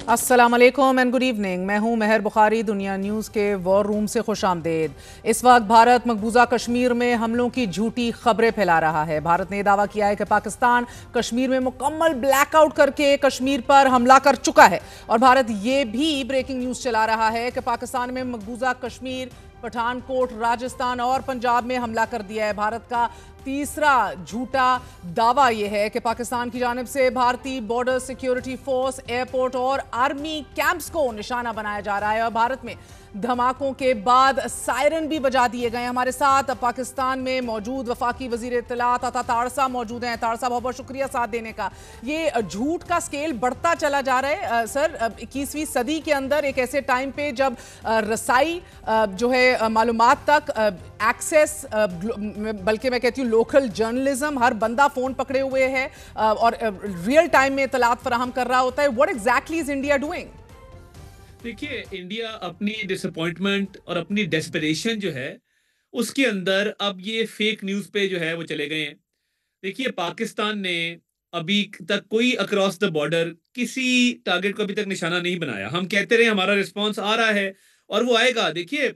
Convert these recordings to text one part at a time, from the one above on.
السلام علیکم and good evening. میں ہوں مہر بخاری. دنیا نیوز کے وار روم سے خوش آمدید. اس وقت بھارت مقبوضہ کشمیر میں حملوں کی جھوٹی خبریں پھیلا رہا ہے. بھارت نے دعویٰ کیا ہے کہ پاکستان کشمیر میں مکمل بلیک آؤٹ کر کے کشمیر پر حملہ کر چکا ہے، اور بھارت یہ بھی بریکنگ نیوز چلا رہا ہے کہ پاکستان میں مقبوضہ کشمیر، پٹھان کوٹ، راجستھان اور پنجاب میں حملہ کر دیا ہے. بھارت کا تیسرا جھوٹا دعویٰ یہ ہے کہ پاکستان کی جانب سے بھارتی بارڈر سیکیورٹی فورس، ایئرپورٹ اور آرمی کیمپس کو نشانہ بنایا جا رہا ہے، اور بھارت میں دھماکوں کے بعد سائرن بھی بجا دیے گئے. ہمارے ساتھ پاکستان میں موجود وفاقی وزیر اطلاعات عطا تارسا موجود ہیں. تارسا، بہت بہت شکریہ ساتھ دینے کا. یہ جھوٹ کا سکیل بڑھتا چلا جا رہا ہے سر 21ویں صدی کے اندر، ایک ایسے ٹائم پہ جب رسائی جو ہے معلومات تک، ایکسیس، بلکہ میں کہتی ہوں لوکل جرنلزم، ہر بندہ فون پکڑے ہوئے ہے اور ریئل ٹائم میں اطلاعات فراہم کر رہا ہوتا ہے. What exactly is India doing? دیکھیے، انڈیا اپنی ڈس اپوائنٹمنٹ اور اپنی ڈیسپریشن جو ہے اس کے اندر اب یہ فیک نیوز پہ جو ہے وہ چلے گئے ہیں. دیکھیے، پاکستان نے ابھی تک کوئی اکراس دا بارڈر کسی ٹارگٹ کو ابھی تک نشانہ نہیں بنایا. ہم کہتے رہے ہمارا رسپانس آ رہا ہے اور وہ آئے گا. دیکھیے،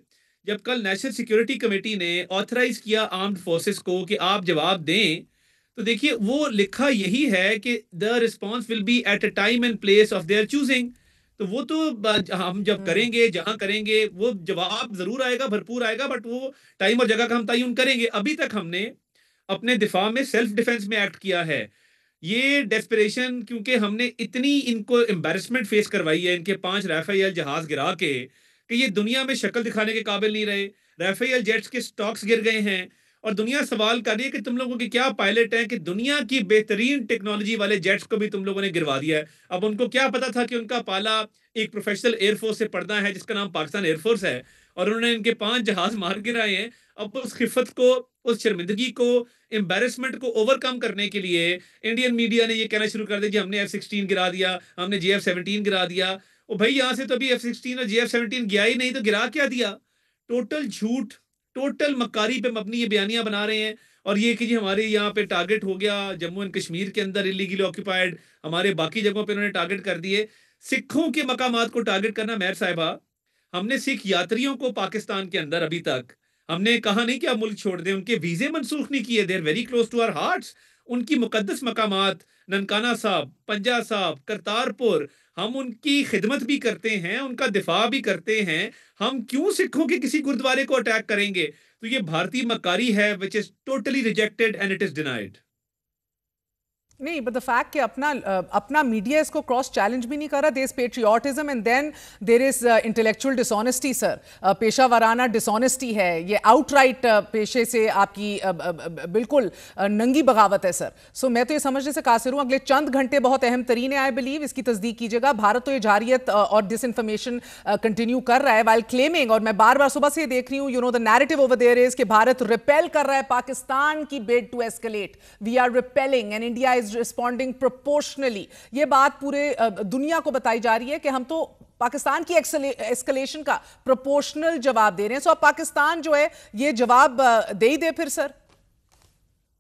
جب کل نیشنل سیکیورٹی کمیٹی نے آتھرائز کیا آرمڈ فورسز کو کہ آپ جواب دیں، تو دیکھیے وہ لکھا یہی ہے کہ the response will be at a time and place of their choosing. تو وہ تو ہم جب کریں گے، جہاں کریں گے، وہ جواب ضرور آئے گا، بھرپور آئے گا، بٹ وہ ٹائم اور جگہ کا ہم تعین کریں گے. ابھی تک ہم نے اپنے دفاع میں سیلف ڈیفنس میں ایکٹ کیا ہے. یہ ڈیسپریشن کیونکہ ہم نے اتنی ان کو امبیرسمنٹ فیس کروائی ہے، ان کے 5 رافیل جہاز گرا کے، کہ یہ دنیا میں شکل دکھانے کے قابل نہیں رہے. رافیل جیٹس کے سٹاکس گر گئے ہیں، اور دنیا سوال کر رہی ہے کہ تم لوگوں کے کیا پائلٹ ہیں کہ دنیا کی بہترین ٹیکنالوجی والے جیٹس کو بھی تم لوگوں نے گروا دیا ہے. اب ان کو کیا پتا تھا کہ ان کا پالا ایک پروفیشنل ایئر فورس سے پڑھنا ہے جس کا نام پاکستان ایئر فورس ہے، اور انہوں نے ان کے 5 جہاز مار گرائے ہیں. اب اس خفت کو، اس شرمندگی کو، امبیرسمنٹ کو اوور کم کرنے کے لیے انڈین میڈیا نے یہ کہنا شروع کر دیا کہ ہم نے F-16 گرا دیا، ہم نے GF-17 گرا دیا. او بھائی، یہاں سے تو ابھی F-16 اور GF-17 گیا ہی نہیں، تو گرا کیا دیا؟ ٹوٹل جھوٹ، ٹوٹل مکاری پہ مبنی یہ بیانیاں بنا رہے ہیں. اور یہ کہ جی ہمارے یہاں پہ ٹارگٹ ہو گیا جموں اینڈ کشمیر کے اندر انلیگلی آکوپائڈ، ہمارے باقی جگہوں پہ انہوں نے ٹارگٹ کر دیے. سکھوں کے مقامات کو ٹارگٹ کرنا، مہر صاحبہ، ہم نے سکھ یاتریوں کو پاکستان کے اندر ابھی تک ہم نے کہا نہیں کہ آپ ملک چھوڑ دیں، ان کے ویزے منسوخ نہیں کیے. They're very close to our hearts. ان کی مقدس مقامات، ننکانہ صاحب، پنجا صاحب، کرتارپور، ہم ان کی خدمت بھی کرتے ہیں، ان کا دفاع بھی کرتے ہیں. ہم کیوں سکھوں کے کسی گردوارے کو اٹیک کریں گے؟ تو یہ بھارتی مکاری ہے which is totally rejected and it is denied. نہیں، بٹ دا فیکٹ کہ اپنا میڈیا اس کو کراس چیلنج بھی نہیں کر رہا. There is patriotism and then there is intellectual dishonesty. Sir, پیشہ ورانہ ڈس آنیسٹی ہے یہ، آؤٹ رائٹ پیشے سے آپ کی بالکل ننگی بغاوت ہے سر. سو میں تو یہ سمجھنے سے قاصر ہوں. اگلے چند گھنٹے بہت اہم ترین ہے، آئی بلیو، اس کی تصدیق کیجیے گا. بھارت تو یہ جارحیت اور ڈس انفارمیشن کنٹینیو کر رہا ہے وائل کلیمنگ، اور میں بار بار صبح سے یہ دیکھ رہی ہوں، you know the narrative over there is کہ بھارت ریپیل کر رہا ہے پاکستان کی bid to escalate. We are repelling and India is responding proportionally. یہ بات پورے دنیا کو بتائی جا رہی ہے کہ ہم تو پاکستان کی ایسکلیشن کا پروپورشنل جواب دے رہے ہیں. سو اب پاکستان جو ہے یہ جواب دے ہی دے پھر. سر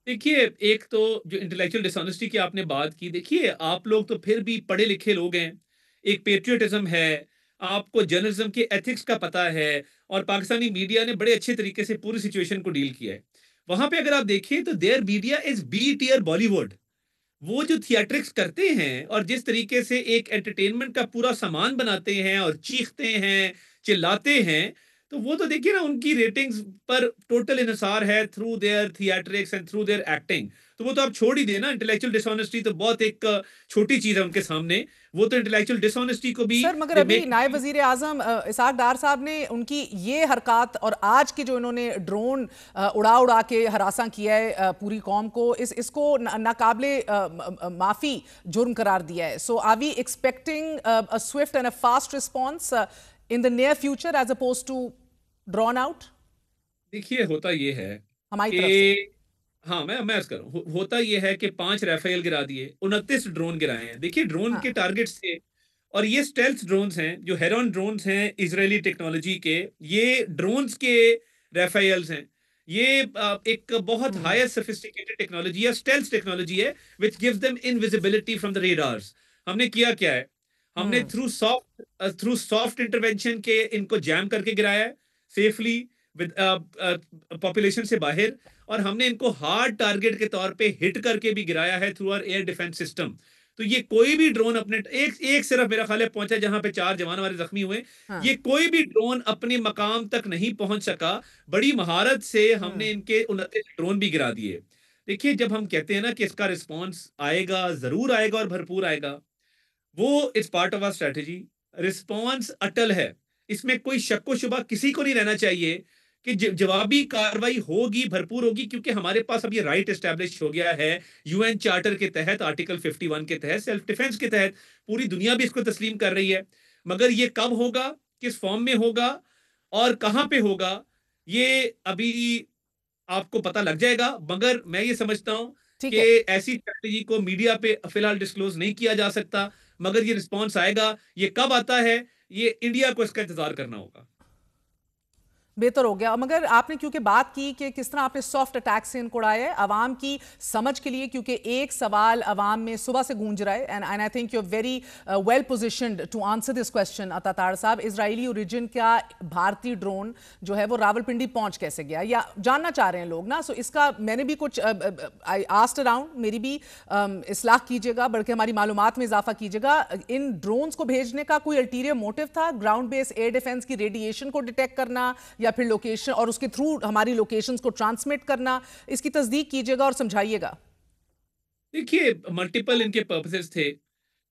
دیکھیے، ایک تو جو انٹلیکچوئل ڈس آنیسٹی کی آپ نے بات کی، دیکھیے آپ لوگ تو پھر بھی پڑھے لکھے لوگ ہیں، ایک پیٹریوٹزم ہے، آپ کو جرنلزم کے ایتھکس کا پتہ ہے، اور پاکستانی میڈیا نے بڑے اچھے طریقے سے پوری سچویشن کو ڈیل کیا ہے. وہاں پہ اگر آپ دیکھیں تو their media is B tier Bollywood. وہ جو تھیٹرکس کرتے ہیں اور جس طریقے سے ایک انٹرٹینمنٹ کا پورا سامان بناتے ہیں اور چیختے ہیں، چلاتے ہیں، تو وہ تو دیکھیے نا ان کی ریٹنگز پر ٹوٹل انحصار ہے through their theatrics and through their acting. تو وہ تو آپ چھوڑ ہی دیں نا. انٹلیکچوئل ڈس آنیسٹی تو بہت ایک چھوٹی چیز ہے ان کے سامنے. وہ تو انٹلیکچوئل ڈس آنیسٹی کو بھی سر، مگر ابھی نائب وزیر اعظم اسحاق ڈار صاحب نے ان کی یہ حرکات اور آج کی جو انہوں نے ڈرون اڑا کے ہراساں کیا ہے پوری قوم کو، اس کو ناقابل معافی جرم قرار دیا ہے. So are we expecting a swift and a fast response in the near future as opposed to drawn out؟ دیکھیے ہوتا یہ ہے ہماری طرف کہ سے ہاں میں عرض کروں ہوتا یہ ہے کہ 5 ریفیل گرا دیے، 29 ڈرون گرائے ہیں. دیکھیے ڈرون ہاں کے ٹارگٹس تھے، اور یہ اسٹیلتھ ڈرونز ہیں جو ہیرون ڈرونز ہیں اسرائیلی ٹیکنالوجی کے. یہ ڈرونز کے ریفیلز ہیں. یہ ایک بہت ہوں ہائر سفسٹیکیٹڈ ٹیکنالوجی ہے، اسٹیلتھ ٹیکنالوجی ہے وچ gives them invisibility from the radars. ہم نے کیا ہے، ہم نے ہوں تھرو سافٹ انٹروینشن کے ان کو جیم کر کے گرایا ہے سیفلی پاپولیشن سے باہر. اور ہم نے ان کو ہارڈ ٹارگٹ کے طور پہ ہٹ کر کے بھی گرایا ہے through our air defence system. تو یہ کوئی بھی ڈرون اپنے ایک صرف میرا خیال ہے پہنچا جہاں پہ 4 جوان ہمارے زخمی ہوئے. ہاں یہ کوئی بھی ڈرون اپنے مقام تک نہیں پہنچ سکا. بڑی مہارت سے ہم ہوں نے ان کے 29 ڈرون بھی گرا دیے. دیکھیے جب ہم کہتے ہیں نا کہ اس کا رسپانس آئے گا، ضرور آئے گا اور بھرپور آئے گا، وہ it's part of our strategy. Response اٹل ہے، اس میں کوئی شک و شبہ کسی کو نہیں رہنا چاہیے کہ جوابی کاروائی ہوگی، بھرپور ہوگی، کیونکہ ہمارے پاس اب یہ رائٹ اسٹیبلش ہو گیا ہے یو این چارٹر کے تحت، آرٹیکل 51 کے تحت، سیلف ڈیفenس کے تحت. پوری دنیا بھی اس کو تسلیم کر رہی ہے. مگر یہ کب ہوگا، کس فارم میں ہوگا اور کہاں پہ ہوگا، یہ ابھی آپ کو پتا لگ جائے گا. مگر میں یہ سمجھتا ہوں ٹھیک کہ ہے. ایسی اسٹریٹجی کو میڈیا پہ فی الحال ڈسکلوز نہیں کیا جا سکتا. مگر یہ رسپانس آئے گا. یہ کب آتا ہے، یہ انڈیا کو اس کا انتظار کرنا ہوگا. بہتر ہو گیا. مگر آپ نے کیونکہ بات کی کہ کس طرح آپ نے سافٹ اٹیک سے ان کو اڑایا ہے عوام کی سمجھ کے لیے، کیونکہ ایک سوال عوام میں صبح سے گونج رہا ہے and I think you very well positioned to answer this question. Tatar صاحب، اسرائیلی اوریجن کا بھارتی ڈرون جو ہے وہ راولپنڈی پہنچ کیسے گیا، یا جاننا چاہ رہے ہیں لوگ نا. سو اس کا میں نے بھی کچھ آئی آسکڈ اراؤنڈ، میری بھی اصلاح کیجیے گا، بلکہ ہماری معلومات میں اضافہ کیجیے گا. ان ڈرونز کو بھیجنے کا کوئی الٹیریئر موٹیو تھا؟ گراؤنڈ بیس ایئر ڈیفنس کی ریڈیشن کو ڈیٹیکٹ کرنا، یا پھر لوکیشن اور اس کے تھرو ہماری لوکیشنز کو ٹرانسمٹ کرنا؟ اس کی تصدیق کیجیے گا اور سمجھائیے گا. دیکھیے ملٹیپل ان کے پرپسز تھے.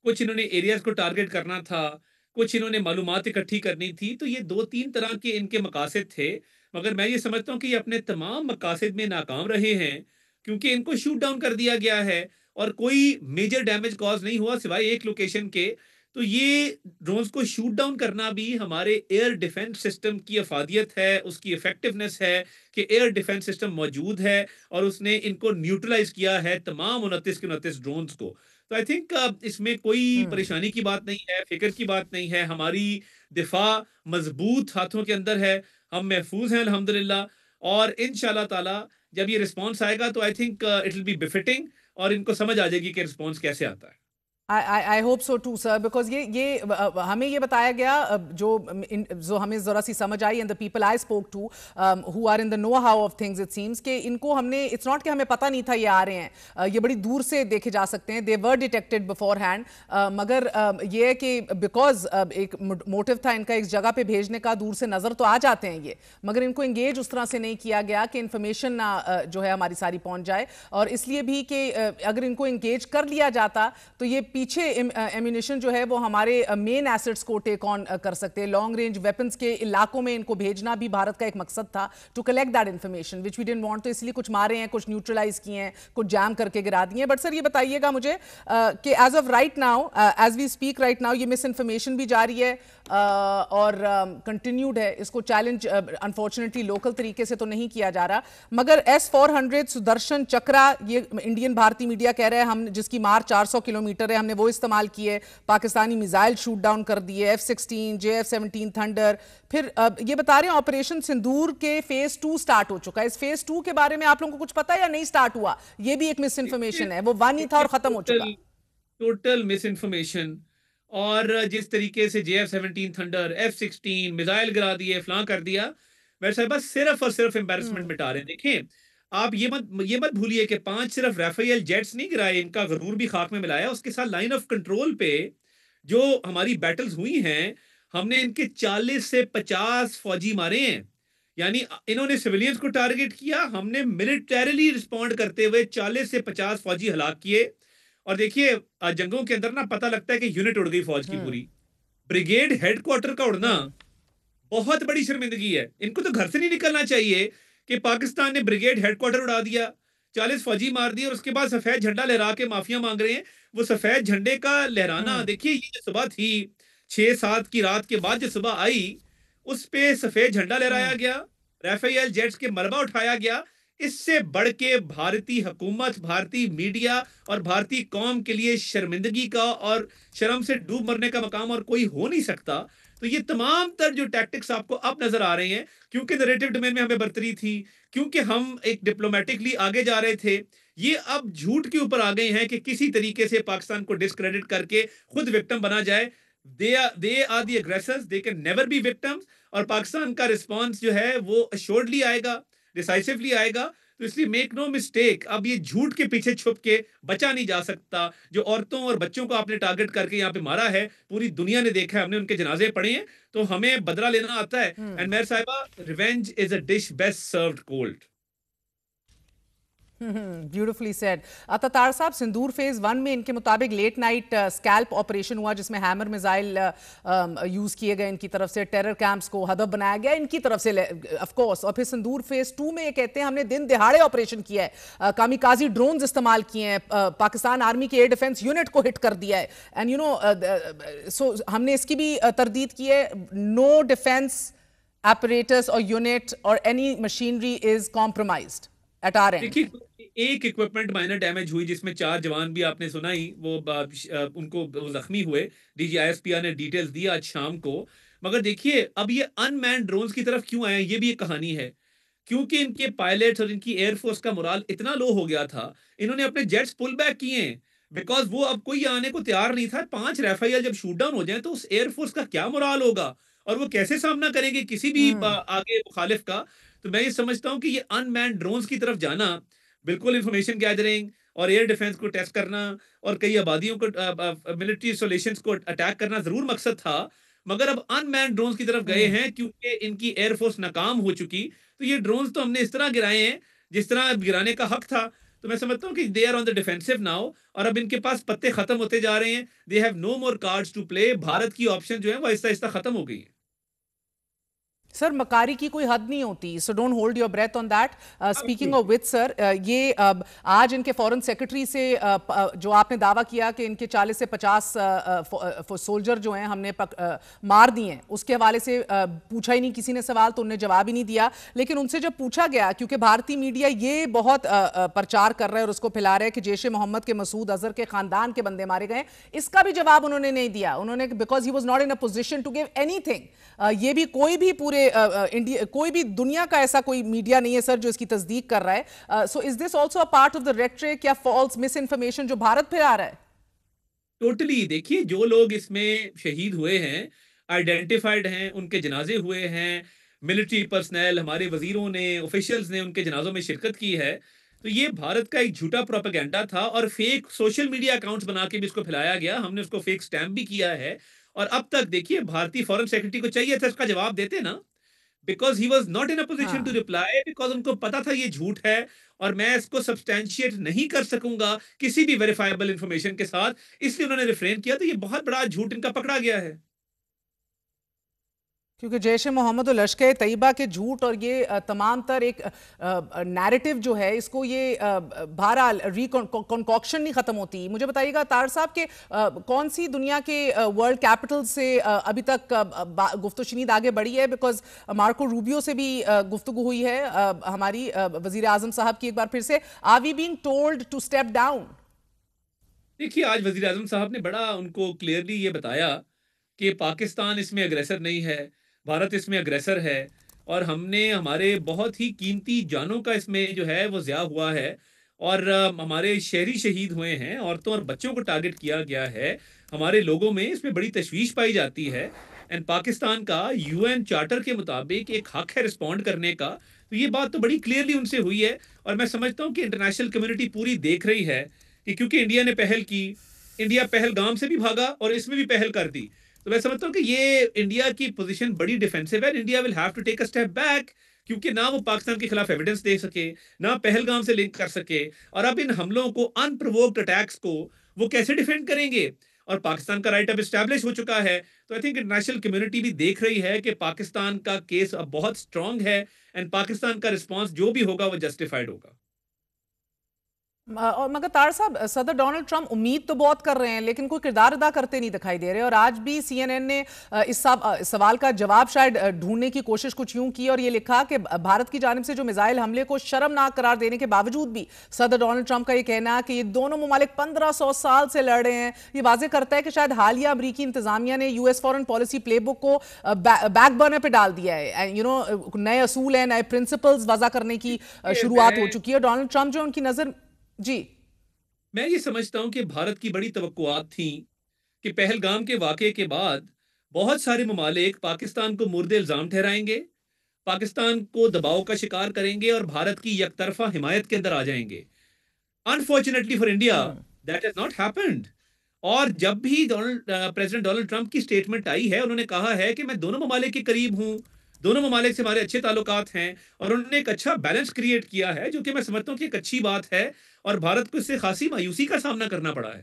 کچھ انہوں نے ایریاز کو ٹارگٹ کرنا تھا، کچھ انہوں نے معلومات اکٹھی کرنی تھی. تو یہ 2-3 طرح کے ان کے مقاصد تھے. مگر میں یہ سمجھتا ہوں کہ یہ اپنے تمام مقاصد میں ناکام رہے ہیں، کیونکہ ان کو شوٹ ڈاؤن کر دیا گیا ہے اور کوئی میجر ڈیمیج کاز نہیں ہوا سوائے ایک لوکیشن کے. تو یہ ڈرونز کو شوٹ ڈاؤن کرنا بھی ہمارے ایئر ڈیفنس سسٹم کی افادیت ہے، اس کی افیکٹونیس ہے کہ ایئر ڈیفنس سسٹم موجود ہے اور اس نے ان کو نیوٹرلائز کیا ہے، تمام 29 کے 29 ڈرونز کو. تو آئی تھنک اس میں کوئی پریشانی کی بات نہیں ہے، فکر کی بات نہیں ہے. ہماری دفاع مضبوط ہاتھوں کے اندر ہے، ہم محفوظ ہیں الحمدللہ. اور ان شاء اللہ تعالی جب یہ رسپانس آئے گا تو I think it will be befitting, اور ان کو سمجھ آ جائے گی کہ رسپانس کیسے آتا ہے. I hope so too sir, because یہ ہمیں یہ بتایا گیا جو ہمیں ذرا سی سمجھ آئی، and the people I spoke to who are in the know how of things, it seems کہ ان کو ہم نے، اٹس ناٹ کہ ہمیں پتہ نہیں تھا یہ آ رہے ہیں، یہ بڑی دور سے دیکھے جا سکتے ہیں، دے ور ڈیٹیکٹڈ بفور ہینڈ. مگر یہ ہے کہ بیکاز ایک موٹیو تھا ان کا ایک جگہ پہ بھیجنے کا، دور سے نظر تو آ جاتے ہیں یہ، مگر ان کو انگیج اس طرح سے نہیں کیا گیا کہ انفارمیشن جو ہے ہماری ساری پہنچ جائے. اور اس لیے بھی کہ اگر ان کو انگیج کر لیا جاتا تو یہ پیچھے ایمونیشن جو ہے وہ ہمارے مین ایسٹس کو ٹیک آن کر سکتے. لانگ رینج ویپنز کے علاقوں میں ان کو بھیجنا بھی بھارت کا ایک مقصد تھا، to collect that information which we didn't want. تو اس لیے کچھ مارے ہیں، کچھ نیوٹرلائز کیے ہیں، کچھ جام کر کے گرا دیے ہیں. بٹ سر یہ بتائیے گا مجھے کہ as of right now, as we speak right now, یہ مس انفارمیشن بھی جاری ہے اور کنٹینیوڈ ہے. اس کو چیلنج انفارچونیٹلی لوکل طریقے سے تو نہیں کیا جا رہا. مگر S-400 سدرشن چکرا، یہ انڈین بھارتی میڈیا کہہ رہا ہے ہم، جس کی مار 400 کلومیٹر ہے، ہم نے وہ استعمال کیے. پاکستانی میزائل شوٹ ڈاؤن کر دیے، F-16 JF-17 تھنڈر. پھر یہ بتا رہے ہیں آپریشن سندور کے فیز 2 سٹارٹ ہو چکا ہے. اس فیز 2 کے بارے میں آپ لوگوں کو کچھ پتا ہے یا نہیں سٹارٹ ہوا؟ یہ بھی ایک مس انفارمیشن ہے، وہ 1 ہی تھا اور ختم ہو چکا. ٹوٹل مس انفارمیشن. اور جس طریقے سے JF-17 تھنڈر، F-16 میزائل گرا دیے، فلاں کر دیا، ویسے بس صرف اور صرف امبیرسمنٹ مٹا رہے ہیں. دیکھیں آپ یہ مت بھولیے کہ 5 صرف ریفیل جیٹس نہیں گرائے، ان کا غرور بھی خاک میں ملایا. اس کے ساتھ لائن آف کنٹرول پہ جو ہماری بیٹلز ہوئی ہیں، ہم نے ان کے 40 سے 50 فوجی مارے ہیں. یعنی انہوں نے سیولینز کو ٹارگٹ کیا، ہم نے ملٹریلی رسپونڈ کرتے ہوئے 40 سے 50 فوجی ہلاک کیے. اور دیکھیے جنگوں کے اندر نا پتہ لگتا ہے کہ یونٹ اڑ گئی فوج کی پوری. بریگیڈ ہیڈ کوارٹر کا اڑنا بہت بڑی شرمندگی ہے. ان کو تو گھر سے نہیں نکلنا چاہیے کہ پاکستان نے بریگیڈ ہیڈ کوارٹر اڑا دیا، 40 فوجی مار دیے، اور اس کے بعد سفید جھنڈا لہرا کے معافیا مانگ رہے ہیں. وہ سفید جھنڈے کا لہرانا، دیکھیے یہ جو صبح تھی 6-7 کی رات کے بعد جو صبح آئی، اس پہ سفید جھنڈا لہرایا گیا، ریفیل جیٹس کے ملبہ اٹھایا گیا. اس سے بڑھ کے بھارتی حکومت، بھارتی میڈیا اور بھارتی قوم کے لیے شرمندگی کا اور شرم سے ڈوب مرنے کا مقام اور کوئی ہو نہیں سکتا. تو یہ تمام تر جو ٹیکٹکس آپ کو اب نظر آ رہے ہیں، کیونکہ نریٹو ڈومین میں ہمیں برتری تھی، کیونکہ ہم ایک ڈپلومیٹکلی آگے جا رہے تھے، یہ اب جھوٹ کے اوپر آ گئے ہیں کہ کسی طریقے سے پاکستان کو ڈسکریڈٹ کر کے خود وکٹم بنا جائے. they are the aggressors, they can never be victims. اور پاکستان کا رسپانس جو ہے وہ assuredly آئے گا، ڈیسائسولی آئے گا. تو اس لیے میک نو مسٹیک، اب یہ جھوٹ کے پیچھے چھپ کے بچا نہیں جا سکتا. جو عورتوں اور بچوں کو آپ نے ٹارگٹ کر کے یہاں پہ مارا ہے، پوری دنیا نے دیکھا ہے، ہم نے ان کے جنازے پڑھے ہیں، تو ہمیں بدلہ لینا آتا ہے. اینڈ میر صاحبہ، revenge is a dish best served cold. Beautifully said. Tatar صاحب، سندور فیز 1 میں ان کے مطابق لیٹ نائٹ اسکیلپ آپریشن ہوا جس میں ہیمر میزائل یوز کیے گئے ان کی طرف سے، ٹیرر کیمپس کو ہدف بنایا گیا ان کی طرف سے آف کورس. اور پھر سندور فیز 2 میں یہ کہتے ہیں ہم نے دن دہاڑے آپریشن کیا ہے، کامیکازی ڈرونز استعمال کیے ہیں، پاکستان آرمی کے ایئر ڈیفنس یونٹ کو ہٹ کر دیا ہے. اینڈ یو نو سو ہم نے اس کی بھی تردید کی ہے، نو ڈیفense apparatus اور یونٹ اور any machinery is compromised at our end. دیکھیے، ایک اکوپمنٹ مائنر ڈیمیج ہوئی جس میں 4 جوان بھی آپ نے سنا ہی، وہ ان کو زخمی ہوئے. D G I S P R نے ڈیٹیلز دیا آج شام کو. مگر دیکھیے، اب یہ ان مین ڈرونز کی طرف کیوں آئے، یہ بھی ایک کہانی ہے. کیونکہ ان کے پائلٹس اور ان کی ایئر فورس کا مورال اتنا لو ہو گیا تھا، انہوں نے اپنے جیٹس پل بیک کیے ہیں، بیکاز وہ اب کوئی آنے کو تیار نہیں تھا. 5 ریفائل جب شوٹ ڈاؤن ہو جائیں تو اس ایئر فورس کا کیا مورال ہوگا، اور وہ کیسے سامنا کریں گے کسی بھی آگے مخالف کا. تو میں یہ سمجھتا ہوں کہ یہ ان مین ڈرونز کی طرف جانا، بالکل انفارمیشن گیدرنگ اور ایئر ڈیفنس کو ٹیسٹ کرنا اور کئی آبادیوں کو، ملٹری انسٹالیشنز کو اٹیک کرنا ضرور مقصد تھا. مگر اب ان مین ڈرونز کی طرف گئے ہیں کیونکہ ان کی ایئر فورس ناکام ہو چکی. تو یہ ڈرونز تو ہم نے اس طرح گرائے ہیں جس طرح گرانے کا حق تھا. تو میں سمجھتا ہوں کہ they are on the defensive now, اور اب ان کے پاس پتے ختم ہوتے جا رہے ہیں. They have no more cards to play. Bharat کی آپشن جو ہے وہ آہستہ آہستہ ختم ہو گئی ہیں. سر، مکاری کی کوئی حد نہیں ہوتی، so don't hold your breath on that. Speaking of which sir, یہ آج ان کے فورن سیکرٹری سے جو آپ نے دعویٰ کیا کہ ان کے 40 سے 50 سولجر جو ہیں ہم نے مار دیے ہیں، اس کے حوالے سے پوچھا ہی نہیں کسی نے سوال، تو انہوں نے جواب ہی نہیں دیا. لیکن ان سے جب پوچھا گیا، کیونکہ بھارتی میڈیا یہ بہت پرچار کر رہا ہے اور اس کو پھیلا رہا ہے کہ جیش محمد کے مسعود اظہر کے خاندان کے بندے مارے گئے، اس کا بھی جواب انہوں نے نہیں دیا. انہوں نے because he was not in a position to give اینی تھنگ. یہ بھی کوئی بھی پورے انڈیا، کوئی بھی دنیا کا ایسا کوئی میڈیا نہیں ہے سر جو اس کی تصدیق کر رہا ہے. So is this also a part of the rhetoric یا فالس مس انفارمیشن جو بھارت پھیلا رہا ہے؟ ٹوٹلی. دیکھیے، جو لوگ اس میں شہید ہوئے ہیں، آئیڈینٹیفائڈ ہیں، ان کے جنازے ہوئے ہیں، ملٹری پرسنل، ہمارے وزیروں نے، آفیشلز نے ان کے جنازوں میں شرکت کی ہے. تو یہ بھارت کا ایک جھوٹا پروپیگنڈا تھا، اور فیک سوشل میڈیا اکاؤنٹس بنا کے بھی اس کو پھیلایا گیا. ہم نے اس کو فیک سٹیمپ بھی کیا ہے. اور اب تک دیکھیے، بھارتی فورن سیکرٹری کو چاہیے تھا اس کا جواب دیتے نا، because he was not in a position to reply, because ان کو پتا تھا یہ جھوٹ ہے اور میں اس کو سبسٹینشیٹ نہیں کر سکوں گا کسی بھی ویریفائبل انفارمیشن کے ساتھ. اس لیے انہوں نے ریفرین کیا. تو یہ بہت بڑا جھوٹ ان کا پکڑا گیا ہے. کیونکہ جیش محمد و لشکر طیبہ کے جھوٹ اور یہ تمام تر ایک نیریٹو جو ہے، اس کو یہ بہرحال کنکاکشن نہیں ختم ہوتی. مجھے بتائیے گا طاہر صاحب کہ کون سی دنیا کے ورلڈ کیپٹل سے ابھی تک گفت و شنید آگے بڑھی ہے؟ بیکاز مارکو روبیو سے بھی گفتگو ہوئی ہے ہماری وزیر اعظم صاحب کی. ایک بار پھر سے، are we being told to step down? دیکھیے، آج وزیر اعظم صاحب نے بڑا ان کو کلیئرلی یہ بتایا کہ پاکستان اس میں اگریسر نہیں ہے، بھارت اس میں اگریسر ہے، اور ہم نے ہمارے بہت ہی قیمتی جانوں کا اس میں جو ہے وہ ضیاع ہوا ہے، اور ہمارے شہری شہید ہوئے ہیں، عورتوں اور بچوں کو ٹارگٹ کیا گیا ہے. ہمارے لوگوں میں اس میں بڑی تشویش پائی جاتی ہے. اینڈ پاکستان کا یو این چارٹر کے مطابق ایک حق ہے رسپونڈ کرنے کا. تو یہ بات تو بڑی کلیئرلی ان سے ہوئی ہے. اور میں سمجھتا ہوں کہ انٹرنیشنل کمیونٹی پوری دیکھ رہی ہے کہ کیونکہ انڈیا نے پہل کی، انڈیا پہلگام سے بھی بھاگا اور اس میں بھی پہل کر دی. تو میں سمجھتا ہوں کہ یہ انڈیا کی پوزیشن بڑی ڈیفینسو ہے. India will have to take a step back, کیونکہ نہ وہ پاکستان کے خلاف ایویڈنس دے سکے، نہ پہلگام سے لنک کر سکے، اور اب ان حملوں کو، ان پرووکڈ اٹیکس کو وہ کیسے ڈیفینڈ کریں گے؟ اور پاکستان کا رائٹ اب اسٹیبلش ہو چکا ہے. تو آئی تھنک انٹرنیشنل کمیونٹی بھی دیکھ رہی ہے کہ پاکستان کا کیس اب بہت اسٹرانگ ہے، اینڈ پاکستان کا رسپانس جو بھی ہوگا وہ جسٹیفائڈ ہوگا. اور مگر طاہر صاحب، صدر ڈونلڈ ٹرمپ امید تو بہت کر رہے ہیں لیکن کوئی کردار ادا کرتے نہیں دکھائی دے رہے، اور آج بھی سی این این نے اس سوال کا جواب شاید ڈھونڈنے کی کوشش کچھ یوں کی اور یہ لکھا کہ بھارت کی جانب سے جو میزائل حملے کو شرمناک قرار دینے کے باوجود بھی صدر ڈونلڈ ٹرمپ کا یہ کہنا کہ یہ دونوں ممالک 1500 سال سے لڑ رہے ہیں، یہ واضح کرتا ہے کہ شاید حالیہ امریکی انتظامیہ نے یو ایس فورن پالیسی پلے بک کو بیک برنر پہ ڈال دیا ہے، نئے اصول ہیں، نئے پرنسپلز وضع کرنے کی شروعات ہو چکی ہے۔ ڈونلڈ ٹرمپ جو ان کی نظر، جی میں یہ سمجھتا ہوں کہ بھارت کی بڑی توقعات تھیں کہ پہلگام کے واقعے کے بعد بہت سارے ممالک پاکستان کو مورد الزام ٹھہرائیں گے، پاکستان کو دباؤ کا شکار کریں گے اور بھارت کی یک طرفہ حمایت کے اندر آ جائیں گے۔ Unfortunately for India that has not happened. اور جب بھی پریزیڈنٹ ڈونلڈ ٹرمپ کی سٹیٹمنٹ آئی ہے، انہوں نے کہا ہے کہ میں دونوں ممالک کے قریب ہوں، دونوں ممالک سے ہمارے اچھے تعلقات ہیں، اور انہوں نے ایک اچھا بیلنس کریٹ کیا ہے جو کہ میں سمجھتا ہوں کہ ایک اچھی بات ہے، اور بھارت کو اس سے خاصی مایوسی کا سامنا کرنا پڑا ہے۔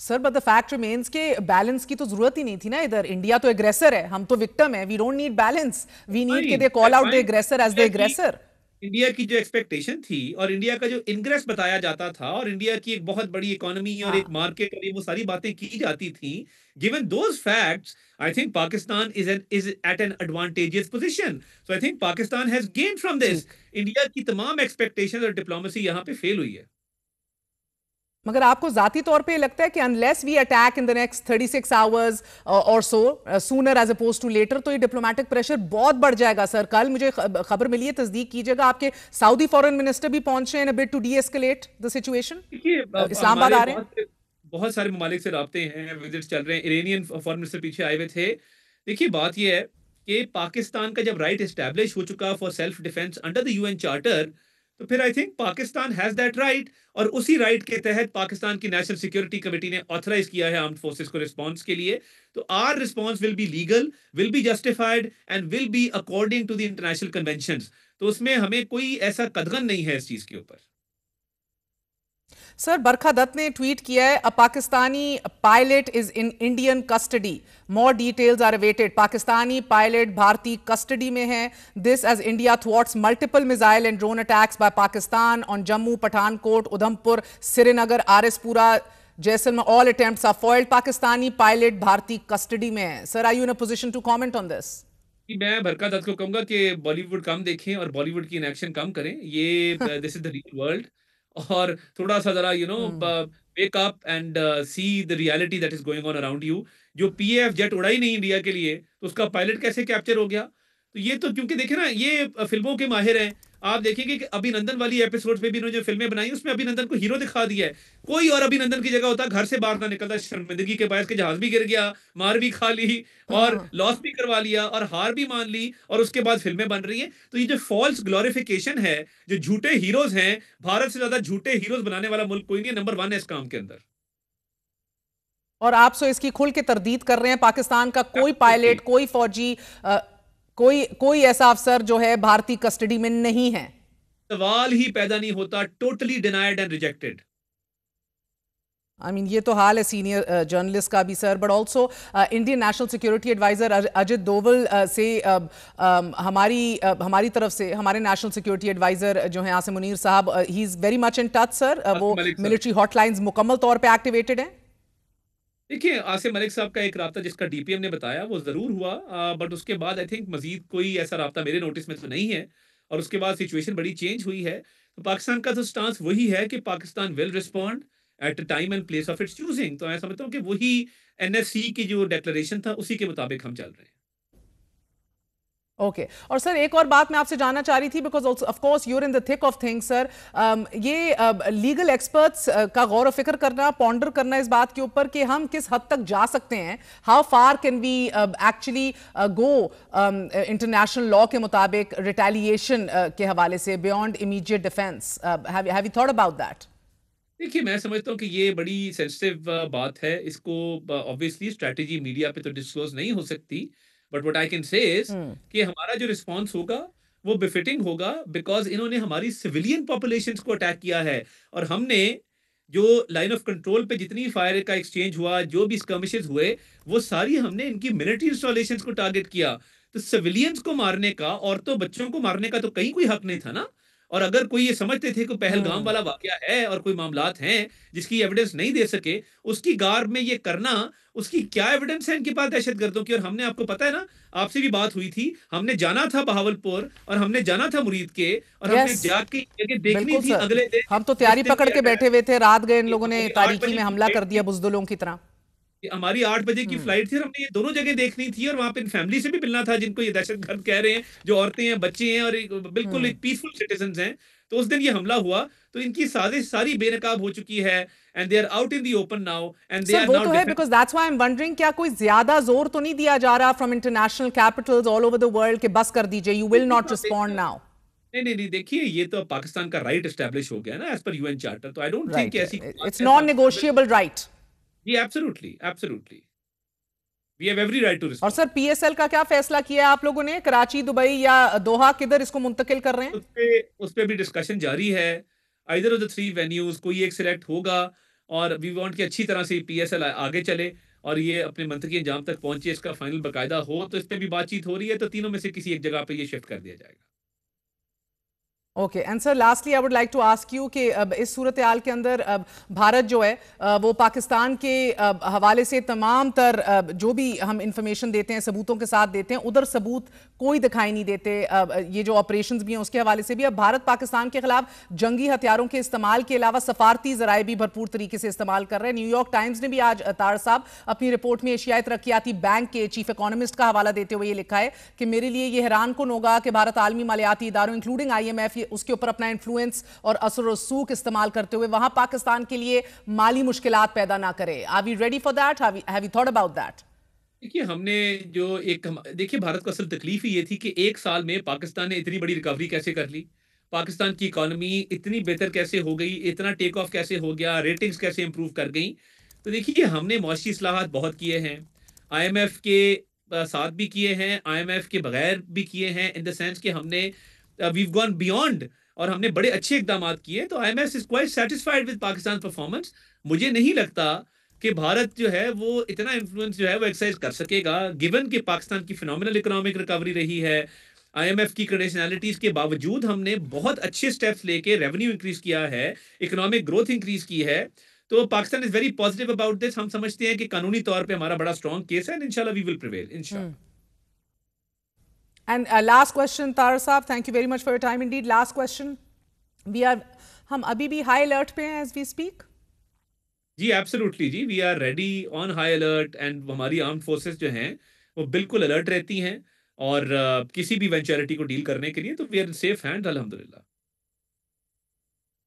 Sir but the fact remains کہ بیلنس کی تو ضرورت ہی نہیں تھی نا، ادھر انڈیا تو ایگریسر ہے، ہم تو وکٹم ہیں، we don't need balance, we need کہ the call out the aggressor as the aggressor. India کی جو ایکسپیکٹیشن تھی اور انڈیا کا جو انگریس بتایا جاتا تھا اور انڈیا کی ایک بہت بڑی اکانومی اور ایک مارکیٹ اور یہ وہ ساری باتیں کی جاتی تھیں، given those facts, I think Pakistan is at an advantageous position. So I think Pakistan has gained from this. India کی تمام ایکسپیکٹیشن اور ڈپلومیسی یہاں پہ فیل ہوئی ہے۔ مگر آپ کو ذاتی طور پہ لگتا ہے کہ unless we attack in the next 36 hours or so, sooner as opposed to later، تو یہ ڈپلومیٹک پریشر بہت بڑھ جائے گا؟ سر کل مجھے خبر ملی ہے، تصدیق کیجئے گا، آپ کے سعودی فورن منسٹر بھی پہنچے ہیں in a bit to de-escalate the situation، اسلام آباد آ رہے ہیں۔ بہت سارے ممالک سے رابطے ہیں، وزٹس چل رہے ہیں، ایرانین فورن منسٹر پیچھے آئے ہوئے تھے۔ دیکھیے بات یہ ہے کہ پاکستان کا جب رائٹ اسٹیبلش ہو چکا for self defence under the UN charter, تو پھر I think Pakistan has that right, اور اسی رائٹ کے تحت پاکستان کی نیشنل سیکورٹی کمیٹی نے آتھرائز کیا ہے آرمڈ فورسز کو رسپانس کے لیے۔ تو our response will be legal, will be justified and will be according to the international conventions. تو اس میں ہمیں کوئی ایسا قدغن نہیں ہے اس چیز کے اوپر۔ سر برکھا دت نے ٹویٹ کیا ہے Pakistani pilot is in Indian custody, more details are awaited. Pakistani pilot بھارتی کسٹڈی میں ہیں، this as India thwarts multiple missile and drone attacks by Pakistan on Jammu, Pathankot, Udhampur, Srinagar, R S Pura, Jaisalmer, all attempts are foiled۔ Pakistani pilot بھارتی custody میں ہیں۔ سر are you in a position to comment on this؟ میں برکا دت کو کہوں گا کہ بالی would come دیکھیں اور بالی would کی انیکشن کم کریں، یہ دس از دا ریئل ورلڈ، اور تھوڑا سا ذرا wake up and see the reality that is going on around you۔ جو پی اے ایف جیٹ اڑائی نہیں انڈیا کے لیے، تو اس کا پائلٹ کیسے کیپچر ہو گیا؟ تو یہ تو کیونکہ دیکھیں نا، یہ فلموں کے ماہر ہیں، آپ دیکھیں گے کہ ابھی نندن والی ایپیسوڈ پہ بھی انہوں نے جو فلمیں بنائی اس میں ابھی نندن کو ہیرو دکھا دیا ہے۔ کوئی اور ابھی نندن کی جگہ ہوتا گھر سے باہر نہ نکلتا، شرمندگی کے باعث کہ جہاز بھی گر گیا، مار بھی کھا لی اور لاس بھی کروا لیا اور ہار بھی مان لی، اور اس کے بعد فلمیں بن رہی ہیں۔ تو یہ جو فالس گلوریفیکیشن ہے، جو جھوٹے ہیروز ہیں، بھارت سے زیادہ جھوٹے ہیروز بنانے والا ملک کوئی نہیں ہے، نمبر 1 ہے اس کام کے اندر۔ اور آپ سو اس کی کھل کے تردید کر رہے ہیں، پاکستان کا کوئی پائلٹ، کوئی فوجی، کوئی ایسا افسر جو ہے بھارتی کسٹڈی میں نہیں ہے؟ سوال ہی پیدا نہیں ہوتا، ٹوٹلی ڈینائڈ اینڈ ریجیکٹڈ۔ یہ تو حال ہے سینئر جرنلسٹ کا بھی sir, but also Indian national security adviser Ajit Doval سے ہماری طرف سے، ہمارے نیشنل سیکورٹی ایڈوائزر جو ہیں عاصم منیر صاحب، ہی is very much in touch سر، وہ ملٹری ہاٹ لائنز مکمل طور پہ ایکٹیویٹڈ ہیں؟ دیکھیے عاصم ملک صاحب کا ایک رابطہ جس کا ڈی پی ایم نے بتایا وہ ضرور ہوا، بٹ اس کے بعد آئی تھنک مزید کوئی ایسا رابطہ میرے نوٹس میں تو نہیں ہے، اور اس کے بعد سچویشن بڑی چینج ہوئی ہے۔ تو پاکستان کا تو سٹانس وہی ہے کہ Pakistan will respond at a time and place of its choosing. تو میں سمجھتا ہوں کہ وہی این ایس سی کی جو ڈیکلریشن تھا اسی کے مطابق ہم چل رہے ہیں۔ اوکے، اور سر ایک اور بات میں آپ سے جاننا چاہ رہی تھی، because of course you are in the thick of things سر، یہ لیگل ایکسپرٹس کا غور و فکر کرنا، پونڈر کرنا اس بات کے اوپر کہ ہم کس حد تک جا سکتے ہیں، how far can we actually go international law کے مطابق ریٹیلیشن کے حوالے سے beyond immediate defence, have you thought about that? دیکھیے میں سمجھتا ہوں کہ یہ بڑی سینسٹیو بات ہے، اس کو obviously اسٹریٹجی میڈیا پہ تو ڈسکلوز نہیں ہو سکتی، but what I can say is کہ ہمارا جو رسپانس ہوگا وہ بفٹنگ ہوگا، بیکاز انہوں نے ہماری سویلین پاپولیشنز کو اٹیک کیا ہے، اور ہم نے جو لائن آف کنٹرول پہ جتنی فائر کا ایکسچینج ہوا، جو بھی اسکرمشز ہوئے، وہ ساری ہم نے ان کی ملٹری انسٹالیشنز کو ٹارگٹ کیا۔ تو سویلینز کو مارنے کا، عورتوں بچوں کو مارنے کا تو کہیں کوئی حق نہیں تھا نا، اور اگر کوئی یہ سمجھتے تھے کہ پہلگام والا واقعہ ہے اور کوئی معاملات ہیں جس کی ایویڈنس نہیں دے سکے، اس کی گار میں یہ کرنا، اس کی کیا ایویڈنس ہے ان کے پاس دہشت گردوں کی؟ اور ہم نے، آپ کو پتا ہے نا، آپ سے بھی بات ہوئی تھی، ہم نے جانا تھا بہاولپور اور ہم نے جانا تھا مرید کے، اور ہم نے یس جا کے جگہ دیکھنی بالکل تھی سر، اگلے دن ہم تو جس تیاری دن پکڑ یہ کے بیٹھے ہوئے تھے، رات گئے ان کہ لوگوں نے ہماری 8 تاریکی بجے میں کی حملہ فلائٹ کر تھی، دیا بزدلوں کی طرح۔ ہماری 8 بجے کی فلائٹ تھی اور ہم نے یہ دونوں جگہ دیکھنی تھی، اور وہاں پہ فیملی سے بھی ملنا تھا جن کو یہ دہشت گرد کہہ رہے ہیں، جو عورتیں ہیں، بچے ہیں، اور بالکل ایک پیسفل سٹیزنز ہیں۔ تو اس دن یہ حملہ ہوا، تو ان کی سازش ساری بے نقاب ہو چکی ہے، and they are out in the open now and they sir are وہ ناؤ تو ہے، defend. Because that's why I'm wondering کیا کوئی زیادہ زور تو نہیں دیا جا رہا from international capitals all over the world کہ بس کر دیجئے، you will not respond now? نہیں نہیں نہیں، دیکھیے یہ تو پاکستان کا رائٹ اسٹیبلش ہو گیا نا ایز پر UN چارٹر، تو آئی ڈونٹ تھنک رائٹ، ایسی اٹس بات ہے نان پاکستان میں۔ Negotiable right. جی absolutely absolutely, we have every right to اور respond. Sir P S L کا کیا فیصلہ کیا ہے آپ لوگوں نے؟ کراچی، دبئی یا دوحہ، کدھر اس کو منتقل کر رہے ہیں؟ اس پہ بھی ڈسکشن جاری ہے، either of the 3 venues کوئی ایک سلیکٹ ہوگا، اور وی وانٹ کہ اچھی طرح سے PSL آگے چلے اور یہ اپنے منطقی انجام تک پہنچے، اس کا فائنل باقاعدہ ہو، تو اس پہ بھی بات چیت ہو رہی ہے، تو تینوں میں سے کسی ایک جگہ پہ یہ شفٹ کر دیا جائے گا۔ Okay, and sir lastly I would like to ask you کہ اس صورتحال کے اندر بھارت جو ہے وہ پاکستان کے حوالے سے تمام تر جو بھی ہم انفارمیشن دیتے ہیں ثبوتوں کے ساتھ دیتے ہیں، ادھر ثبوت کوئی دکھائی نہیں دیتے، یہ جو آپریشنز بھی ہیں اس کے حوالے سے بھی۔ اب بھارت پاکستان کے خلاف جنگی ہتھیاروں کے استعمال کے علاوہ سفارتی ذرائع بھی بھرپور طریقے سے استعمال کر رہے ہیں۔ نیو یارک ٹائمز نے بھی آج طاہر صاحب اپنی رپورٹ میں ایشیائی ترقیاتی بینک کے چیف اکانومسٹ کا حوالہ دیتے ہوئے یہ لکھا ہے کہ میرے لیے یہ حیران کن ہوگا کہ بھارت عالمی مالیاتی اداروں انکلوڈنگ IMF اس کے اوپر اپنا انفلوئنس اور اثر و رسوخ استعمال کرتے ہوئے وہاں پاکستان کے لیے مالی مشکلات پیدا نہ کرے۔ Are we ready for that? Have you thought about that? دیکھیے ہم نے جو دیکھیے بھارت کو اصل تکلیف ہی یہ تھی کہ ایک سال میں پاکستان نے اتنی بڑی ریکوری کیسے کر لی، پاکستان کی اکانومی اتنی بہتر کیسے ہو گئی، اتنا ٹیک آف کیسے ہو گیا، ریٹنگز کیسے امپروو کر گئیں۔ تو دیکھیے ہم نے معاشی اصلاحات بہت کیے ہیں، IMF کے ساتھ بھی کیے ہیں، IMF کے بغیر بھی کیے ہیں، ان دا سینس کہ ہم نے we've gone beyond، اور ہم نے بڑے اچھے اقدامات کیے، تو IMF is quite satisfied with Pakistan performance۔ مجھے نہیں لگتا کہ بھارت جو ہے وہ اتنا انفلوئنس جو ہے وہ ایکسرسائز کر سکے گا، گیون کہ پاکستان کی فینومینل اکنامک ریکوری رہی ہے، IMF کی کنڈیشنالٹیز کے باوجود ہم نے بہت اچھے سٹیپس لے کے ریونیو انکریز کیا ہے، اکنامک گروتھ انکریز کی ہے، تو Pakistan is very positive about this. ہم سمجھتے ہیں کہ قانونی طور پہ ہمارا بڑا اسٹرانگ کیس ہے، انشاءاللہ وی ول پریویل انشاءاللہ۔ And last question طاہر صاحب، thank you very much for your time indeed. Last question, ہم ابھی بھی ہائی الرٹ پہ ہیں as we speak؟ جی ایبسولوٹلی جی، we are ready on high alert, and ہماری آرمڈ فورسز جو ہیں وہ بالکل الرٹ رہتی ہیں، اور کسی بھی ایونچوئلٹی کو ڈیل کرنے کے لیے، تو we are in safe hand الحمدللہ۔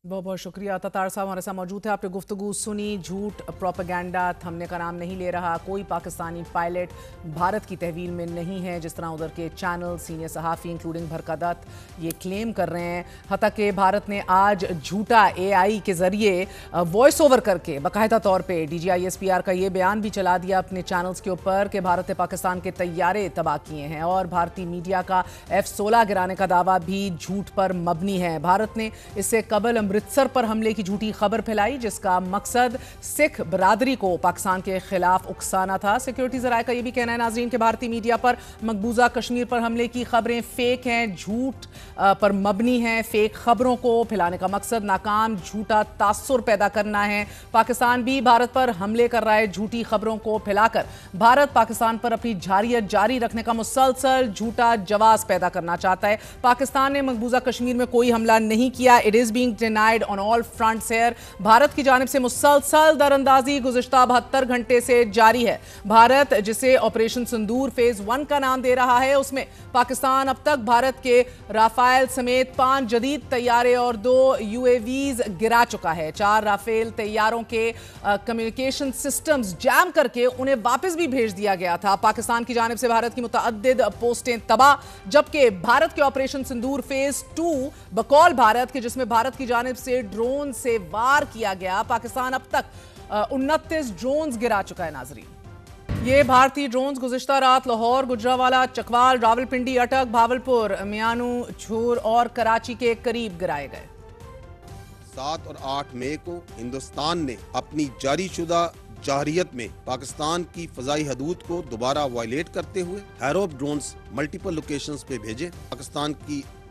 بہت بہت شکریہ طاہر صاحب ہمارے ساتھ موجود ہے، آپ نے گفتگو سنی۔ جھوٹ، پروپیگنڈا تھمنے کا نام نہیں لے رہا، کوئی پاکستانی پائلٹ بھارت کی تحویل میں نہیں ہے، جس طرح ادھر کے چینل، سینئر صحافی انکلوڈنگ بھرکا دت یہ کلیم کر رہے ہیں، حتیٰ کہ بھارت نے آج جھوٹا AI کے ذریعے وائس اوور کر کے باقاعدہ طور پہ DGI SPR کا یہ بیان بھی چلا دیا اپنے چینلز کے اوپر کہ بھارت نے پاکستان کے طیارے تباہ کیے ہیں، اور بھارتی میڈیا کا F-16 گرانے کا دعویٰ بھی جھوٹ پر مبنی ہے۔ بھارت نے اس سے قبل امرتسر پر حملے کی جھوٹی خبر پھیلائی جس کا مقصد سکھ برادری کو پاکستان کے خلاف اکسانا تھا۔ سیکیورٹی ذرائع کا یہ بھی کہنا ہے ناظرین کہ بھارتی میڈیا پر مقبوضہ کشمیر پر حملے کی خبریں فیک ہیں، جھوٹ پر مبنی ہیں، فیک خبروں کو پھیلانے کا مقصد ناکام جھوٹا تاثر پیدا کرنا ہے۔ پاکستان بھی بھارت پر حملے کر رہا ہے جھوٹی خبروں کو پھیلا کر۔ بھارت پاکستان پر اپنی جارحیت جاری رکھنے کا مسلسل جھوٹا جواز پیدا کرنا چاہتا ہے۔ پاکستان نے مقبوضہ کشمیر میں کوئی حملہ نہیں کیا، it is being denied on all fronts here. Bharat کی جانب سے مسلسل دراندازی گزشتہ 72 گھنٹے سے جاری ہے۔ بھارت جسے آپریشن سندور فیز 1 کا نام دے رہا ہے، اس میں پاکستان اب تک بھارت کے رافیل سمیت 5 جدید طیارے اور 2 UAVs گرا چکا ہے۔ 4 رافیل طیاروں کے کمیونیکیشن سسٹمز جام کر کے انہیں واپس بھی بھیج دیا گیا تھا۔ پاکستان کی جانب سے بھارت کی متعدد پوسٹیں تباہ، جبکہ بھارت کے آپریشن سندور فیز 2 بقول بھارت کے جس میں بھارت کی جانب سے ڈرون سے وار کیا گیا، پاکستان اب تک 29 ڈرونز گرا چکا ہے ناظرین۔ یہ بھارتی ڈرونز گزشتہ رات لاہور، گجرانوالہ، چکوال، راولپنڈی، اٹک، بھاولپور، میانو، جھور اور کراچی کے قریب گرائے گئے۔ 7 اور 8 مئی کو ہندوستان نے اپنی جاری شدہ جارحیت میں پاکستان کی فضائی حدود کو دوبارہ وائلیٹ کرتے ہوئے ہیروپ ڈرونز ملٹیپل لوکیشنز پہ بھیجے۔ پاکستان کی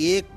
1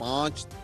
5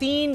3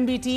MBT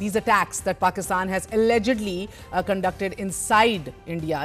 these attacks that Pakistan has allegedly conducted inside India.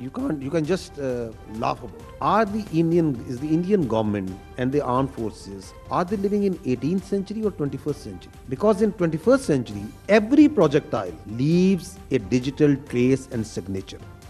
you can just laugh about. Is the Indian government and the armed forces, are they living in 18th century or 21st century? Because in 21st century, every projectile leaves a digital trace and signature.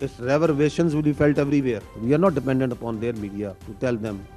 Its reverberations will be felt everywhere. We are not dependent upon their media to tell them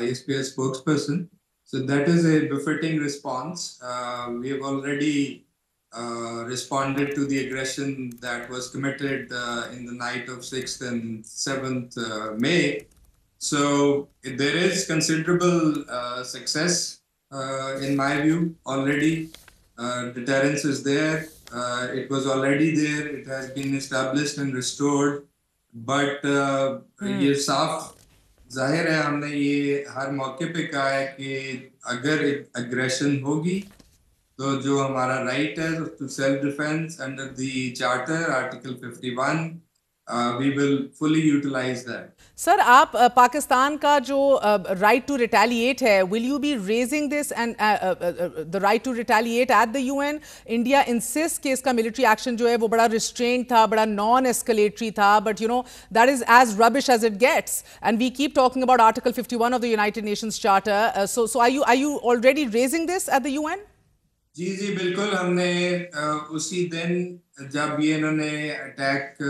ISPS spokesperson. So that is a befitting response. We have already responded to the aggression that was committed in the night of 6th and 7th May. So there is considerable success in my view already. Deterrence is there. It was already there. It has been established and restored. But یہ صاف ظاہر ہے ہم نے یہ ہر موقع پہ کہا ہے کہ اگر اگریشن ہوگی تو جو ہمارا رائٹ ہے to self defence under the charter article 51 we will fully utilize that. Sir آپ پاکستان کا جو رائٹ ٹو ریٹیلیٹ ہے will you be raising this and the right to retaliate at the U N? India insist کہ اس کا military action جو ہے وہ بڑا ریسٹرینڈ تھا, بڑا نان ایسکلیٹری تھا, but you know that is as rubbish as it gets and we keep talking about article 51 of the United Nations charter. So are you already raising this at the U N? جی بالکل. ہم نے اسی دن جب یہ انہوں نے attack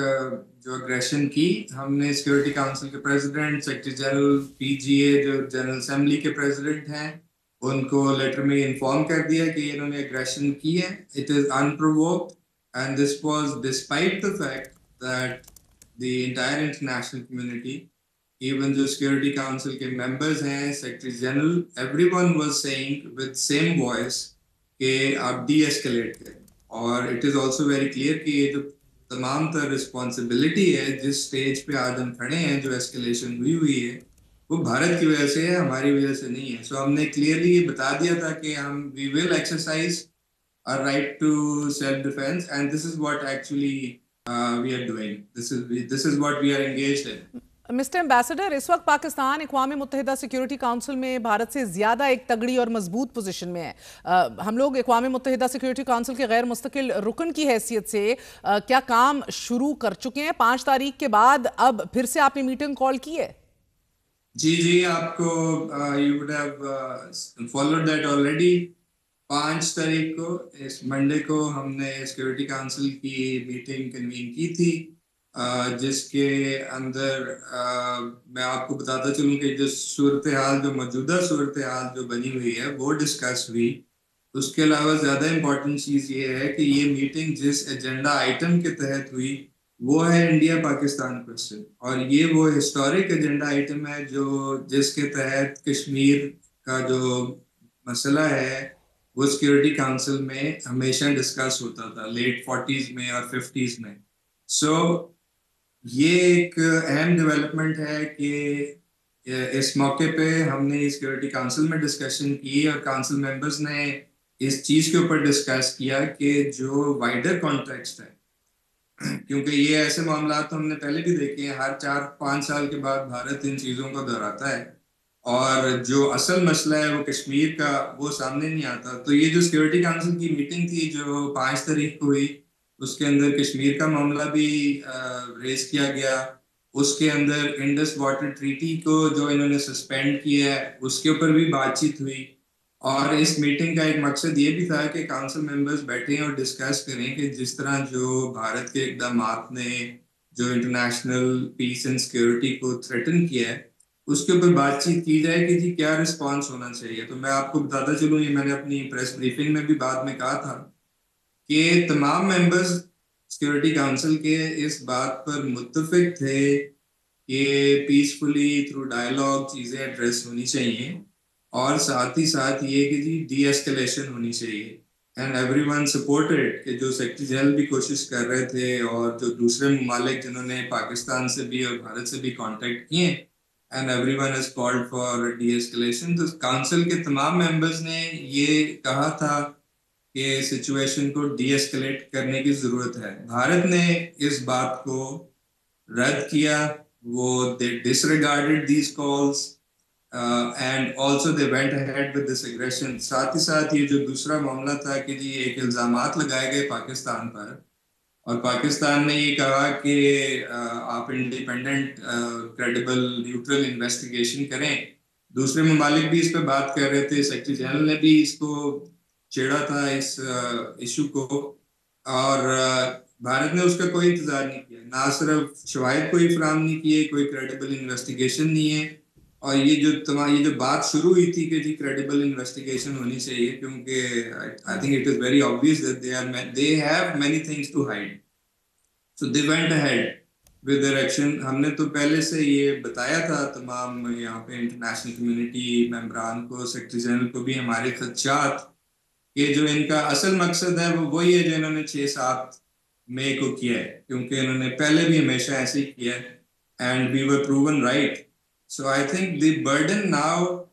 جو اگریشن کی, ہم نے سیکورٹی کاؤنسل کے پریزیڈنٹ, سیکرٹری جنرل PGA جو جنرل اسمبلی کے پریزیڈنٹ ہیں, ان کو لیٹر میں انفارم کر دیا کہ انہوں نے اگریشن کی ہے. It is unprovoked and this was despite the fact that the entire international community, even جو سیکورٹی کاؤنسل کے ممبرز ہیں, secretary general, every one was saying with same voice کہ آپ ڈی ایسکلیٹ کریں. اور it is also very clear کہ یہ جو تمام تر رسپانسبلٹی ہے جس سٹیج پہ آج ہم کھڑے ہیں, جو ایسکلیشن ہوئی ہے, وہ بھارت کی وجہ سے ہے, ہماری وجہ سے نہیں ہے. سو ہم نے کلیئرلی یہ بتا دیا تھا کہ ہم وی ول exercise our right to self-defense and this is what actually we are doing. This is what we are engaged in. Mister ambassador, اس وقت پاکستان اقوام متحدہ سیکیورٹی کاؤنسل میں بھارت سے زیادہ ایک تگڑی اور مضبوط پوزیشن میں ہے. ہم لوگ اقوام متحدہ سیکیورٹی کاؤنسل کے غیر مستقل رکن کی حیثیت سے کیا کام شروع کر چکے ہیں؟ 5 تاریخ کے بعد اب پھر سے آپ نے میٹنگ کال کی ہے؟ جی آپ کو you would have followed that already. 5 تاریخ کو, اس منڈے کو, ہم نے سیکورٹی کاؤنسل کی میٹنگ کنوین کی تھی, جس کے اندر میں آپ کو بتاتا چلوں کہ جو صورتحال, جو موجودہ صورتحال جو بنی ہوئی ہے وہ ڈسکس ہوئی. اس کے علاوہ زیادہ امپورٹنٹ چیز یہ ہے کہ یہ میٹنگ جس ایجنڈا آئٹم کے تحت ہوئی وہ ہے انڈیا پاکستان کوسچن, اور یہ وہ ہسٹورک ایجنڈا آئٹم ہے جو جس کے تحت کشمیر کا جو مسئلہ ہے وہ سیکورٹی کاؤنسل میں ہمیشہ ڈسکس ہوتا تھا لیٹ 40s میں اور 50s میں. سو یہ ایک اہم ڈیولپمنٹ ہے کہ اس موقع پہ ہم نے سیکورٹی کاؤنسل میں ڈسکشن کی اور کاؤنسل ممبرز نے اس چیز کے اوپر ڈسکس کیا کہ جو وائڈر کانٹیکسٹ ہے, کیونکہ یہ ایسے معاملات تو ہم نے پہلے بھی دیکھے ہیں, ہر 4-5 سال کے بعد بھارت ان چیزوں کو دہراتا ہے, اور جو اصل مسئلہ ہے وہ کشمیر کا وہ سامنے نہیں آتا. تو یہ جو سیکورٹی کاؤنسل کی میٹنگ تھی جو 5 تاریخ کو ہوئی, اس کے اندر کشمیر کا معاملہ بھی ریز کیا گیا. اس کے اندر انڈس واٹر ٹریٹی کو جو انہوں نے سسپینڈ کیا ہے اس کے اوپر بھی بات چیت ہوئی. اور اس میٹنگ کا ایک مقصد یہ بھی تھا کہ کاؤنسل ممبرز بیٹھیں اور ڈسکس کریں کہ جس طرح جو بھارت کے اقدامات نے جو انٹرنیشنل پیس اینڈ سیکورٹی کو تھریٹن کیا ہے اس کے اوپر بات چیت کی جائے کہ جی کیا رسپانس ہونا چاہیے. تو میں آپ کو بتاتا چلوں, یہ میں نے اپنی پریس بریفنگ میں بھی بعد میں کہا تھا کہ تمام ممبرز سیکورٹی کاؤنسل کے اس بات پر متفق تھے کہ پیسفلی تھرو ڈائلاگ چیزیں ایڈریس ہونی چاہیے, اور ساتھ ہی ساتھ یہ کہ جی ڈی ایسکلیشن ہونی چاہیے. اینڈ ایوری ون سپورٹڈ کہ جو سیکرٹری جنرل بھی کوشش کر رہے تھے اور جو دوسرے ممالک جنہوں نے پاکستان سے بھی اور بھارت سے بھی کانٹیکٹ کیے, and every one has called for D escalation. تو کاؤنسل کے تمام ممبرز نے یہ کہا تھا کہ سچویشن کو ڈی ایسکلیٹ کرنے کی ضرورت ہے. بھارت نے اس بات کو رد کیا, وہ they disregarded these calls and also they went ahead with this aggression. ساتھ ہی ساتھ یہ جو دوسرا معاملہ تھا کہ جی ایک الزامات لگائے گئے پاکستان پر, اور پاکستان نے یہ کہا کہ آپ انڈیپینڈنٹ کریڈیبل نیوٹرل انویسٹیگیشن کریں. دوسرے ممالک بھی اس پہ بات کر رہے تھے, سیکرٹری جنرل نے بھی اس کو چھیڑا تھا اس ایشو کو, اور بھارت نے اس کا کوئی انتظار نہیں کیا. نہ صرف شواہد کوئی فراہم نہیں کیے, کوئی کریڈیبل انویسٹیگیشن نہیں ہے. اور یہ جو بات شروع ہوئی تھی کہ جی کریڈیبل انویسٹیگیشن ہونی چاہیے, کیونکہ I think it is very obvious that they have many things to hide. So they went ahead. with their action. ہم نے تو پہلے سے یہ بتایا تھا تمام یہاں پہ انٹرنیشنل کمیونٹی ممبران کو, سیکرٹری جنرل کو بھی ہمارے خدشات کہ جو ان کا اصل مقصد ہے وہ وہی ہے جو انہوں نے 6-7 مئی کو کیا ہے, کیونکہ انہوں نے پہلے بھی ہمیشہ ایسے ہی کیا ہے and we were proven right. So I think the burden now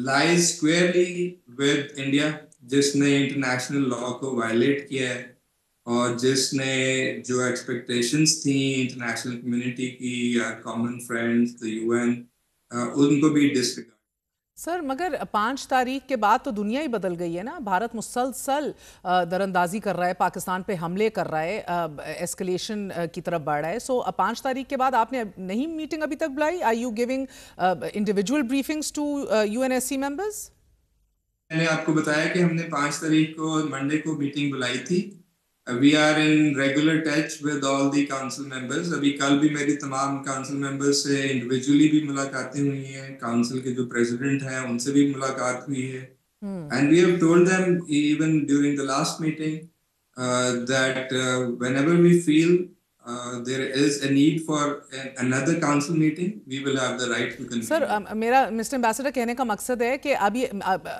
lies squarely with India, جس نے انٹرنیشنل لا کو وائلیٹ کیا ہے اور جس نے جو ایکسپیکٹیشنز تھیں انٹرنیشنل کمیونٹی کی یا common friends the U N, ان کو بھی ڈسریگارڈ. سر مگر 5 تاریخ کے بعد تو دنیا ہی بدل گئی ہے نا. بھارت مسلسل دراندازی کر رہا ہے, پاکستان پہ حملے کر رہا ہے, ایسکلیشن کی طرف بڑھ رہا ہے. سو 5 تاریخ کے بعد آپ نے نہیں میٹنگ ابھی تک بلائی؟ Are you giving individual briefings to U N S C members? میں نے آپ کو بتایا کہ ہم نے 5 تاریخ کو منڈے کو میٹنگ بلائی تھی. We are in regular touch with all the council members. ابھی کل بھی میری تمام council members سے انڈیویجولی بھی ملاقاتیں ہوئی ہیں, council کے جو president ہیں ان سے بھی ملاقات ہوئی ہے. And we have told them even during the last meeting that whenever we feel there is a need for another council meeting, we will have the right to convene. سر میرا mister ambassador کہنے کا مقصد ہے کہ ابھی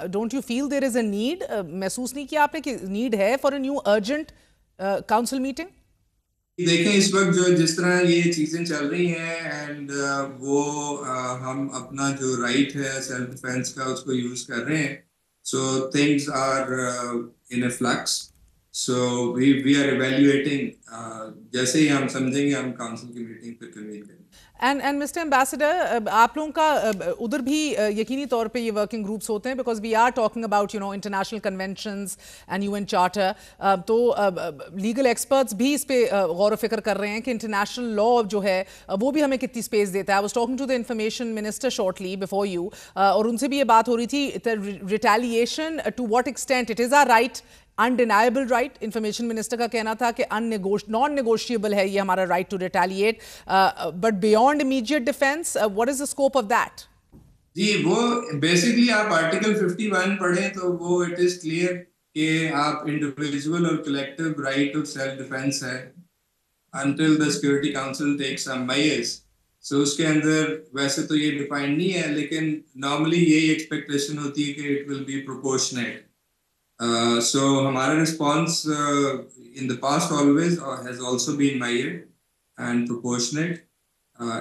don't you feel there is a need, محسوس نہیں کیا آپ نے کہ نیڈ ہے for a new urgent council meeting? دیکھیں اس وقت جو جس طرح یہ چیزیں چل رہی ہیں اینڈ وہ ہم اپنا جو رائٹ ہے سیلف ڈیفینس کا اس کو یوز کر رہے ہیں. So things are in a flux, so we are evaluating. جیسے ہی ہم سمجھیں گے ہم کاؤنسل کی میٹنگ پہ کنوین کریں گے. اینڈ مسٹر ایمبیسڈر, آپ لوگوں کا ادھر بھی یقینی طور پہ یہ ورکنگ گروپس ہوتے ہیں because we are talking about you know international conventions and U N charter, تو لیگل ایکسپرٹس بھی اس پہ غور و فکر کر رہے ہیں کہ انٹرنیشنل لا جو ہے وہ بھی ہمیں کتنی اسپیس دیتا ہے. I was talking to the information minister shortly before you, اور ان سے بھی یہ بات ہو رہی تھی retaliation to what extent it is our right, undeniable right. Information minister کا کہنا تھا کہ نان نیگوشیبل ہے یہ ہمارا right to retaliate, but beyond immediate defence what is the scope of that? جی وہ بیسکلی آپ آرٹیکل 51 پڑھیں تو وہ اٹ از کلیئر کہ آپ انڈیویجول اور collective right of self defence ہے until the security council take some measures. So اس کے اندر ویسے تو یہ ڈیفائنڈ نہیں ہے, لیکن نارملی یہی ایکسپیکٹیشن ہوتی ہے کہ it will be proportionate. So ہمارا response in the past always has also been measured and proportionate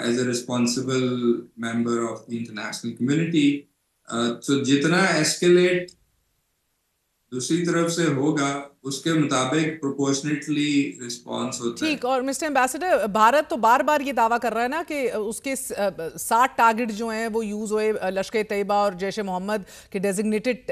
as a responsible member of the international community. So جتنا escalate دوسری طرف سے ہوگا اس کے مطابق پروپورشنیٹلی رسپانس ہوتا ہے. ٹھیک. اور مسٹر ایمبیسڈر, بھارت تو بار بار یہ دعویٰ کر رہا ہے نا کہ اس کے 60 ٹارگٹ جو ہیں وہ یوز ہوئے لشکر طیبہ اور جیش محمد کے ڈیزگنیٹڈ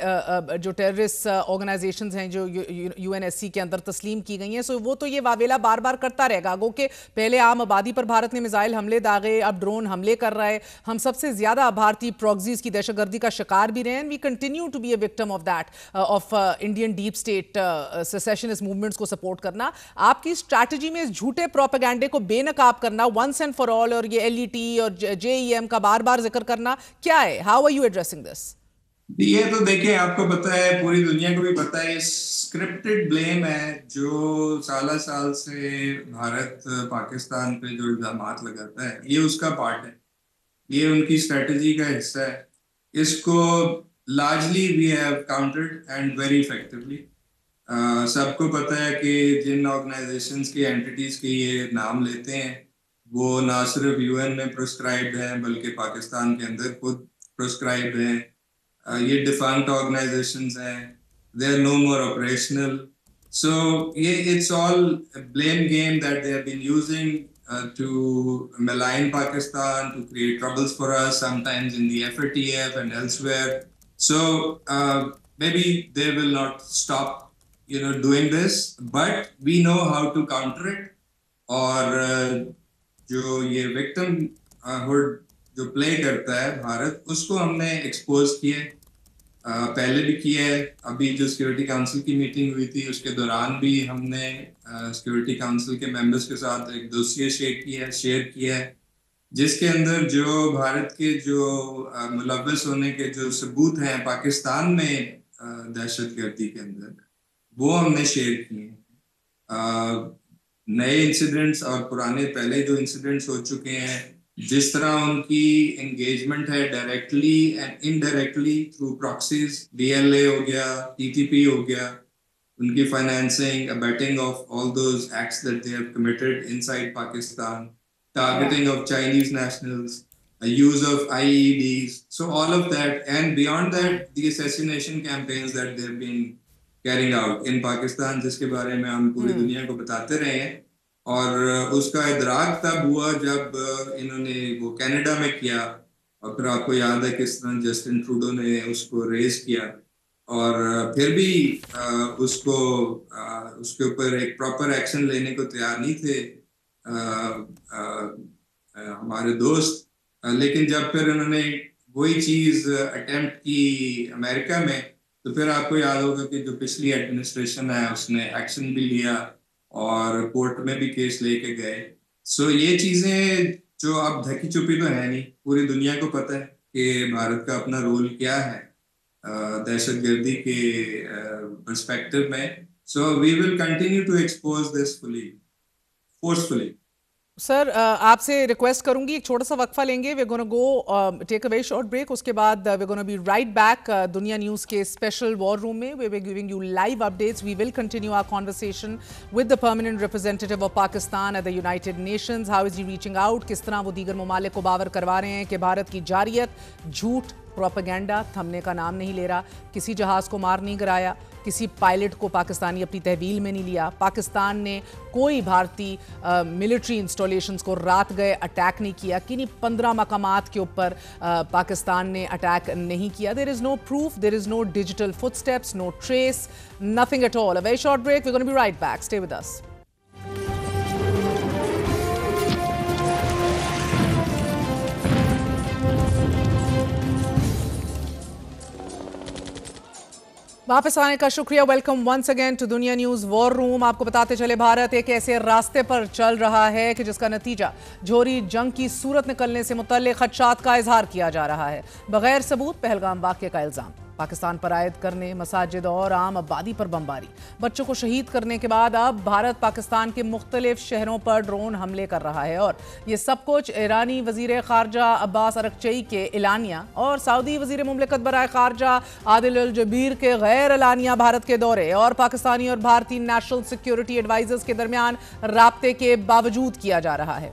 جو ٹیررسٹ آرگنائزیشنز ہیں جو یو این ایس سی کے اندر تسلیم کی گئی ہیں. سو وہ تو یہ واویلا بار بار کرتا رہے گا, گو کہ پہلے عام آبادی پر بھارت نے میزائل حملے داغے, اب ڈرون حملے کر رہا ہے. ہم سب سے زیادہ بھارتی پروگزیز کی دہشت گردی کا شکار بھی رہے ہیں. We continue to be a victim of that, of Indian deep state secessionist movements کو سپورٹ کرنا. آپ کی اسٹریٹجی میں اس جھوٹے پروپیگنڈے کو بے نقاب کرنا, ونس اینڈ فار آل, اور یہ ایل ای ٹی اور جے ای ایم کا بار بار ذکر کرنا کیا ہے؟ How are you addressing this? یہ تو دیکھیں آپ کو پتہ ہے, پوری دنیا کو بھی پتہ ہے, یہ اسکرپٹڈ بلیم ہے جو سالہ سال سے بھارت پاکستان پہ جو الزامات لگاتا ہے یہ اس کا پارٹ ہے, یہ ان کی اسٹریٹجی کا حصہ ہے. اس کو largely we have countered and very effectively. سب کو پتہ ہے کہ جن آرگنائزیشنز کی اینٹیٹیز کے یہ نام لیتے ہیں وہ نہ صرف یو این میں پرسکرائبڈ ہیں بلکہ پاکستان کے اندر خود پرسکرائبڈ ہیں. یہ ڈیفنکٹ آرگنائزیشنز ہیں, they are no more operational. So it's all a blame game that they have been using to malign Pakistan, to create troubles for us, sometimes in the FATF and elsewhere. So maybe they will not stop doing this, but we know how to counter it. اور جو یہ victim hood جو پلے کرتا ہے بھارت, اس کو ہم نے expose کیا ہے, پہلے بھی کیا ہے. ابھی جو سیکورٹی کاؤنسل کی میٹنگ ہوئی تھی اس کے دوران بھی ہم نے سیکورٹی کاؤنسل کے ممبرس کے ساتھ ایک دوسیہ شیئر کیا ہے جس کے اندر جو بھارت کے جو ملوث ہونے کے جو ثبوت ہیں پاکستان میں دہشت گردی کے اندر وہ ہم نے شیئر کیے ہیں. نئے انسیڈنٹس اور پرانے پہلے جو انسیڈنٹس ہو چکے ہیں، جس طرح ان کی انگیجمنٹ ہے directly and indirectly through proxies, D L A ہو گیا، ٹی ٹی پی ہو گیا، ان کی financing, abetting of all those acts that they have committed inside Pakistan, targeting of Chinese nationals, use of IEDs, so all of that, and beyond that, the assassination campaigns that they've been carrying out in Pakistan، جس کے بارے میں ہم پوری دنیا کو بتاتے رہے ہیں، اور اس کا ادراک تب ہوا جب انہوں نے وہ کینیڈا میں کیا، اور پھر آپ کو یاد ہے کس طرح جسٹن ٹروڈو نے اس کو ریز کیا، اور پھر بھی اس کے اوپر ایک پراپر ایکشن لینے کو تیار نہیں تھے ہمارے دوست. لیکن جب پھر انہوں نے وہی چیز اٹیمپٹ کی امریکہ میں، تو پھر آپ کو یاد ہوگا کہ جو پچھلی ایڈمنسٹریشن ہے اس نے ایکشن بھی لیا اور کورٹ میں بھی کیس لے کے گئے. سو یہ چیزیں جو اب ڈھکی چھپی تو ہے نہیں، پوری دنیا کو پتہ ہے کہ بھارت کا اپنا رول کیا ہے دہشت گردی کے پرسپیکٹو میں. So we will continue to expose this fully forcefully. Sir آپ سے ریکویسٹ کروں گی، ایک چھوٹا سا وقفہ لیں گے. We gonna go take a very short break. اس کے بعد we gonna be right back Dunya news کے اسپیشل وار روم میں. We will giving you live updates. We will continue our conversation with the permanent representative of Pakistan at the United Nations. How is he reaching out, کس طرح وہ دیگر ممالک کو باور کروا رہے ہیں کہ بھارت کی جارحیت، جھوٹ، پروپیگنڈا تھمنے کا نام نہیں لے رہا. کسی جہاز کو مار نہیں گرایا، کسی پائلٹ کو پاکستانی اپنی تحویل میں نہیں لیا. پاکستان نے کوئی بھارتی ملٹری انسٹالیشنز کو رات گئے اٹیک نہیں کیا. کنہیں 15 مقامات کے اوپر پاکستان نے اٹیک نہیں کیا. There is no proof, there is no digital footsteps, no trace, nothing at all. A very short break. We gonna be right back. Stay with us. واپس آنے کا شکریہ. Welcome once again to Dunya news war room. آپ کو بتاتے چلے بھارت ایک ایسے راستے پر چل رہا ہے کہ جس کا نتیجہ جوہری جنگ کی صورت نکلنے سے متعلق خدشات کا اظہار کیا جا رہا ہے. بغیر ثبوت پہلگام واقعے کا الزام، پاکستان پر عائد کرنے، مساجد اور عام آبادی پر بمباری، بچوں کو شہید کرنے کے بعد اب بھارت پاکستان کے مختلف شہروں پر ڈرون حملے کر رہا ہے. اور یہ سب کچھ ایرانی وزیر خارجہ عباس ارغچی کے اعلانیہ اور سعودی وزیر مملکت برائے خارجہ عادل الجبیر کے غیر اعلانیہ بھارت کے دورے اور پاکستانی اور بھارتی نیشنل سیکیورٹی ایڈوائزرز کے درمیان رابطے کے باوجود کیا جا رہا ہے.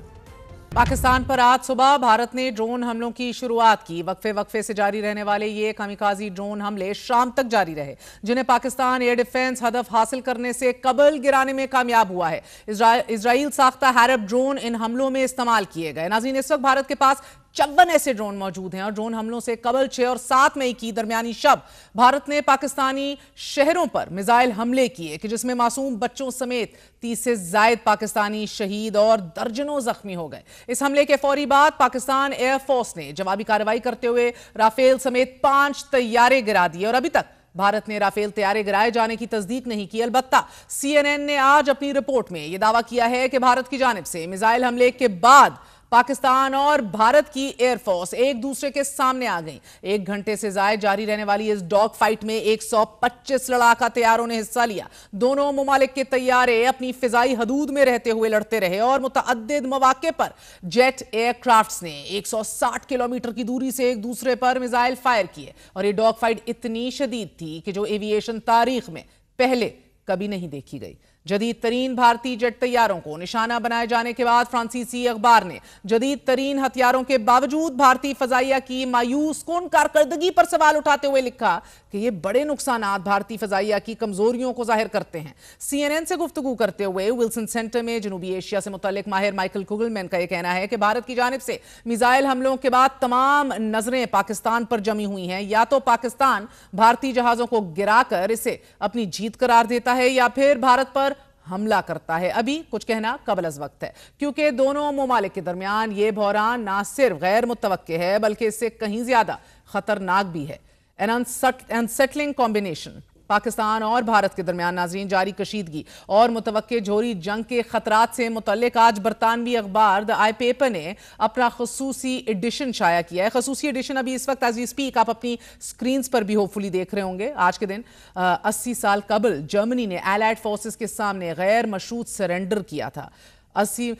پاکستان پر آج صبح بھارت نے ڈرون حملوں کی شروعات کی. وقفے سے جاری رہنے والے یہ کامیکازی ڈرون حملے شام تک جاری رہے، جنہیں پاکستان ایئر ڈیفنس ہدف حاصل کرنے سے قبل گرانے میں کامیاب ہوا ہے. اسرائیل ساختہ ہیرب ڈرون ان حملوں میں استعمال کیے گئے. ناظرین، اس وقت بھارت کے پاس 54 ایسے ڈرون موجود ہیں، اور ڈرون حملوں سے قبل 6 اور 7 مئی کی درمیانی شب بھارت نے پاکستانی شہروں پر میزائل حملے کیے کہ جس میں معصوم بچوں سمیت 30 سے زائد پاکستانی شہید اور درجنوں زخمی ہو گئے. اس حملے کے فوری بعد پاکستان ایئر فورس نے جوابی کارروائی کرتے ہوئے رافیل سمیت 5 طیارے گرا دیے، اور ابھی تک بھارت نے رافیل طیارے گرائے جانے کی تصدیق نہیں کی. البتہ سی این این نے آج اپنی رپورٹ میں یہ دعویٰ کیا ہے کہ بھارت کی جانب سے میزائل حملے کے بعد پاکستان اور بھارت کی ایئر فورس ایک دوسرے کے سامنے آ گئیں. 1 گھنٹے سے زائد جاری رہنے والی اس ڈاگ فائٹ میں 125 لڑاکا طیاروں نے حصہ لیا. دونوں ممالک کے طیارے اپنی فضائی حدود میں رہتے ہوئے لڑتے رہے، اور متعدد مواقع پر جیٹ ایئر کرافٹس نے 160 کلومیٹر کی دوری سے ایک دوسرے پر میزائل فائر کیے. اور یہ ڈاگ فائٹ اتنی شدید تھی کہ جو ایویشن تاریخ میں پہلے کبھی نہیں دیکھی گئی. جدید ترین بھارتی جیٹ طیاروں کو نشانہ بنائے جانے کے بعد فرانسیسی اخبار نے جدید ترین ہتھیاروں کے باوجود بھارتی فضائیہ کی مایوس کن کارکردگی پر سوال اٹھاتے ہوئے لکھا کہ یہ بڑے نقصانات بھارتی فضائیہ کی کمزوریوں کو ظاہر کرتے ہیں. سی این این سے گفتگو کرتے ہوئے ولسن سینٹر میں جنوبی ایشیا سے متعلق ماہر مائیکل کوگلمین کا یہ کہنا ہے کہ بھارت کی جانب سے میزائل حملوں کے بعد تمام نظریں پاکستان پر جمی ہوئی ہیں. یا تو پاکستان بھارتی جہازوں کو گرا کر اسے اپنی جیت قرار دیتا ہے، یا پھر بھارت پر حملہ کرتا ہے. ابھی کچھ کہنا قبل از وقت ہے، کیونکہ دونوں ممالک کے درمیان یہ بحران نہ صرف غیر متوقع ہے بلکہ اس سے کہیں زیادہ خطرناک بھی ہے. An unsettling combination پاکستان اور بھارت کے درمیان ناظرین جاری کشیدگی اور متوقع جوہری جنگ کے خطرات سے متعلق آج برطانوی اخبار دا آئی پیپر نے اپنا خصوصی ایڈیشن شائع کیا ہے. خصوصی ایڈیشن ابھی اس وقت ایز وی سپیک آپ اپنی سکرینز پر بھی ہوپفلی دیکھ رہے ہوں گے. آج کے دن 80 سال قبل جرمنی نے ایلائڈ فورسز کے سامنے غیر مشروط سرنڈر کیا تھا. 80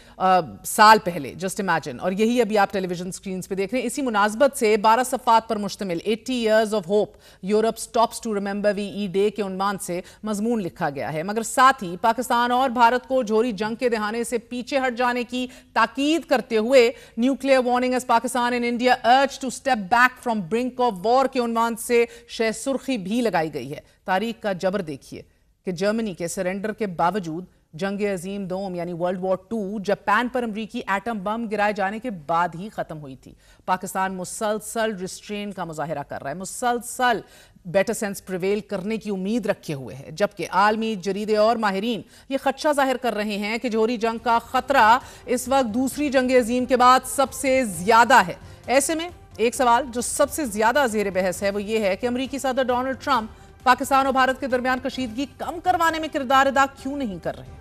سال پہلے, جسٹ امیجن. اور یہی ابھی آپ ٹیلی ویژن سکرینز پہ دیکھ رہے ہیں. اسی مناسبت سے 12 صفحات پر مشتمل 80 years of hope Europe stops to remember V E day کے عنوان سے مضمون لکھا گیا ہے, مگر ساتھ ہی پاکستان اور بھارت کو جوہری جنگ کے دہانے سے پیچھے ہٹ جانے کی تاکید کرتے ہوئے nuclear warning as Pakistan and India urge to step back from brink of war کے عنوان سے شہ سرخی بھی لگائی گئی ہے. تاریخ کا جبر دیکھیے کہ جرمنی کے سرنڈر کے باوجود جنگ عظیم دوم یعنی ورلڈ وار 2 جاپان پر امریکی ایٹم بم گرائے جانے کے بعد ہی ختم ہوئی تھی. پاکستان مسلسل ریسٹرین کا مظاہرہ کر رہا ہے, مسلسل بیٹر سینس پریویل کرنے کی امید رکھے ہوئے ہے, جبکہ عالمی جریدے اور ماہرین یہ خدشہ ظاہر کر رہے ہیں کہ جوہری جنگ کا خطرہ اس وقت دوسری جنگ عظیم کے بعد سب سے زیادہ ہے. ایسے میں ایک سوال جو سب سے زیادہ زیر بحث ہے وہ یہ ہے کہ امریکی صدر ڈونلڈ ٹرمپ پاکستان اور بھارت کے درمیان کشیدگی کم کروانے میں کردار ادا کیوں نہیں کر رہے.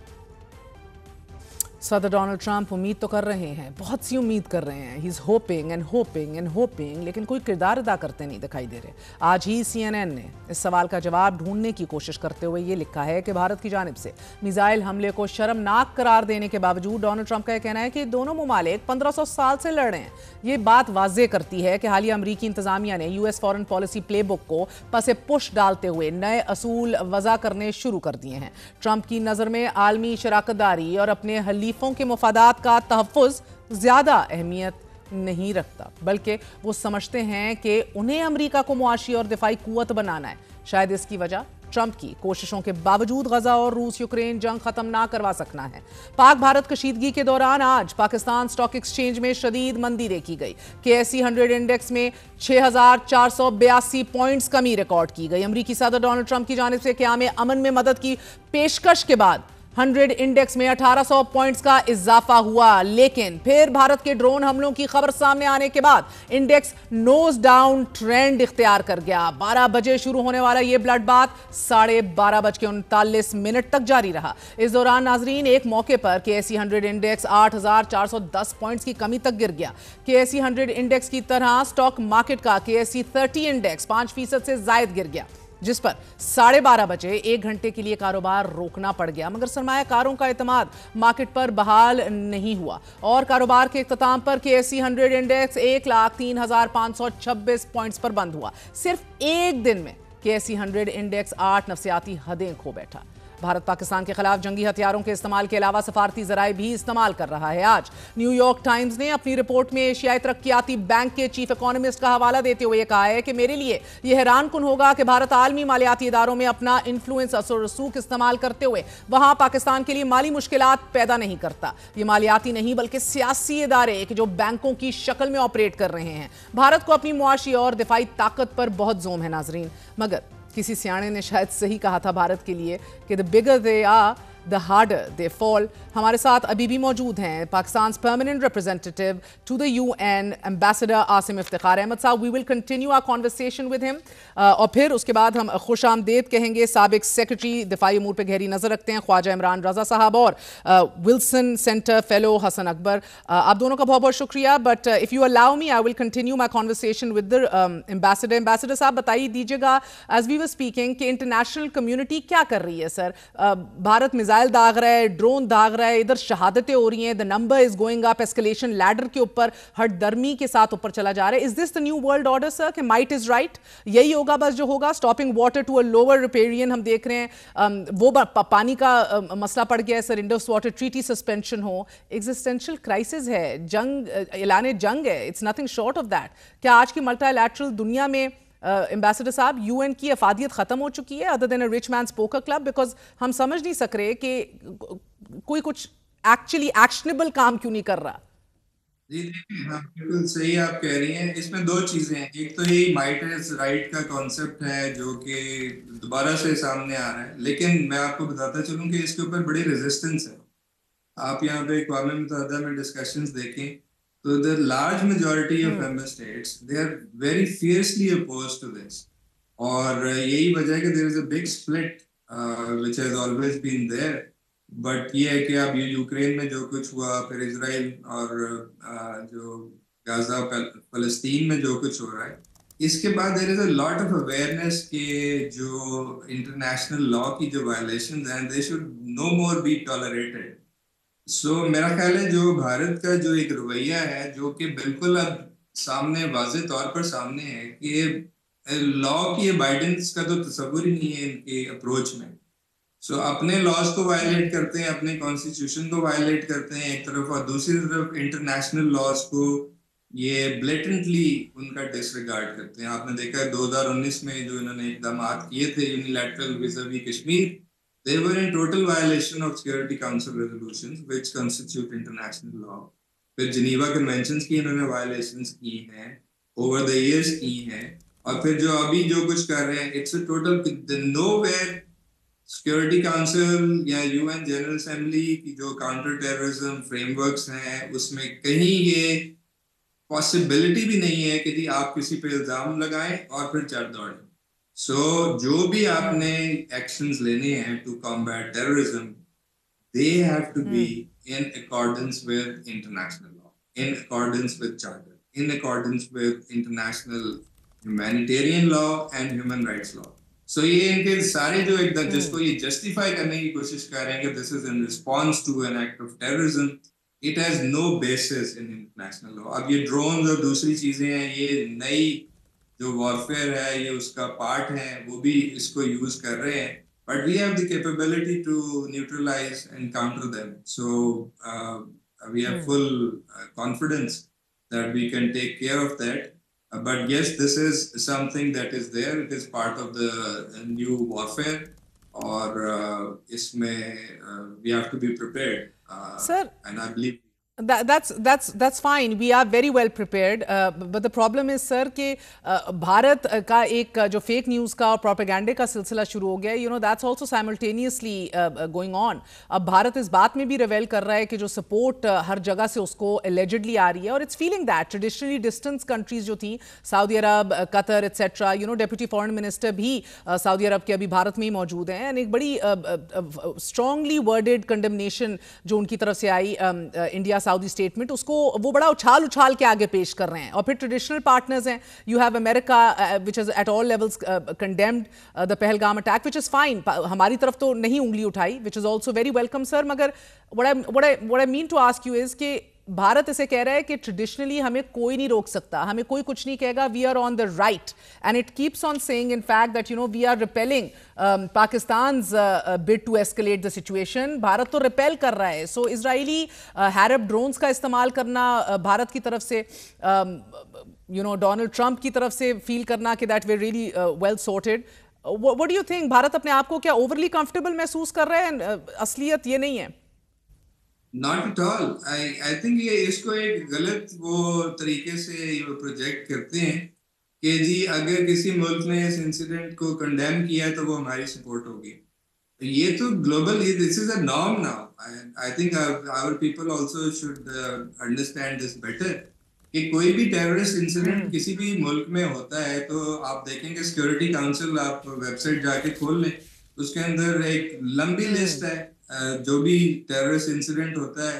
صدر ڈونلڈ ٹرمپ امید تو کر رہے ہیں, بہت سی امید کر رہے ہیں. He is hoping and hoping and hoping, لیکن کوئی کردار ادا کرتے نہیں دکھائی دے رہے. آج ہی CNN نے اس سوال کا جواب ڈھونڈنے کی کوشش کرتے ہوئے یہ لکھا ہے کہ بھارت کی جانب سے میزائل حملے کو شرمناک قرار دینے کے باوجود ڈونلڈ ٹرمپ کا یہ کہنا ہے کہ دونوں ممالک 1500 سال سے لڑ رہے ہیں. یہ بات واضح کرتی ہے کہ حالیہ امریکی انتظامیہ نے US فورن پالیسی پلے بک کو پس پش ڈالتے ہوئے نئے اصول وضع کرنے شروع کر دیے ہیں. ٹرمپ کی نظر میں عالمی شراکت داری اور اپنے حلیفوں کے مفادات کا تحفظ زیادہ اہمیت نہیں رکھتا, بلکہ وہ سمجھتے ہیں کہ انہیں امریکہ کو معاشی اور دفاعی قوت بنانا ہے. شاید اس کی وجہ ٹرمپ کی کوششوں کے باوجود غزہ اور روس یوکرین جنگ ختم نہ کروا سکنا ہے. پاک بھارت کشیدگی کے دوران آج پاکستان سٹاک ایکسچینج میں شدید مندی دیکھی گئی. KSE 100 انڈیکس میں 6482 پوائنٹس کمی ریکارڈ کی گئی. امریکی صدر ڈونلڈ ٹرمپ کی جانب سے قیام امن میں مدد کی پیشکش کے بعد 100 انڈیکس میں 1800 پوائنٹس کا اضافہ ہوا, لیکن پھر بھارت کے ڈرون حملوں کی خبر سامنے آنے کے بعد انڈیکس نوز ڈاؤن ٹرینڈ اختیار کر گیا. 12 بجے شروع ہونے والا یہ بلڈ بات 12:39 تک جاری رہا. اس دوران ناظرین ایک موقع پر KSE 100 انڈیکس 8410 پوائنٹس کی کمی تک گر گیا. KSE 100 انڈیکس کی طرح سٹاک مارکیٹ کا KSE 30 انڈیکس 5% سے زائد گر گیا, جس پر 12:30 بجے 1 گھنٹے کے لیے کاروبار روکنا پڑ گیا. مگر سرمایہ کاروں کا اعتماد مارکیٹ پر بحال نہیں ہوا اور کاروبار کے اختتام پر KSE 100 انڈیکس 1,03,526 پوائنٹس پر بند ہوا. صرف ایک دن میں KSE 100 انڈیکس 8 نفسیاتی حدیں کھو بیٹھا. بھارت پاکستان کے خلاف جنگی ہتھیاروں کے استعمال کے علاوہ سفارتی ذرائع بھی استعمال کر رہا ہے. آج نیو یارک ٹائمز نے اپنی رپورٹ میں ایشیائی ترقیاتی بینک کے چیف اکانومسٹ کا حوالہ دیتے ہوئے یہ کہا ہے کہ میرے لیے یہ حیران کن ہوگا کہ بھارت عالمی مالیاتی اداروں میں اپنا انفلوئنس اثر و رسوخ استعمال کرتے ہوئے وہاں پاکستان کے لیے مالی مشکلات پیدا نہیں کرتا. یہ مالیاتی نہیں بلکہ سیاسی ادارے کہ جو بینکوں کی شکل میں آپریٹ کر رہے ہیں. بھارت کو اپنی معاشی اور دفاعی طاقت پر بہت زوم ہے ناظرین, مگر کسی سیانے نے شاید صحیح کہا تھا بھارت کے لیے کہ the bigger they are the harder they fall. ہمارے ساتھ ابھی بھی موجود ہیں Pakistan permanent representative to the UN ambassador Asim Iftikhar Ahmed sahib. We will continue our conversation with ہم اور پھر اس کے بعد ہم خوش آمدید کہیں گے سابق سیکرٹری دفاعی امور پہ گہری نظر رکھتے ہیں خواجہ عمران رضا صاحب اور ولسن سینٹر فیلو حسن اکبر. آپ دونوں کا بہت بہت شکریہ, but if you allow me I will continue my conversation with the ambassador. Ambassador صاحب بتائیے دیجیے گا ایز وی ور اسپیکنگ کہ انٹرنیشنل کمیونٹی کیا کر رہی ہے سر. بھارت میزائل داغ رہا ہے, ڈرون داغ رہا ہے, ادھر شہادتیں ہو رہی ہیں, the number is going up, escalation ladder کے اوپر ہٹ درمی کے ساتھ اوپر چلا جا رہا ہے. Is this the new world order sir کہ might is right, یہی ہوگا بس جو ہوگا, stopping water to a lower riparian ہم دیکھ رہے ہیں, وہ پانی کا مسئلہ پڑ گیا ہے سر, انڈس واٹر ٹریٹی سسپینشن ہو, ایگزسٹینشل کرائسس ہے, جنگ اعلان جنگ ہے, it's nothing short of that. کیا آج کی ملٹی لیٹرل دنیا میں ایمبیسڈر صاحب UN کی افادیت ختم ہو چکی ہے other than a rich man's poker club, because ہم سمجھ نہیں سک رہے کہ کوئی کچھ ایکچولی ایکشنیبل کام کیوں نہیں کر رہا. جی دیکھیں ہاں بالکل صحیح آپ کہہ رہی ہیں. اس میں دو چیزیں ہیں, ایک تو یہی مائٹ از رائٹ کا کانسیپٹ ہے جو کہ دوبارہ سے سامنے آ رہا ہے, لیکن میں آپ کو بتاتا چلوں کہ اس کے اوپر بڑی ریزسٹنس ہے. آپ یہاں پہ اقوام متحدہ میں ڈسکشنز دیکھیں تو the large majority of member states, they are very fiercely opposed to this. اور یہی وجہ ہے کہ there is a big split which has always been there. But یہ ہے کہ اب یوکرین میں جو کچھ ہوا، پھر اسرائیل اور جو غزہ فلسطین میں جو کچھ ہو رہا ہے، اس کے بعد دیر is a lot of awareness کہ جو انٹرنیشنل لا کی جو وائلیشنز ہیں they should no more be tolerated. So میرا خیال ہے جو بھارت کا جو ایک رویہ ہے جو کہ بالکل اب سامنے واضح طور پر سامنے ہے کہ لا کی ابائیڈنس کا تو تصور ہی نہیں ہے ان کے اپروچ میں. سو اپنے لاز کو وائلیٹ کرتے ہیں، اپنے کانسٹیٹیوشن کو وائلیٹ کرتے ہیں ایک طرف، اور دوسری طرف انٹرنیشنل لاز کو یہ بلیٹنٹلی ان کا ڈس ریگارڈ کرتے ہیں. آپ نے دیکھا 2019 میں جو انہوں نے اقدامات کیے تھے unilateral vis-a-vis Kashmir, they were in total violation of Security Council resolutions which constitute international law. پھر جنیوا کنونشنز کی انہوں نے وائلیشنز کی ہیں اوور دا ایئرس کی ہیں، اور پھر جو ابھی جو کچھ کر رہے ہیں it's a total nowhere security council یا یو این جنرل اسمبلی کی جو کاؤنٹر ٹیررزم فریم ورکس ہیں اس میں کہیں یہ پاسبلٹی بھی نہیں ہے کہ جی آپ کسی پہ الزام لگائیں اور پھر چل دوڑیں. سو جو بھی آپ نے ایکشنز لینے ہیں to combat terrorism they have to be in accordance with international law, in accordance with charter, in accordance with international humanitarian law and human rights law. So یہ ان کے سارے جو ایک جس کو یہ جسٹیفائی کرنے کی کوشش کر رہے ہیں کہ this is in response to an act of terrorism, it has no basis in international law. اب یہ ڈرونز اور دوسری چیزیں ہیں، یہ نئی جو وارفیئر ہے یہ اس کا پارٹ ہے، وہ بھی اس کو یوز کر رہے ہیں. But we have the capability to neutralize and counter them. So we have full confidence that we can take care of that. But yes, this is something that is there. It is part of the new warfare. Or isme we have to be prepared. Sir, and I believe that's fine. We are very well prepared. But the problem is, sir, کہ بھارت کا ایک جو fake news کا اور پروپیگنڈے کا سلسلہ شروع ہو گیا that's also simultaneously going on. اب بھارت اس بات میں بھی ریویل کر رہا ہے کہ جو سپورٹ ہر جگہ سے اس کو allegedly آ رہی ہے، اور it's feeling that traditionally distant countries جو تھیں سعودی عرب، قطر ایٹسیٹرا، ڈیپوٹی فارن منسٹر بھی سعودی عرب کے ابھی بھارت میں ہی موجود ہیں، ایک بڑی اسٹرانگلی ورڈڈ کنڈمنیشن جو ان کی طرف سے آئی انڈیا سعودی اسٹیٹمنٹ، اس کو وہ بڑا اچھال کے آگے پیش کر رہے ہیں. اور پھر ٹریڈیشنل پارٹنرز ہیں، you have America which has at all levels condemned the Pahalgam attack, which is fine. ہماری طرف تو نہیں انگلی اٹھائی، which is also very welcome sir. مگر what I mean to ask you is کہ بھارت اسے کہہ رہا ہے کہ ٹریڈیشنلی ہمیں کوئی نہیں روک سکتا، ہمیں کوئی کچھ نہیں کہے گا، we are on the right. And it keeps on seeing in fact that we are repelling Pakistan's bid to escalate the situation. Bharat تو ریپیل کر رہا ہے. سو اسرائیلی ہیرب ڈرونز کا استعمال کرنا بھارت کی طرف سے، ڈونلڈ ٹرمپ کی طرف سے فیل کرنا کہ that we're really well sorted. what do you think؟ Bharat اپنے آپ کو کیا اوورلی کمفرٹیبل محسوس کر رہا ہے؟ اصلیت یہ نہیں ہے. Not at all. I think یہ اس کو ایک غلط وہ طریقے سے یہ پروجیکٹ کرتے ہیں کہ جی اگر کسی ملک نے اس انسیڈنٹ کو کنڈیم کیا ہے تو وہ ہماری سپورٹ ہوگی. یہ تو global, this is a norm now. I think our people also should understand this better کہ کوئی بھی ٹیررسٹ انسیڈنٹ کسی بھی ملک میں ہوتا ہے تو آپ دیکھیں گے سیکورٹی کاؤنسل، آپ ویب سائٹ جا کے کھول لیں، اس کے اندر ایک لمبی لسٹ ہے جو بھی ٹیررسٹ انسیڈنٹ ہوتا ہے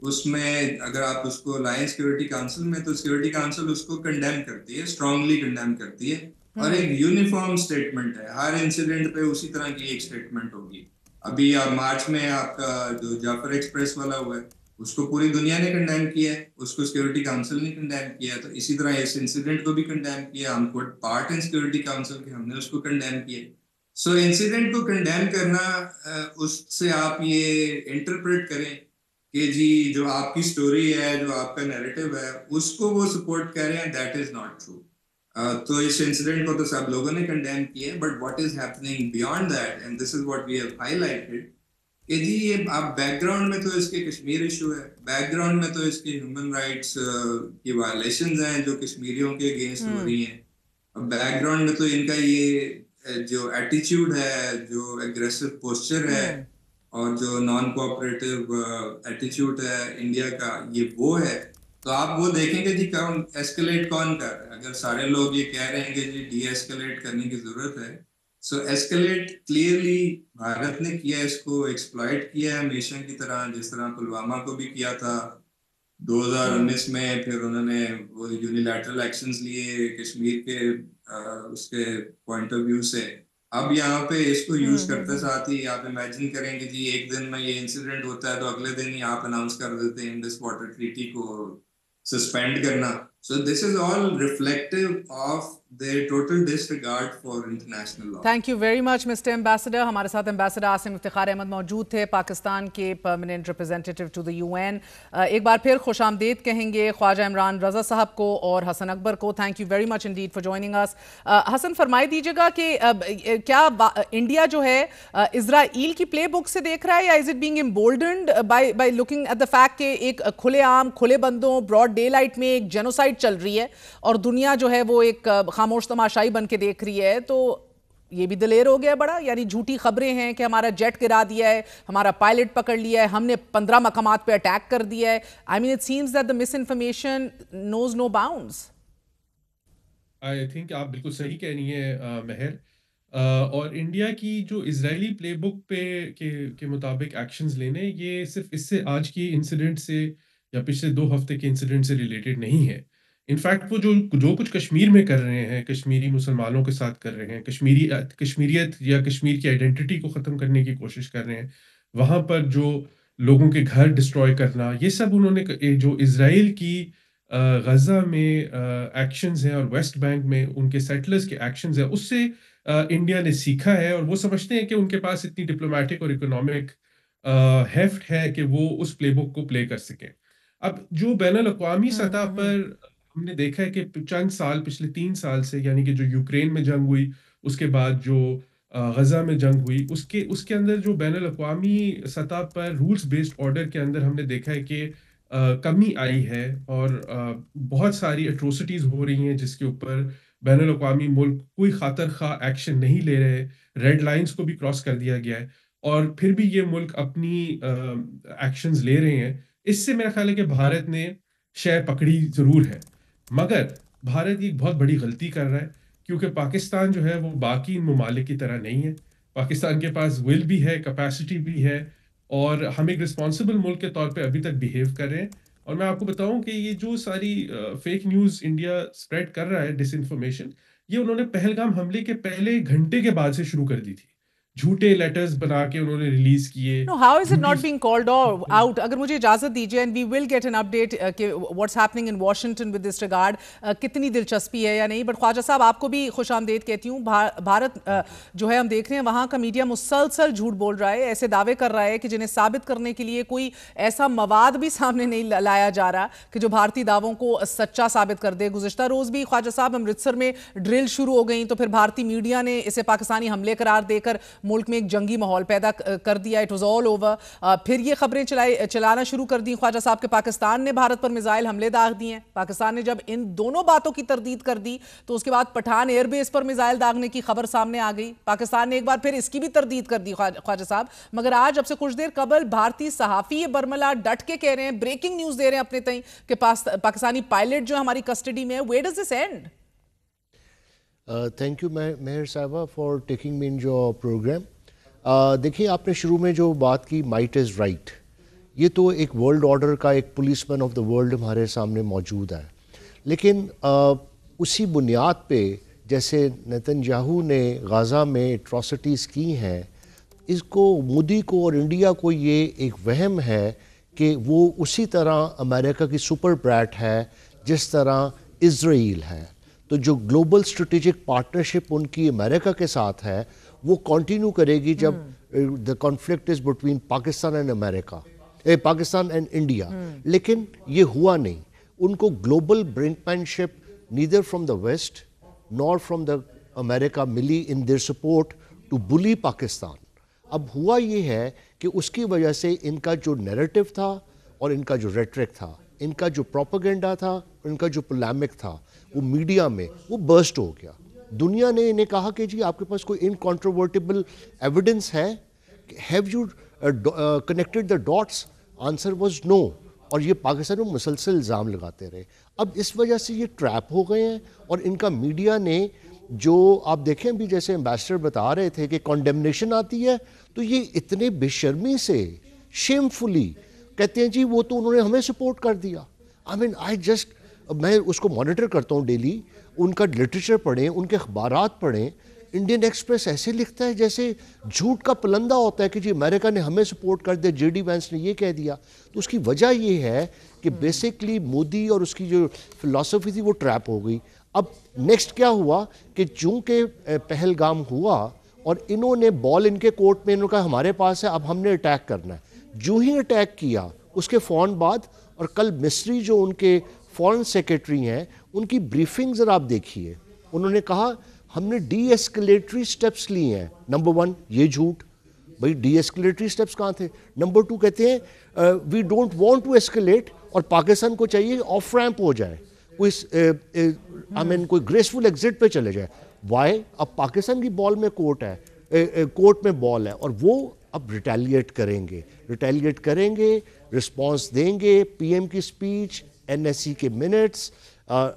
اس میں اگر آپ اس کو لائیں سیکورٹی کاؤنسل میں تو سیکورٹی کاؤنسل اس کو کنڈیم کرتی ہے، اسٹرانگلی کنڈیم کرتی ہے، اور ایک یونیفارم اسٹیٹمنٹ ہے ہر انسیڈنٹ پہ اسی طرح کی ایک اسٹیٹمنٹ ہوگی. ابھی مارچ میں آپ کا جو جعفر ایکسپریس والا ہوا ہے اس کو پوری دنیا نے کنڈیم کیا ہے، اس کو سیکورٹی کاؤنسل نے کنڈیم کیا. تو اسی طرح اس انسیڈنٹ کو بھی کنڈیم کیا، ہم کو پارٹ ان سیکورٹی کاؤنسل کے، ہم نے اس کو کنڈیم کیا. سو انسیڈنٹ کو کنڈیم کرنا، اس سے آپ یہ انٹرپریٹ کریں کہ جی جو آپ کی سٹوری ہے، جو آپ کا نیریٹو ہے، اس کو وہ سپورٹ کر رہے ہیں، دیٹ از ناٹ ٹرو. تو اس انسیڈنٹ کو تو سب لوگوں نے کنڈیم کیا ہے، but what is happening beyond that, and this is what we have ہائی لائٹڈ کہ جی یہ آپ بیک گراؤنڈ میں تو اس کے کشمیر ایشو ہے، بیک گراؤنڈ میں تو اس کے ہیومن رائٹس کی وائلیشنز ہیں جو کشمیریوں کے اگینسٹ ہو رہی ہیں، بیک گراؤنڈ میں تو ان کا یہ جو ایٹیچیوڈ ہے، جو ایگریسو پوسچر ہے، اور جو نان کوآپریٹو ایٹیچیوڈ ہے انڈیا کا، یہ وہ ہے تو آپ وہ دیکھیں گے جی کون ایسکلیٹ کون کر رہا ہے. اگر سارے لوگ یہ کہہ رہے ہیں کہ جی ڈی ایسکلیٹ کرنے کی ضرورت ہے، سو ایسکلیٹ کلیئرلی بھارت نے کیا، اس کو ایکسپلائٹ کیا ہے ہمیشہ کی طرح، جس طرح پلوامہ کو بھی کیا تھا 2019 میں. پھر انہوں نے وہ یونیلیٹرل ایکشنز لیے کشمیر کے اس کے پوائنٹ آف ویو سے. اب یہاں پہ اس کو یوز کرتے ساتھ ہی آپ امیجن کریں گے جی ایک دن میں یہ انسیڈنٹ ہوتا ہے تو اگلے دن ہی آپ اناؤنس کر دیتے ہیں انڈس واٹر ٹریٹی کو سسپینڈ کرنا. So this is all reflective of their total disregard for international law. Thank you very much mister ambassador. ہمارے ساتھ ایمبیسڈر عاصم افتخار احمد موجود تھے، پاکستان کے permanent representative to the UN. ایک بار پھر خوش آمدید کہیں گے خواجہ عمران رضا صاحب کو اور حسن اکبر کو. Thank you very much indeed for joining us. Hasan فرمائی دیجیے گا کہ کیا انڈیا جو ہے اسرائیل کی پلے بک سے دیکھ رہا ہے، یا is it being emboldened by looking at the fact کہ ایک کھلے عام کھلے بندوں براڈ ڈے لائٹ میں ایک جینوسائڈ چل رہی ہے اور دنیا جو ہے وہ ایک خاموش تماشائی بن کے دیکھ رہی ہے؟ تو یہ بھی دلیر ہو گیا بڑا، یعنی جھوٹی خبریں ہیں کہ ہمارا جیٹ گرا دیا ہے، ہمارا پائلٹ پکڑ لیا ہے، ہم نے 15 مقامات پہ اٹیک کر دیا ہے. I mean it seems that the misinformation knows no bounds. I think آپ بالکل صحیح کہہ رہی ہیں مہر. اور انڈیا کی جو اسرائیلی پلے بک پہ کے مطابق ایکشنز لینے، یہ صرف اس سے آج کی انسیڈنٹ سے یا پچھلے 2 ہفتے کے انسیڈنٹ سے ریلیٹڈ نہیں ہے. انفیکٹ وہ جو کچھ کشمیر میں کر رہے ہیں، کشمیری مسلمانوں کے ساتھ کر رہے ہیں، کشمیریت یا کشمیر کی آئیڈینٹی کو ختم کرنے کی کوشش کر رہے ہیں، وہاں پر جو لوگوں کے گھر ڈسٹروائے کرنا، یہ سب انہوں نے جو اسرائیل کی غزہ میں ایکشنز ہیں اور ویسٹ بینک میں ان کے سیٹلرز کے ایکشنز ہیں، اس سے انڈیا نے سیکھا ہے. اور وہ سمجھتے ہیں کہ ان کے پاس اتنی ڈپلومیٹک اور اکنامک ہیفٹ ہے کہ وہ اس پلے بک کو پلے کر سکیں. اب جو بین الاقوامی سطح پر ہم نے دیکھا ہے کہ پچھلے 3 سال سے، یعنی کہ جو یوکرین میں جنگ ہوئی، اس کے بعد جو غزہ میں جنگ ہوئی، اس کے اندر جو بین الاقوامی سطح پر رولز بیسڈ آرڈر کے اندر ہم نے دیکھا ہے کہ کمی آئی ہے اور بہت ساری اٹروسٹیز ہو رہی ہیں جس کے اوپر بین الاقوامی ملک کوئی خاطر خواہ ایکشن نہیں لے رہے. ریڈ لائنز کو بھی کراس کر دیا گیا ہے اور پھر بھی یہ ملک اپنی ایکشنز لے رہے ہیں. اس سے میرا خیال ہے کہ بھارت نے شے پکڑی ضرور ہے، مگر بھارت ایک بہت بڑی غلطی کر رہا ہے، کیونکہ پاکستان جو ہے وہ باقی ممالک کی طرح نہیں ہے. پاکستان کے پاس ول بھی ہے، کیپیسٹی بھی ہے، اور ہم ایک رسپانسبل ملک کے طور پہ ابھی تک بیہیو کر رہے ہیں. اور میں آپ کو بتاؤں کہ یہ جو ساری فیک نیوز انڈیا اسپریڈ کر رہا ہے، ڈس انفارمیشن، یہ انہوں نے پہلگام حملے کے پہلے گھنٹے کے بعد سے شروع کر دی تھی. جھوٹے لیٹرز بنا کے انہوں نے ریلیز کیے. No, how is it not being called out? اگر مجھے اجازت دیجیے and we will get an update کہ what's happening in Washington with this regard, کتنی دلچسپی ہے یا نہیں. بٹ خواجہ صاحب آپ کو بھی خوش آمدید کہتی ہوں. بھارت جو ہے ہم دیکھ رہے ہیں وہاں کا میڈیا مسلسل جھوٹ بول رہا ہے، ایسے دعوے کر رہا ہے کہ جنہیں ثابت کرنے کے لیے کوئی ایسا مواد بھی سامنے نہیں لایا جا رہا کہ جو بھارتی دعووں کو سچا ثابت کر دے. گزشتہ روز بھی خواجہ صاحب امرتسر میں ڈرل شروع ہو گئیں تو پھر بھارتی میڈیا نے اسے پاکستانی حملے قرار دے کر ملک میں ایک جنگی ماحول پیدا کر دیا. It was all over. پھر یہ خبریں چلانا شروع کر دیں خواجہ صاحب کہ پاکستان نے بھارت پر میزائل حملے داغ دیے ہیں. پاکستان نے جب ان دونوں باتوں کی تردید کر دی تو اس کے بعد پٹھان ایئر بیس پر میزائل داغنے کی خبر سامنے آ گئی. پاکستان نے ایک بار پھر اس کی بھی تردید کر دی خواجہ صاحب. مگر آج اب سے کچھ دیر قبل بھارتی صحافی برملا ڈٹ کے کہہ رہے ہیں، بریکنگ نیوز دے رہے ہیں اپنے تئیں کہ پاکستانی پائلٹ جو ہماری کسٹڈی میں ہے. Where does this and? Thank you مہر صاحبہ for taking me in your program. دیکھیے آپ نے شروع میں جو بات کی مائٹ از رائٹ، یہ تو ایک ورلڈ آرڈر کا ایک policeman of the world ہمارے سامنے موجود ہے. لیکن اسی بنیاد پہ جیسے نیتن نے غزہ میں اٹراسٹیز کی ہیں، اس کو مودی کو اور انڈیا کو یہ ایک وہم ہے کہ وہ اسی طرح امریکہ کی سپر برائٹ ہے جس طرح اسرائیل ہے. تو جو گلوبل اسٹریٹجک پارٹنرشپ ان کی امریکہ کے ساتھ ہے وہ کنٹینیو کرے گی جب the conflict is between Pakistan and America, Pakistan and India. لیکن یہ ہوا نہیں. ان کو global brinkmanship neither from the west nor from the America ملی ان دیئر سپورٹ ٹو بلی پاکستان. اب ہوا یہ ہے کہ اس کی وجہ سے ان کا جو نیریٹو تھا اور ان کا جو ریٹرک تھا، ان کا جو پروپیگنڈا تھا، ان کا جو پولیمک تھا، وہ میڈیا میں وہ برسٹ ہو گیا. دنیا نے انہیں کہا کہ جی آپ کے پاس کوئی انکانٹروورٹیبل ایویڈنس ہے؟ Have you connected the dots? Answer was no. اور یہ پاکستان میں مسلسل الزام لگاتے رہے. اب اس وجہ سے یہ ٹریپ ہو گئے ہیں اور ان کا میڈیا نے جو آپ دیکھیں بھی جیسے ایمبیسڈر بتا رہے تھے کہ کنڈیمنیشن آتی ہے تو یہ اتنے بے شرمی سے شیم فلی کہتے ہیں جی وہ تو انہوں نے ہمیں سپورٹ کر دیا. میں اس کو مانیٹر کرتا ہوں ڈیلی, ان کا لٹریچر پڑھیں, ان کے اخبارات پڑھیں. انڈین ایکسپریس ایسے لکھتا ہے جیسے جھوٹ کا پلندہ ہوتا ہے کہ جی امریکہ نے ہمیں سپورٹ کر دیا, جے ڈی وینس نے یہ کہہ دیا. تو اس کی وجہ یہ ہے کہ بیسکلی مودی اور اس کی جو فلسفی تھی وہ ٹریپ ہو گئی. اب نیکسٹ کیا ہوا کہ چونکہ پہلگام ہوا اور انہوں نے بال ان کے کورٹ میں انہوں نے کہا ہمارے پاس ہے, اب ہم نے اٹیک کرنا ہے. جو ہی اٹیک کیا اس کے فوراً بعد, اور کل مصری جو ان کے فورن سیکرٹری ہیں ان کی بریفنگ ذرا آپ دیکھیے, انہوں نے کہا ہم نے ڈی ایسکلیٹری سٹیپس لیے ہیں. نمبر 1 یہ جھوٹ, بھائی ڈی ایسکلیٹری سٹیپس کہاں تھے. نمبر 2 کہتے ہیں we don't want to escalate, اور پاکستان کو چاہیے آف ریمپ ہو جائے, کوئی گریسفل ایگزٹ پہ چلے جائے. وائی؟ اب پاکستان کی بال میں کورٹ ہے, کورٹ میں بال ہے, اور وہ اب ریٹیلیٹ کریں گے, رسپانس دیں گے. پی ایم کی اسپیچ, این ایس سی کے منٹس,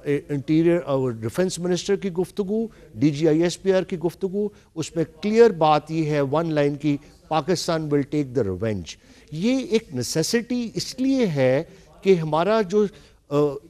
انٹیریئر اور ڈیفنس منسٹر کی گفتگو, D G I S P R کی گفتگو, اس میں کلیئر بات یہ ہے 1 لائن کی, پاکستان ول ٹیک دا ریونج. یہ ایک نیسیسٹی اس لیے ہے کہ ہمارا جو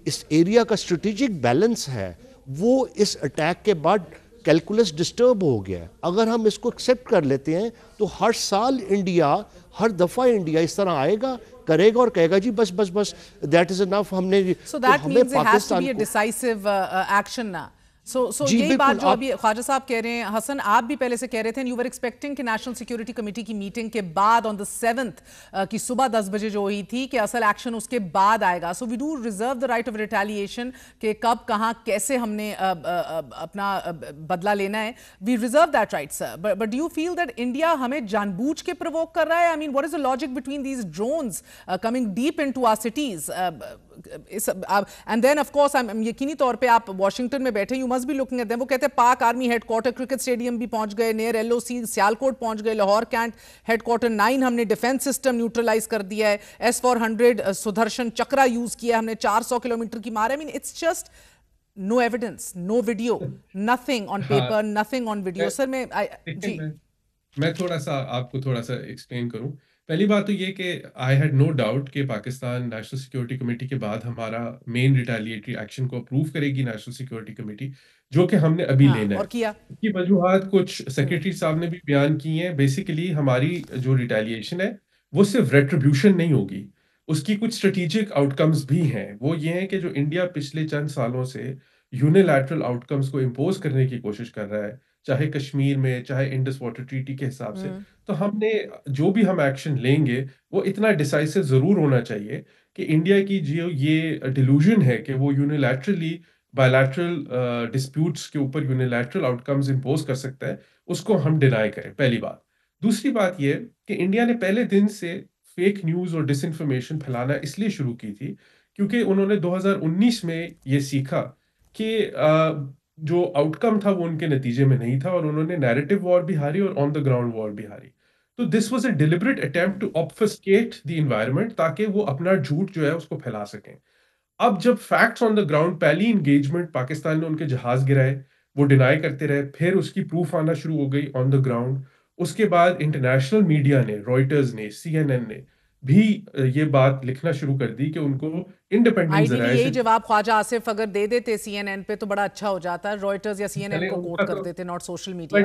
اس ایریا کا اسٹریٹجک بیلنس ہے وہ اس اٹیک کے بعد کیلکولس ڈسٹرب ہو گیا ہے. اگر ہم اس کو ایکسیپٹ کر لیتے ہیں تو ہر سال انڈیا, ہر دفعہ انڈیا اس طرح آئے گا, کرے گا اور کہے گا جی بس بس بس دیٹ از انف. ہم نے So that means it has to be a decisive action now. So یہی بات جو ابھی خواجہ صاحب کہہ رہے ہیں, حسن آپ بھی پہلے سے کہہ رہے تھے, you were expecting کہ نیشنل سیکیورٹی کمیٹی کی میٹنگ کے بعد on the 7th کی صبح 10 بجے جو ہوئی تھی کہ اصل ایکشن اس کے بعد آئے گا. So we do reserve the right of retaliation کہ کب کہاں کیسے ہم نے اپنا بدلہ لینا ہے. We reserve that right sir. But do you feel that India ہمیں جان بوجھ کے provoke کر رہا ہے? I mean what is the logic between these drones coming deep into our cities? And then of course یقینی طور پہ آپ واشنگٹن میں بیٹھے, you must be looking at them. وہ کہتے ہیں Pak army headquarter cricket stadium بھی پہنچ گئے, near L O C Sialkot پہنچ گئے, لاہور کینٹ ہیڈ کوارٹر 9 ہم نے ڈیفنس سسٹم نیوٹرلائز کر دیا ہے, S-400 سدرشن چکرا یوز کیا ہم نے, 400 کلومیٹر کی مار. I mean it's just no evidence, no video, nothing on paper, nothing on video. سر میں تھوڑا سا آپ کو تھوڑا سا ایکسپلین کروں. پہلی بات تو یہ کہ آئی ہیڈ نو ڈاؤٹ کہ پاکستان نیشنل سیکورٹی کمیٹی کے بعد ہمارا مین ریٹیلیٹری ایکشن کو اپروو کرے گی نیشنل سیکورٹی کمیٹی, جو کہ ہم نے ابھی لینا ہے. اس کی وجوہات کچھ سیکرٹری صاحب نے بھی بیان کی ہیں. بیسیکلی ہماری جو ریٹیلیشن ہے وہ صرف ریٹریبیوشن نہیں ہوگی, اس کی کچھ اسٹریٹجک آؤٹ کمز بھی ہیں. وہ یہ ہیں کہ جو انڈیا پچھلے چند سالوں سے یونیلیٹرل آؤٹ کمز کو امپوز کرنے کی کوشش کر رہا ہے, چاہے کشمیر میں, چاہے انڈس واٹر ٹریٹی کے حساب سے, تو ہم نے جو بھی ہم ایکشن لیں گے وہ اتنا ڈیسائسو ضرور ہونا چاہیے کہ انڈیا کی جو یہ ڈیلوژن ہے کہ وہ یونیلیٹرلی بائیلیٹرل ڈسپیوٹس کے اوپر یونیلیٹرل آؤٹ کمز امپوز کر سکتا ہے, اس کو ہم ڈینائی کریں. پہلی بات. دوسری بات یہ کہ انڈیا نے پہلے دن سے فیک نیوز اور ڈس انفارمیشن پھیلانا اس لیے شروع کی تھی کیونکہ انہوں نے 2019 میں یہ سیکھا کہ جو آؤٹ کم تھا وہ ان کے نتیجے میں نہیں تھا, اور انہوں نے نیریٹو وار بھی ہاری اور آن دا گراؤنڈ وار بھی ہاری. تو this was a deliberate attempt to obfuscate the environment تاکہ وہ اپنا جھوٹ جو ہے اس کو پھیلا سکیں. اب جب فیکٹس آن دا گراؤنڈ, پہلی انگیجمنٹ پاکستان نے ان کے جہاز گرائے, وہ ڈینائی کرتے رہے, پھر اس کی پروف آنا شروع ہو گئی آن دا گراؤنڈ. اس کے بعد انٹرنیشنل میڈیا نے, رائٹرز نے, CNN نے بھی یہ بات لکھنا شروع کر دی کہ ان کو انڈیپینڈنٹ ذرائع سے. یہی جواب خواجہ آصف اگر دے دیتے CNN پہ تو بڑا اچھا ہو جاتا ہے. رائٹرز یا CNN کو کوٹ کر دیتے, not social media.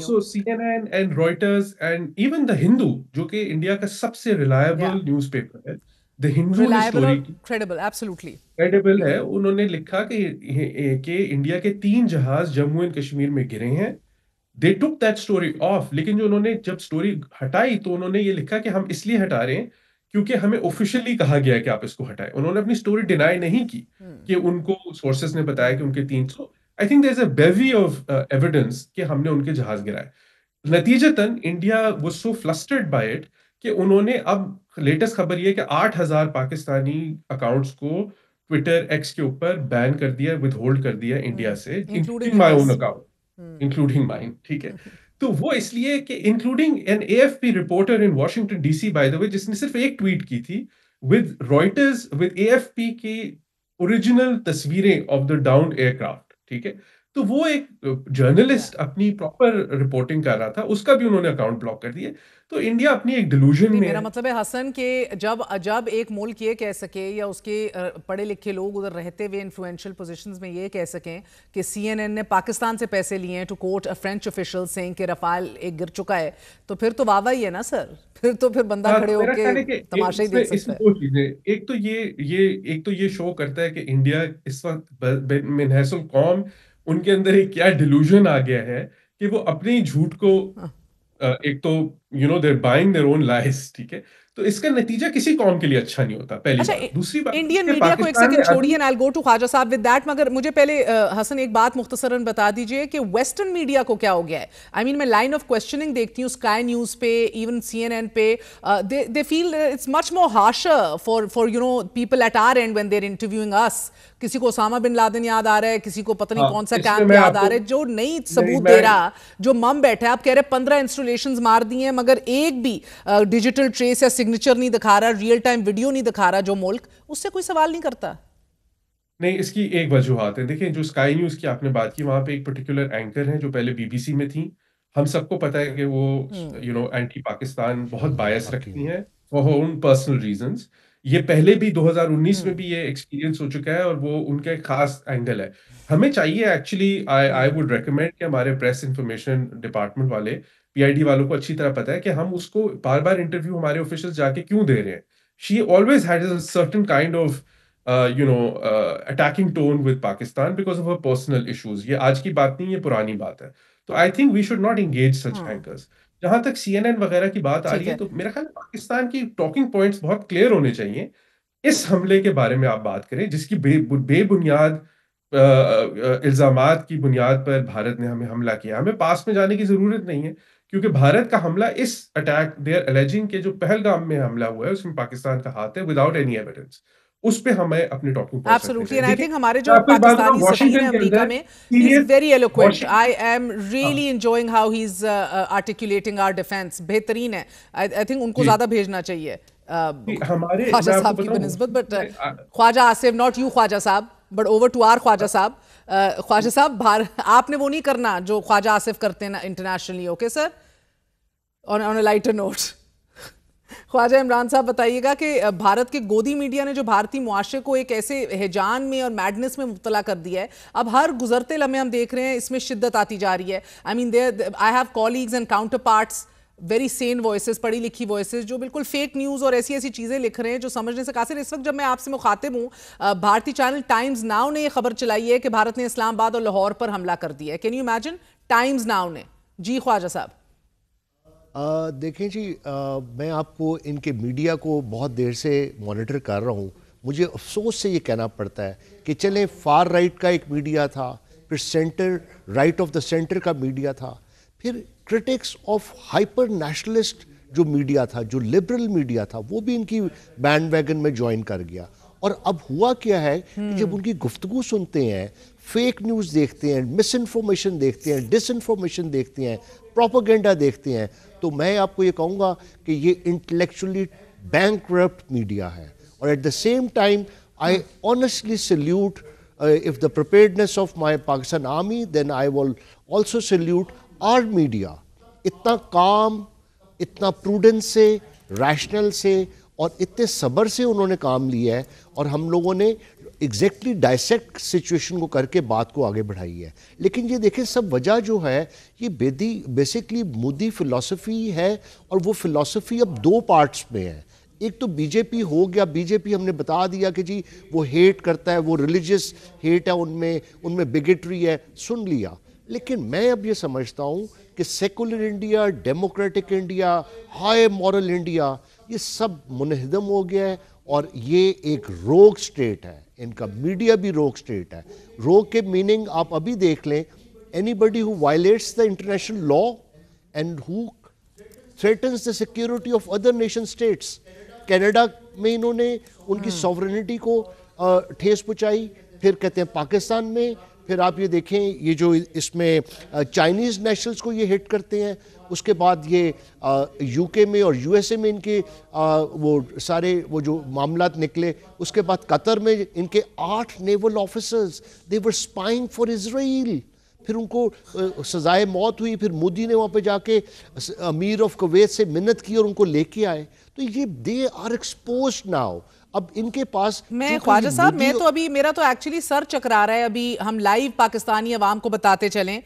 So CNN and Reuters and even The Hindu, جو کہ انڈیا کا سب سے ریلائبل نیوز پیپر ہے, The Hindu نے اسٹوری credible, absolutely credible ہے. انہوں نے لکھا کہ انڈیا کے 3 جہاز جموں اینڈ کشمیر میں گرے ہیں. They took that story off. لیکن جو انہوں نے جب سٹوری ہٹائی تو انہوں نے یہ لکھا کہ ہم اس لیے ہٹا رہے ہیں کیونکہ ہمیں آفیشیلی کہا گیا کہ آپ اس کو ہٹائیں. انہوں نے اپنی سٹوری ڈینائی نہیں کی کہ ان کو سورسز نے بتایا کہ ان کے 300. I think there's a bevy of evidence کہ ہم نے ان کے جہاز گرائے. نتیجتاً India was so flustered by it کہ انہوں نے اب لیٹسٹ خبر یہ کہ 8,000 پاکستانی اکاؤنٹس کو ٹویٹر ایکس کے اوپر بین کر دیا, ود ہولڈ کر دیا انڈیا سے, including my own account, including mine. ٹھیک ہے, تو وہ اس لیے کہ including an AFP reporter in Washington DC by the way, جس نے صرف ایک ٹویٹ کی تھی with Reuters, with AFP کی اوریجنل تصویریں of the down aircraft. ٹھیک ہے, تو وہ ایک جرنلسٹ اپنی پراپر رپورٹنگ کر رہا تھا, اس کا بھی انہوں نے اکاؤنٹ بلاک کر دیا. تو انڈیا اپنی ایک ڈیلوژن میں میرا مطلب ہے حسن کہ جب ایک ملک یہ کہہ سکے یا اس کے پڑھے لکھے لوگ ادھر رہتے ہوئے انفلوئنشل پوزیشنز میں یہ کہہ سکیں کہ CNN نے پاکستان سے پیسے لیے ہیں to quote a French official saying کہ رفال ایک گر چکا ہے, تو پھر تو واہ ہی ہے نا سر, پھر بندہ کھڑے ہو کے تماشا ہی دیکھ سکتا ہے. دو چیزیں, ایک تو یہ شو کرتا ہے کہ انڈیا اس وقت من حیث القوم ان کے اندر ایک کیا ڈیلوژن آ گیا ہے کہ وہ اپنے جھوٹ کو ایک تو they're buying their own lies. ٹھیک ہے, تو اس کا نتیجہ کسی قوم کے لیے اچھا نہیں ہوتا, پہلی بات. دوسری بات انڈین میڈیا کو ایک سیکنڈ چھوڑیے and I'll go to خواجہ صاحب with that, مگر مجھے پہلے حسن ایک بات مختصراً بتا دیجئے کہ ویسٹرن میڈیا کو کیا ہو گیا ہے. I mean میں لائن آف کوشچننگ دیکھتی ہوں اسکائی نیوز پہ, ایون CNN پہ, they feel it's much more harsher for people at our end when they're interviewing us. کسی کو اسامہ بن لادن یاد آ رہا ہے, کسی کو پتہ نہیں کون سا کیمپ یاد آ رہا ہے جو نئی ثبوت دے رہا, جو مم بیٹھا ہے. آپ کہہ رہے 15 انسٹالیشنز مار دی ہیں مگر ایک بھی ڈیجیٹل ٹریس یا سگنیچر نہیں دکھا رہا, ریئل ٹائم ویڈیو نہیں دکھا رہا, جو ملک اس سے کوئی سوال نہیں کرتا. نہیں, اس کی ایک وجوہات ہے. دیکھیں, جو اسکائی نیوز کی آپ نے بات کی, وہاں پہ ایک پرٹیکولر اینکر ہیں جو پہلے BBC میں تھیں. ہم سب کو پتا ہے کہ وہ اینٹی پاکستان بہت بائس رکھتی ہیں for her own personal reasons. یہ پہلے بھی 2019 میں بھی یہ ایکسپیرینس ہو چکا ہے اور وہ ان کا ایک خاص اینگل ہے. ہمیں چاہیے ایکچولی, آئی وڈ ریکمینڈ کہ ہمارے پریس انفارمیشن ڈپارٹمنٹ والے, PID والوں کو اچھی طرح پتا ہے کہ ہم اس کو بار بار انٹرویو ہمارے آفیشل جا کے کیوں دے رہے ہیں. She always had a certain kind of attacking tone with Pakistan because of her personal issues. یہ آج کی بات نہیں, یہ پرانی بات ہے. تو I think we should not engage such anchors. جہاں تک CNN وغیرہ کی بات آ رہی ہے, تو میرا خیال پاکستان کی ٹاکنگ پوائنٹس بہت کلیئر ہونے چاہیے. اس حملے کے بارے میں آپ بات کریں جس کی بے بنیاد الزامات کی بنیاد پر بھارت نے ہمیں حملہ کیا. ہمیں پاس میں جانے کی ضرورت نہیں ہے, کیونکہ بھارت کا حملہ اس اٹیک دے آر الیجنگ کے جو پہلگام میں حملہ ہوا ہے اس میں پاکستان کا ہاتھ ہے وداؤٹ اینی ایویڈنس. اس پہ ہمیں اپنی talking points absolutely. And I think ہمارے جو پاکستانی سفیر ہیں امریکہ میں, he is very eloquent. I am really enjoying how he is articulating our defence. بہترین ہے. آئی تھنک ان کو زیادہ بھیجنا چاہیے خواجہ صاحب کی بنسبت. But Khawaja Asif, not you Khawaja sahib, but over to our Khawaja sahib. Khawaja صاحب, آپ نے وہ نہیں کرنا جو خواجہ آصف کرتے ہیں انٹرنیشنلی. اوکے سر, آن اے لائٹر نوٹ. خواجہ عمران صاحب بتائیے گا کہ بھارت کے گودی میڈیا نے جو بھارتی معاشرے کو ایک ایسے ہیجان میں اور میڈنس میں مبتلا کر دیا ہے, اب ہر گزرتے لمحے ہم دیکھ رہے ہیں اس میں شدت آتی جا رہی ہے. I mean I have colleagues and counterparts, very sane voices, پڑھی لکھی وائسز, جو بالکل فیک نیوز اور ایسی چیزیں لکھ رہے ہیں جو سمجھنے سے قاصر. اس وقت جب میں آپ سے مخاطب ہوں, بھارتی چینل ٹائمز ناؤ نے یہ خبر چلائی ہے کہ بھارت نے اسلام آباد اور لاہور پر حملہ کر دیا ہے. Can you imagine, Times now نے. جی خواجہ صاحب. دیکھیں جی, میں آپ کو ان کے میڈیا کو بہت دیر سے مانیٹر کر رہا ہوں. مجھے افسوس سے یہ کہنا پڑتا ہے کہ چلیں فار رائٹ کا ایک میڈیا تھا, پھر centre right of the centre کا میڈیا تھا, پھر کرٹکس آف ہائپر نیشنلسٹ جو میڈیا تھا, جو لبرل میڈیا تھا, وہ بھی ان کی بینڈ ویگن میں جوائن کر گیا. اور اب ہوا کیا ہے کہ جب ان کی گفتگو سنتے ہیں, فیک نیوز دیکھتے ہیں, مس انفارمیشن دیکھتے ہیں, ڈس انفارمیشن دیکھتے ہیں, پروپیگنڈا دیکھتے ہیں, تو میں آپ کو یہ کہوں گا کہ یہ انٹلیکچولی بینکرپٹ میڈیا ہے. اور at the same time I honestly salute if the preparedness of my Pakistan army, then I will also salute our media. اتنا کام, اتنا پروڈنس سے, ریشنل سے اور اتنے صبر سے انہوں نے کام لیا ہے, اور ہم لوگوں نے ایگزیکٹلی ڈائسیکٹ سچویشن کو کر کے بات کو آگے بڑھائی ہے. لیکن یہ دیکھیں سب وجہ جو ہے یہ بیسکلی مودی فلسفی ہے, اور وہ فلسفی اب دو پارٹس میں ہے. ایک تو بی جے پی ہو گیا, بی جے پی ہم نے بتا دیا کہ جی وہ ہیٹ کرتا ہے, وہ ریلیجس ہیٹ ہے, ان میں بگیٹری ہے, سن لیا. لیکن میں اب یہ سمجھتا ہوں کہ secular India, democratic India, high moral India, یہ سب منہدم ہو گیا ہے, اور یہ ایک روگ سٹیٹ ہے. ان کا میڈیا بھی روگ سٹیٹ ہے. روگ کے میننگ آپ ابھی دیکھ لیں, anybody who violates the international law and who threatens the security of other nation states. Canada میں انہوں نے ان کی سوورنٹی کو ٹھیس پہنچائی, پھر کہتے ہیں پاکستان میں پھر آپ یہ دیکھیں یہ جو اس میں چائنیز نیشنلز کو یہ ہٹ کرتے ہیں، اس کے بعد یہ یو کے میں اور یو ایس اے میں ان کے وہ سارے وہ جو معاملات نکلے، اس کے بعد قطر میں ان کے 8 نیول officers they were spying for Israel، پھر ان کو سزائے موت ہوئی، پھر مودی نے وہاں پہ جا کے امیر آف کویت سے منت کی اور ان کو لے کے آئے. تو یہ دے آر ایکسپوزڈ ناؤ. اب ان کے پاس میں خواجہ صاحب میں تو ابھی میرا تو ایکچولی سر چکرا رہا ہے. ابھی ہم لائیو پاکستانی عوام کو بتاتے چلیں،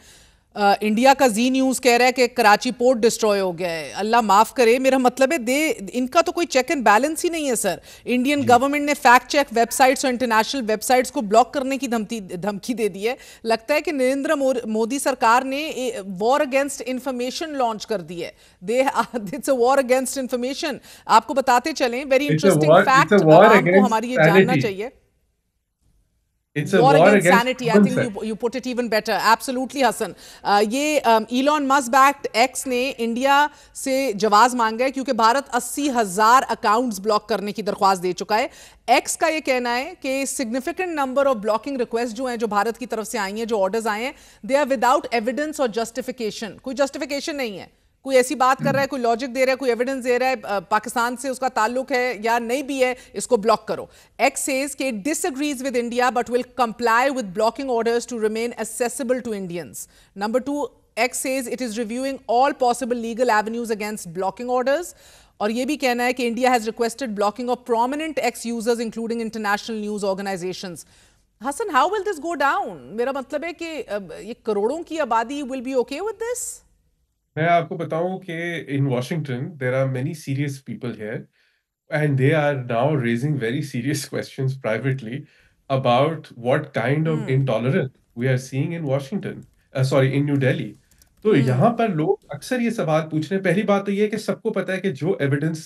انڈیا کا زی نیوز کہہ رہا ہے کہ کراچی پورٹ ڈسٹروائے ہو گیا ہے. اللہ معاف کرے، میرا مطلب ہے ان کا تو کوئی چیک اینڈ بیلنس ہی نہیں ہے سر. انڈین گورنمنٹ نے فیکٹ چیک ویب سائٹس اور انٹرنیشنل ویب سائٹس کو بلاک کرنے کی دھمکی دے دی ہے. لگتا ہے کہ نریندر مودی سرکار نے وار اگینسٹ انفارمیشن لانچ کر دی ہے. It's a war against information. آپ کو بتاتے چلیں، ویری انٹرسٹنگ فیکٹ عوام کو ہماری یہ جاننا چاہیے. It's a war war against against sanity. I common think sense. you put it even better. Absolutely, Hassan. یہ ایلون مسک بیکڈ ایکس نے انڈیا سے جواز مانگا ہے کیونکہ بھارت 80,000 اکاؤنٹس بلاک کرنے کی درخواست دے چکا ہے. ایکس کا یہ کہنا ہے کہ significant number of blocking request جو ہیں جو بھارت کی طرف سے آئی ہیں، جو آرڈرز آئے ہیں، دے آر وداؤٹ ایویڈنس اور جسٹیفیکیشن. کوئی جسٹیفیکیشن نہیں ہے، کوئی ایسی بات کر رہا ہے، کوئی لاجک دے رہا ہے، کوئی ایویڈنس دے رہا ہے، پاکستان سے اس کا تعلق ہے یا نہیں بھی ہے، اس کو بلاک کرو. ایکس سیز کہ it disagrees with India but will comply with blocking orders to remain accessible to Indians. Number 2, X says it is reviewing all possible legal avenues against blocking orders. اور یہ بھی کہنا ہے کہ India has requested blocking of prominent X users including international news organizations. Hassan, how will this go down? میرا مطلب ہے کہ یہ کروڑوں کی آبادی will be okay with this? میں آپ کو بتاؤں کہ in Washington there are many serious people here and they are now raising very serious questions privately about what kind of intolerance we are seeing in Washington, in New Delhi. تو یہاں پر لوگ اکثر یہ سوال پوچھ رہے ہیں. پہلی بات تو یہ ہے کہ سب کو پتا ہے کہ جو ایویڈنس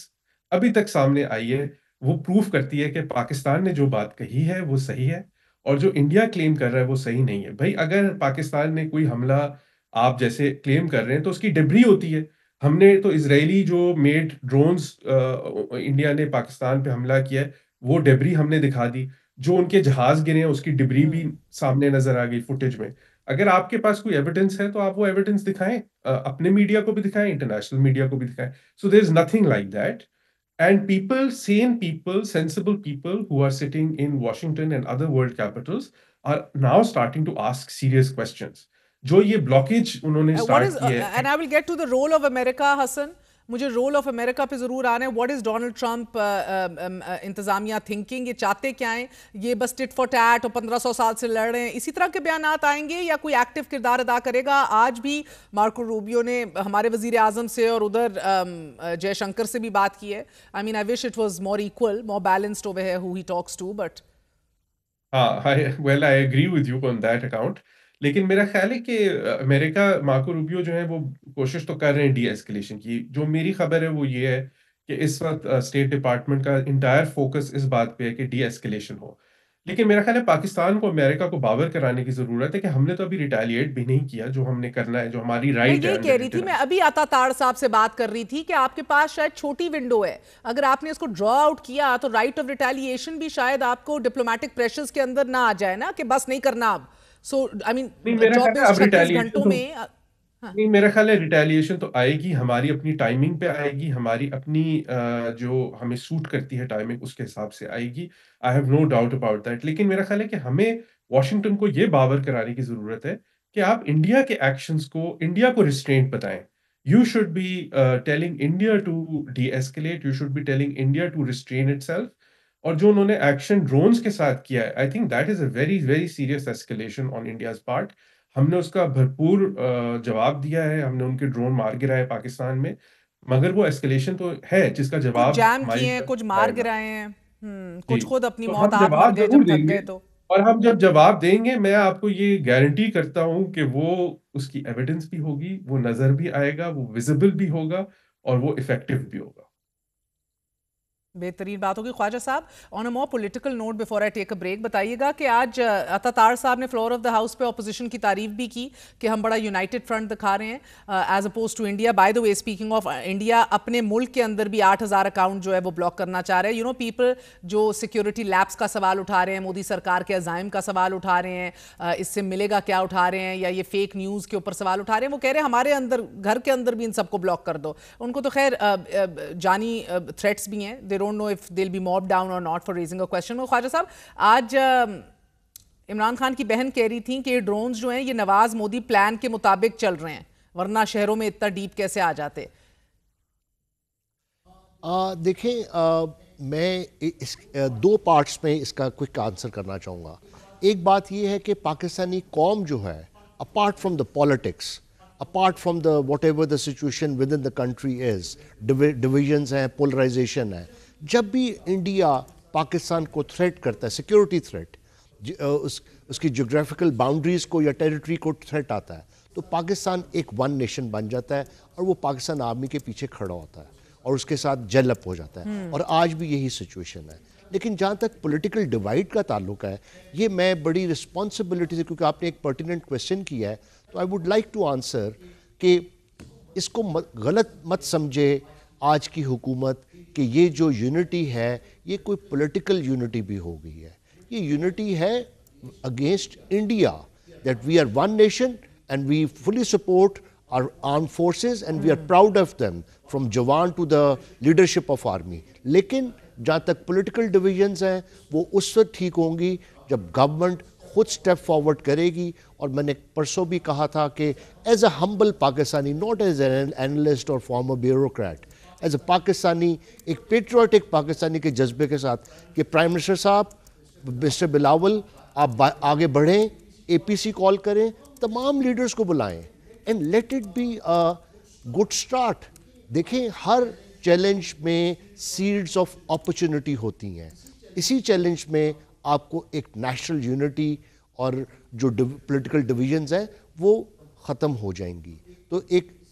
ابھی تک سامنے آئی ہے وہ پروف کرتی ہے کہ پاکستان نے جو بات کہی ہے وہ صحیح ہے اور جو انڈیا کلیم کر رہا ہے وہ صحیح نہیں ہے. بھائی اگر پاکستان نے کوئی حملہ آپ جیسے کلیم کر رہے ہیں تو اس کی ڈبری ہوتی ہے. ہم نے تو اسرائیلی جو میڈ ڈرونز انڈیا نے پاکستان پہ حملہ کیا ہے وہ ڈبری ہم نے دکھا دی. جو ان کے جہاز گرے ہیں اس کی ڈبری بھی سامنے نظر آ گئی فوٹیج میں. اگر آپ کے پاس کوئی ایویڈنس ہے تو آپ وہ ایویڈنس دکھائیں، اپنے میڈیا کو بھی دکھائیں، انٹرنیشنل میڈیا کو بھی دکھائیں. So there is nothing like that. And people, sane people, sensible people who are sitting in Washington and other world capitals are now starting to ask serious questions. جو یہ blockage انہوں نے start کی ہے. And I will get to the role of America, Hassan. مجھے role of America پہ ضرور آنا ہے. واٹ از ڈونلڈ ٹرمپ انتظامیہ تھنکنگ؟ یہ چاہتے کیا ہیں؟ یہ بس ٹٹ فار ٹیٹ اور 1500 سال سے لڑ رہے ہیں، اسی طرح کے بیانات آئیں گے یا کوئی ایکٹیو کردار ادا کرے گا؟ آج بھی مارکو روبیو نے ہمارے وزیر اعظم سے اور ادھر جے شنکر سے بھی بات کی ہے. I mean I wish it was more equal, more balanced over here who he talks to, but well, I agree with you on that account. لیکن میرا خیال ہے کہ امریکہ، مارکو روبیو جو ہے وہ کوشش تو کر رہے ہیں ڈی ایسکلیشن کی. جو میری خبر ہے وہ یہ ہے کہ اس وقت اسٹیٹ ڈپارٹمنٹ کا انٹائر فوکس اس بات پہ ہے کہ ڈی ایسکلیشن ہو. لیکن میرا خیال ہے پاکستان کو امریکہ کو باور کرانے کی ضرورت ہے کہ ہم نے تو ابھی ریٹیلیٹ بھی نہیں کیا جو ہم نے کرنا ہے، جو ہماری رائٹ ہے. میں یہ کہہ رہی تھی، میں ابھی عطا تاڑ صاحب سے بات کر رہی تھی کہ آپ کے پاس شاید چھوٹی ونڈو ہے، اگر آپ نے اس کو ڈرا آؤٹ کیا تو رائٹ آف ریٹیلیشن بھی شاید آپ کو ڈپلومیٹک پریشرز کے اندر نہ آ جائے نا کہ بس نہیں کرنا اب. سو آئی مین 24-36 گھنٹوں میں نہیں، میرا خیال ہے ریٹیلیشن تو آئے گی، ہماری اپنی ٹائمنگ پہ آئے گی، ہماری اپنی جو ہمیں سوٹ کرتی ہے ٹائمنگ اس کے حساب سے آئے گی. I have no doubt about that. لیکن میرا خیال ہے کہ ہمیں واشنگٹن کو یہ باور کرانے کی ضرورت ہے کہ آپ انڈیا کے ایکشنز کو، انڈیا کو ریسٹرینٹ بتائیں. You should be telling India to deescalate, you should be telling India to restrain itself. اور جو انہوں نے ایکشن ڈرونز کے ساتھ کیا ہے، I think that is a very very serious escalation on India's part. ہم نے اس کا بھرپور جواب دیا ہے، ہم نے ان کے ڈرون مار گرائے پاکستان میں، مگر وہ ایسکلیشن تو ہے جس کا جواب جام کیے ہیں، کچھ مار گرائے ہیں، کچھ خود اپنی موت آپ مر گئے جب تھک گئے تو. اور ہم جب جواب دیں گے میں آپ کو یہ گارنٹی کرتا ہوں کہ وہ اس کی ایویڈنس بھی ہوگی، وہ نظر بھی آئے گا، وہ ویزیبل بھی ہوگا اور وہ افیکٹو بھی ہوگا. بہترین بات ہوگی. Khawaja sahib, on a more political note before I take a break, بتائیے گا کہ آج عطا صاحب نے فلور آف دا ہاؤس پہ اپوزیشن کی تعریف بھی کی کہ ہم بڑا یونائٹڈ فرنٹ دکھا رہے ہیں as opposed to India. By the way, speaking of India, اپنے ملک کے اندر بھی 8,000 اکاؤنٹ جو ہے وہ بلاک کرنا چاہ رہے ہیں. یو نو پیپل جو سیکیورٹی لیپس کا سوال اٹھا رہے ہیں, مودی سرکار کے عزائم کا سوال اٹھا رہے ہیں, اس سے ملے گا کیا اٹھا رہے ہیں, یا یہ فیک نیوز کے اوپر سوال اٹھا رہے ہیں, وہ کہہ رہے ہیں ہمارے اندر گھر کے اندر بھی ان سب کو بلاک کر دو. ان کو تو خیر جانی تھریٹس بھی ہیں, they don't know if they will be mob down or not for raising a question. Khawaja sahib, آج عمران خان کی بہن کہہ رہی تھیں کہ یہ ڈرونز جو ہیں یہ نواز مودی پلان کے مطابق چل رہے ہیں, ورنہ شہروں میں اتنا ڈیپ کیسے آ جاتے. دیکھیں, میں دو پارٹس میں اس کا کوئک آنسر کرنا چاہوں گا. ایک بات یہ ہے کہ پاکستانی قوم جو ہے, apart from the politics, apart from the whatever the situation within the country is, divisions ہیں, polarization ہے, جب بھی انڈیا پاکستان کو تھریٹ کرتا ہے, سیکیورٹی تھریٹ, اس کی جغرافیکل باؤنڈریز کو یا ٹیریٹری کو تھریٹ آتا ہے, تو پاکستان ایک ون نیشن بن جاتا ہے اور وہ پاکستان آرمی کے پیچھے کھڑا ہوتا ہے اور اس کے ساتھ جیل اپ ہو جاتا ہے. اور آج بھی یہی سچویشن ہے. لیکن جہاں تک پولیٹیکل ڈیوائڈ کا تعلق ہے, یہ میں بڑی رسپانسبلٹی سے, کیونکہ آپ نے ایک پرٹیننٹ کویسچن کیا ہے, تو I would like to answer کہ اس کو غلط مت سمجھے آج کی حکومت کہ یہ جو یونٹی ہے یہ کوئی پولیٹیکل یونٹی بھی ہو گئی ہے. یہ یونٹی ہے against India, that we are one nation and we fully support our armed forces and we are proud of them from Jawan to the leadership of army. لیکن جہاں تک پولیٹیکل ڈویژنز ہیں وہ اس وقت ٹھیک ہوں گی جب گورنمنٹ خود سٹیپ فارورڈ کرے گی. اور میں نے پرسوں بھی کہا تھا کہ as a humble Pakistani, not as an analyst or former bureaucrat, as a Pakistani, ایک پیٹریوٹک پاکستانی کے جذبے کے ساتھ, کہ prime minister sahib, mister Bilawal, آپ آگے بڑھیں, اے پی سی کال کریں, تمام لیڈرز کو بلائیں and let it be a good start. دیکھیں, ہر چیلنج میں سیڈز آف اپرچونٹی ہوتی ہیں. اسی چیلنج میں آپ کو ایک نیشنل یونٹی اور جو پولیٹیکل ڈویژنز ہیں وہ ختم ہو جائیں گی. تو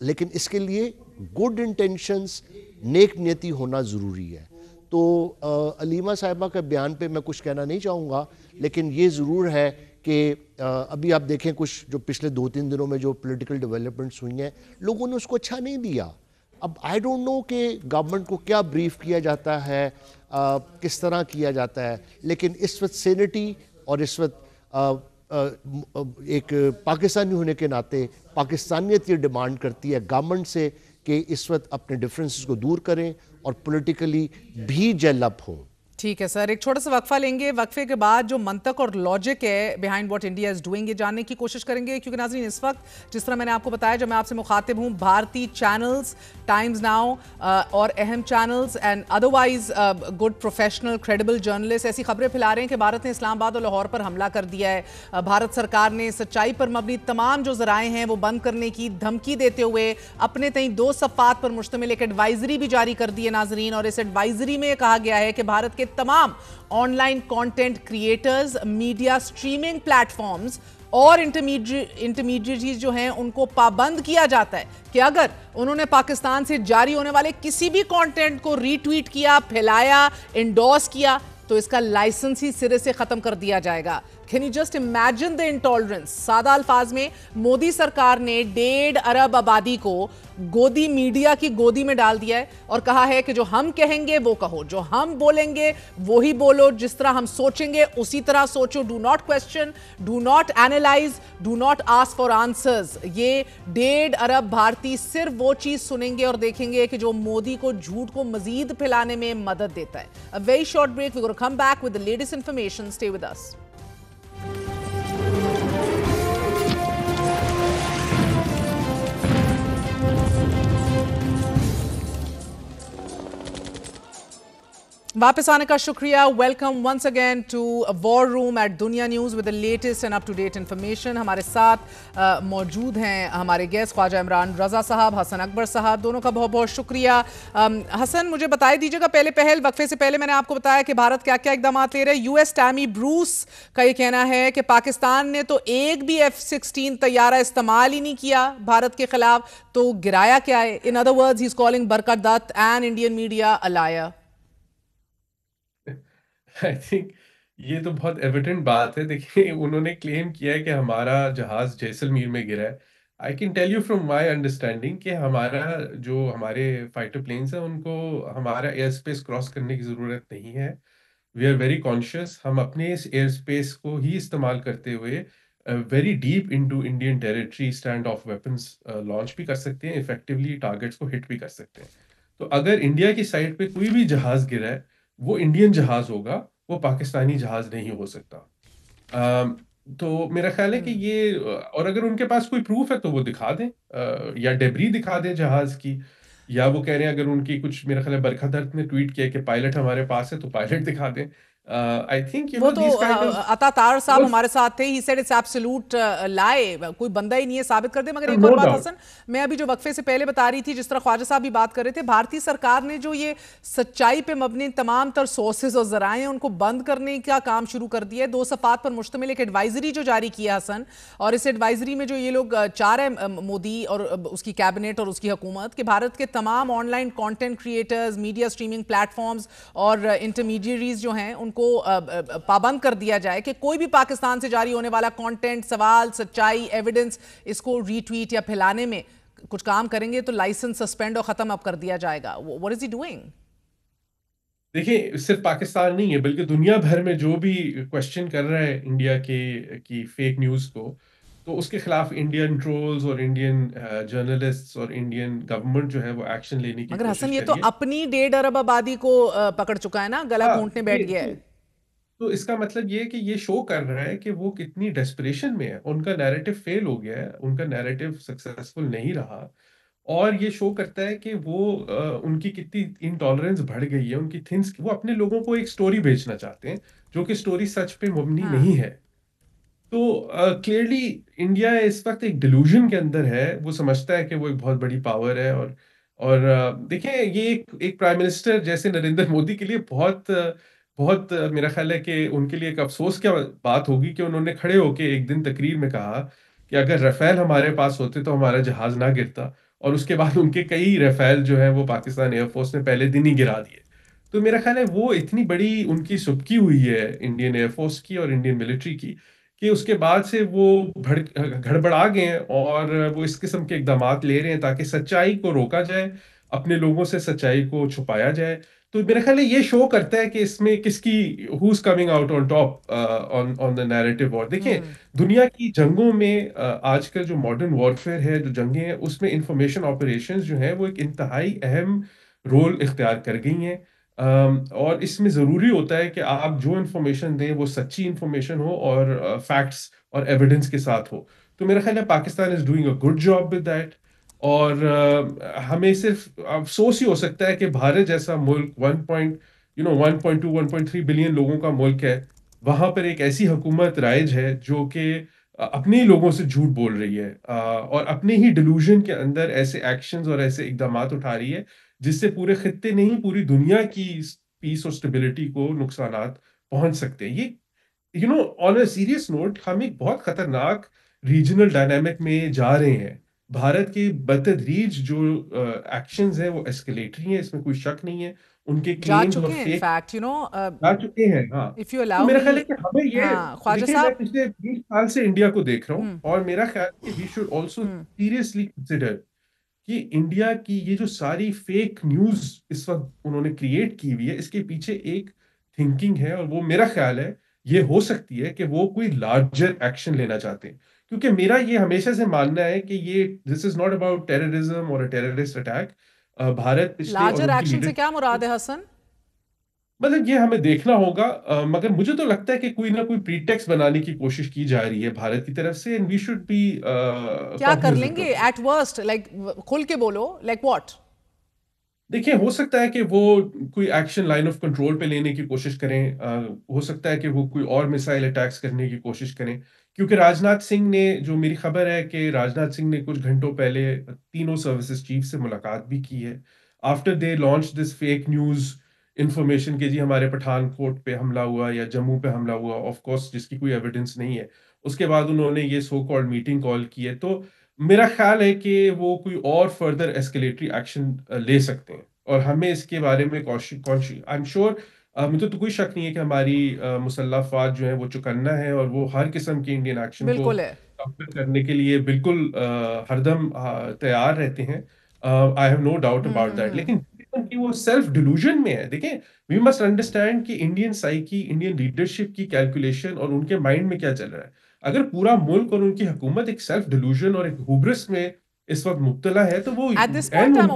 لیکن اس کے لیے گڈ انٹینشنز, نیک نیتی ہونا ضروری ہے. تو علیمہ صاحبہ کے بیان پہ میں کچھ کہنا نہیں چاہوں گا, لیکن یہ ضرور ہے کہ ابھی آپ دیکھیں کچھ جو پچھلے 2-3 دنوں میں جو پولیٹیکل ڈیولپمنٹس ہوئی ہیں, لوگوں نے اس کو اچھا نہیں دیا. اب آئی ڈونٹ نو کہ گورنمنٹ کو کیا بریف کیا جاتا ہے, کس طرح کیا جاتا ہے, لیکن اس وقت سینٹی اور اس وقت ایک پاکستانی ہونے کے ناطے پاکستانیت یہ ڈیمانڈ کرتی ہے گورنمنٹ سے کہ اس وقت اپنے ڈفرینسز کو دور کریں اور پولیٹیکلی بھی جیل اپ ہوں. ٹھیک ہے سر, ایک چھوٹا سا وقفہ لیں گے. وقفے کے بعد جو منطق اور لاجک ہے behind what India is doing یہ جاننے کی کوشش کریں گے, کیونکہ ناظرین اس وقت جس طرح میں نے آپ کو بتایا, جب میں آپ سے مخاطب ہوں, بھارتی چینلز, ٹائمز ناؤ اور اہم channels and otherwise good professional credible journalist ایسی خبریں پھیلا رہے ہیں کہ بھارت نے اسلام آباد اور لاہور پر حملہ کر دیا ہے. بھارت سرکار نے سچائی پر مبنی تمام جو ذرائع ہیں وہ بند کرنے کی دھمکی دیتے ہوئے اپنے تئیں 2 صفحات پر مشتمل ایک ایڈوائزری بھی جاری کر دی ہے ناظرین. اور اس ایڈوائزری میں کہا گیا ہے کہ بھارت کے تمام online content creators, media streaming platforms اور انٹرمیڈیٹریز جو ہیں ان کو پابند کیا جاتا ہے کہ اگر انہوں نے پاکستان سے جاری ہونے والے کسی بھی کانٹینٹ کو ری ٹویٹ کیا, پھیلایا, انڈورس کیا, تو اس کا لائسنس ہی سرے سے ختم کر دیا جائے گا. Can you just imagine the intolerance? سادہ الفاظ میں مودی سرکار نے 1.5 ارب آبادی کو گودی میڈیا کی گودی میں ڈال دیا ہے اور کہا ہے کہ جو ہم کہیں گے وہ کہو, جو ہم بولیں گے وہی بولو, جس طرح ہم سوچیں گے اسی طرح سوچو. Do not question, do not analyze, do not ask for answers. یہ 1.5 ارب بھارتی صرف وہ چیز سنیں گے اور دیکھیں گے کہ جو مودی کو جھوٹ کو مزید پھیلانے میں مدد دیتا ہے. A very short break. We're going to come back with the latest information. Stay with us. واپس آنے کا شکریہ. Welcome once again to war room at Dunya news with the latest and up to date information. ہمارے ساتھ موجود ہیں ہمارے guest خواجہ عمران رضا صاحب, حسن اکبر صاحب, دونوں کا بہت بہت شکریہ. حسن, مجھے بتائی دیجیے گا پہلے وقفے سے پہلے میں نے آپ کو بتایا کہ بھارت کیا کیا اقدامات لے رہے ہیں. US ٹامی بروس کا یہ کہنا ہے کہ پاکستان نے تو ایک بھی F-16 طیارہ استعمال ہی نہیں کیا بھارت کے خلاف, تو گرایا کیا ہے. In other words he is calling Barkha Dutt and Indian media a liar. I think یہ تو بہت ایویڈنٹ بات ہے. دیکھیے انہوں نے کلیم کیا ہے کہ ہمارا جہاز جیسلمیر میں گرا ہے. I can tell you from my understanding کہ ہمارے فائٹر پلینس ہیں ان کو ہمارا ایئر اسپیس کراس کرنے کی ضرورت نہیں ہے. We are very conscious. ہم اپنے اس ایئر اسپیس کو ہی استعمال کرتے ہوئے very deep into Indian territory stand of weapons launch بھی کر سکتے ہیں, افیکٹولی ٹارگیٹس کو ہٹ بھی کر سکتے ہیں. تو اگر انڈیا کی سائڈ پہ کوئی بھی جہاز گرا ہے وہ انڈین جہاز ہوگا, وہ پاکستانی جہاز نہیں ہو سکتا. تو میرا خیال ہے کہ یہ, اور اگر ان کے پاس کوئی پروف ہے تو وہ دکھا دیں, یا ڈیبری دکھا دیں جہاز کی, یا وہ کہہ رہے ہیں اگر ان کی کچھ, میرا خیال ہے برکھا دت نے ٹویٹ کیا کہ پائلٹ ہمارے پاس ہے تو پائلٹ دکھا دیں. آئی تھنک وہ تو عطا طاہر صاحب ہمارے ساتھ تھے, ہی سیڈ اٹس ایبسولوٹ لائے, کوئی بندہ ہی نہیں ہے ثابت کر دے. مگر ایک اور بات حسن, میں ابھی جو وقفے سے پہلے بتا رہی تھی, جس طرح خواجہ صاحب بھی بات کر رہے تھے, بھارتی سرکار نے جو یہ سچائی پہ مبنی تمام تر سورسز اور ذرائع ہیں ان کو بند کرنے کا کام شروع کر دیا ہے. 2 صفحات پر مشتمل ایک ایڈوائزری جو جاری کیا حسن, اور اس ایڈوائزری میں جو یہ لوگ چاہ رہے ہیں مودی اور اس کی کیبنٹ اور اس کی حکومت, کہ بھارت کے تمام online content creators, media streaming platforms اور انٹرمیڈیریز جو ہیں ان کو پابند کر دیا جائے کہ کوئی بھی پاکستان سے جاری ہونے والا کانٹینٹ, سوال, سچائی, ایویڈنس, اس کو ری ٹویٹ یا پھیلانے میں کچھ کام کریں گے تو لائسنس سسپینڈ اور ختم اب کر دیا جائے گا. What is he doing? دیکھیں صرف پاکستان نہیں ہے بلکہ دنیا بھر میں جو بھی کوشچن کر رہا ہے انڈیا کی فیک نیوز کو, تو اس کے خلاف انڈین ٹرولز اور انڈین جرنلسٹس اور انڈین گورنمنٹ جو ہے وہ ایکشن لینے کی مگر کوشش حسن کر یہ رہی تو ہے. اپنی 1.5 ارب آبادی کو پکڑ چکا ہے نا, گلا گھونٹنے بیٹھ گیا ہے. تو اس کا مطلب یہ ہے کہ یہ شو کر رہا ہے کہ وہ کتنی ڈیسپریشن میں ہے. ان کا نیریٹو فیل ہو گیا ہے, ان کا نیریٹو سکسیسفل نہیں رہا, اور یہ شو کرتا ہے کہ وہ ان کی کتنی انٹالرنس بڑھ گئی ہے, ان کی تھنس, وہ اپنے لوگوں کو ایک سٹوری بیچنا چاہتے ہیں جو کہ سٹوری سچ پہ مبنی نہیں ہے. تو کلیئرلی انڈیا اس وقت ایک ڈیلوژن کے اندر ہے. وہ سمجھتا ہے کہ وہ ایک بہت بڑی پاور ہے, اور دیکھیں یہ ایک پرائم منسٹر جیسے نریندر مودی کے لیے بہت میرا خیال ہے کہ ان کے لیے ایک افسوس کیا بات ہوگی کہ انہوں نے کھڑے ہو کے ایک دن تقریر میں کہا کہ اگر رفیل ہمارے پاس ہوتے تو ہمارا جہاز نہ گرتا, اور اس کے بعد ان کے کئی رفیل جو ہیں وہ پاکستان ایئر فورس نے پہلے دن ہی گرا دیے. تو میرا خیال ہے وہ اتنی بڑی ان کی سبکی ہوئی ہے انڈین ایئر فورس کی اور انڈین ملٹری کی, کہ اس کے بعد سے وہ گڑبڑا گئے ہیں, اور وہ اس قسم کے اقدامات لے رہے ہیں تاکہ سچائی کو روکا جائے, اپنے لوگوں سے سچائی کو چھپایا جائے. تو میرا خیال ہے یہ شو کرتا ہے کہ اس میں کس کی who's coming out on top on the narrative war. دیکھیں دنیا کی جنگوں میں آج کل جو ماڈرن وارفیئر ہے, جو جنگیں ہیں, اس میں انفارمیشن آپریشنز جو ہیں وہ ایک انتہائی اہم رول اختیار کر گئی ہیں, اور اس میں ضروری ہوتا ہے کہ آپ جو انفارمیشن دیں وہ سچی انفارمیشن ہو اور فیکٹس اور ایویڈنس کے ساتھ ہو. تو میرا خیال ہے Pakistan is doing a good job with that, اور ہمیں صرف افسوس ہی ہو سکتا ہے کہ بھارت جیسا ملک 1.2 1.3 بلین لوگوں کا ملک ہے, وہاں پر ایک ایسی حکومت رائج ہے جو کہ اپنے ہی لوگوں سے جھوٹ بول رہی ہے, اور اپنے ہی ڈیلوژن کے اندر ایسے ایکشنز اور ایسے اقدامات اٹھا رہی ہے جس سے پورے خطے نہیں پوری دنیا کی پیس اور اسٹیبلٹی کو نقصانات پہنچ سکتے ہیں. یہ آن اے سیریس نوٹ, ہم ایک بہت خطرناک ریجنل ڈائنامک میں جا رہے ہیں. بھارت کے بتدریج جو ایکشنز ہیں وہ ایسکلیٹری ہیں, اس میں کوئی شک نہیں ہے. ان کے کلیمز اور فیک جا چکے ہیں. ہاں, تو میرا خیال ہے کہ ہمیں یہ دیکھیں, میں پچھلے 20 سال سے انڈیا کو دیکھ رہا ہوں, اور میرا خیال ہے کہ we should also seriously consider کہ انڈیا کی یہ جو ساری فیک نیوز اس وقت انہوں نے کریٹ کی ہوئی ہے, اس کے پیچھے ایک تھنکنگ ہے, اور وہ میرا خیال ہے یہ ہو سکتی ہے کہ وہ کوئی لارجر ایکشن لینا چاہتے ہیں. کیونکہ میرا یہ ہمیشہ سے ماننا ہے کہ یہ دس از ناٹ اباؤٹ ٹیررزم اور ٹیررسٹ اٹیک. بھارت پچھلے لارجر ایکشن سے کیا مراد ہے حسن؟ مطلب یہ ہمیں دیکھنا ہوگا, مگر مجھے تو لگتا ہے کہ کوئی نہ کوئی پریٹیکسٹ بنانے کی کوشش کی جا رہی ہے بھارت کی طرف سے, اینڈ وی شوڈ بی کیا کر لیں گے ایٹ ورسٹ, لائک کھل کے بولو, لائک واٹ؟ دیکھیں ہو سکتا ہے کہ وہ کوئی ایکشن لائن آف کنٹرول پہ لینے کی کوشش کریں, ہو سکتا ہے کہ وہ کوئی اور میسائل اٹیکس کرنے کی کوشش کریں, کیونکہ راجناتھ سنگھ نے, جو میری خبر ہے کہ راجناتھ سنگھ نے کچھ گھنٹوں پہلے تینوں سروسز چیف سے ملاقات بھی کی ہے after they launch this fake news information کہ جی ہمارے پٹھان کوٹ پہ حملہ ہوا یا جموں پہ حملہ ہوا, آف کورس جس کی کوئی ایویڈنس نہیں ہے. اس کے بعد انہوں نے یہ سو کالڈ میٹنگ کال کی ہے. تو میرا خیال ہے کہ وہ کوئی اور فردر ایسکلیٹری ایکشن لے سکتے ہیں, اور ہمیں اس کے بارے میں آئی ایم شیور مجھے تو کوئی شک نہیں ہے کہ ہماری مسلح افواج جو ہیں وہ چوکنا ہے اور وہ ہر قسم کے انڈین ایکشن کو بالکل ہے. کاؤنٹر کرنے کے لیے بالکل ہر دم تیار رہتے ہیں. I have no doubt about that. لیکن کہ وہ سیلف ڈیلوژن میں ہے. دیکھیں وی مسٹ انڈرسٹینڈ کہ انڈین سائیکی، انڈین لیڈرشپ کی کیلکولیشن اور ان کے مائنڈ میں کیا چل رہا ہے. اگر پورا ملک اور ان کی حکومت ایک سیلف ڈیلوژن اور ایک ہوبرس میں اس وقت مبتلا ہے تو وہ At this point, I'm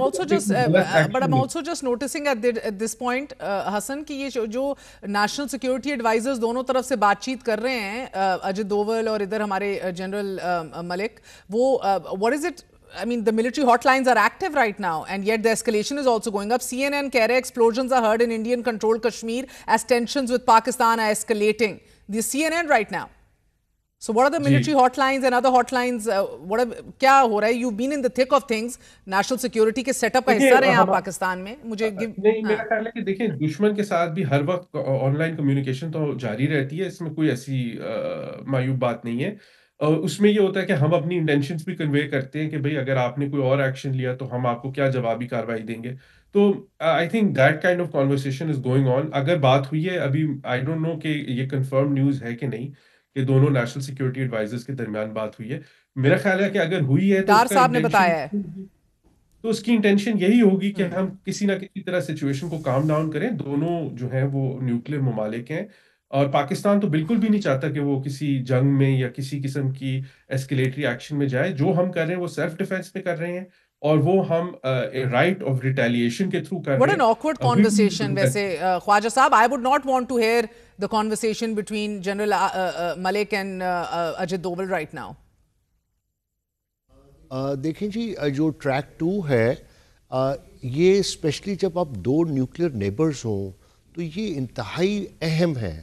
also just noticing at this point, حسن, کہ یہ جو نیشنل سیکیورٹی ایڈوائزرز دونوں طرف سے بات چیت کر رہے ہیں، اجت دوول اور ادھر ہمارے جنرل ملک، وہ what is it? I mean, the military hotlines are active right now, and yet the escalation is also going up. CNN کہہ رہے explosions are heard in Indian-controlled Kashmir as tensions with Pakistan are escalating. The CNN right now. So what are the military hotlines and other hotlines? کیا ہو رہا ہے؟ You've been in the thick of things. National security کے set up کا حصہ رہے ہیں آپ پاکستان میں. مجھے نہیں، میرا خیال ہے کہ دیکھیں دشمن کے ساتھ بھی ہر وقت آن لائن کمیونیکیشن تو جاری رہتی ہے. اس میں کوئی ایسی معیوب بات نہیں ہے. اس میں یہ ہوتا ہے کہ ہم اپنی انٹینشنز بھی کنوے کرتے ہیں کہ بھئی اگر آپ نے کوئی اور ایکشن لیا تو ہم آپ کو کیا جوابی کارروائی دیں گے. تو I think that kind of conversation is going on. اگر بات ہوئی ہے ابھی آئی ڈونٹ نو کہ یہ کنفرم نیوز ہے کہ نہیں کہ دونوں نیشنل سیکیورٹی ایڈوائزرز کے درمیان بات ہوئی ہے. میرا خیال ہے کہ اگر ہوئی ہے ڈار صاحب نے بتایا ہے تو اس کی انٹینشن یہی ہوگی کہ ہم کسی نہ کسی طرح سچویشن کو کام ڈاؤن کریں. دونوں جو ہیں وہ نیوکلیر ممالک ہیں اور پاکستان تو بالکل بھی نہیں چاہتا کہ وہ کسی جنگ میں یا کسی قسم کی ایسکیلیٹری ایکشن میں جائے. جو ہم کر رہے ہیں وہ سیلف ڈیفense میں کر رہے ہیں اور وہ ہم رائٹ آف ریٹیلیشن کے تھرو کر رہے ہیں. What an awkward conversation ویسے خواجہ صاحب. I would not want to hear the conversation between General Malik and Ajit Doval right now. دیکھیں جی، جو ٹریک 2 ہے یہ اسپیشلی جب آپ دو نیوکلیر نیبرز ہوں تو یہ انتہائی اہم ہے.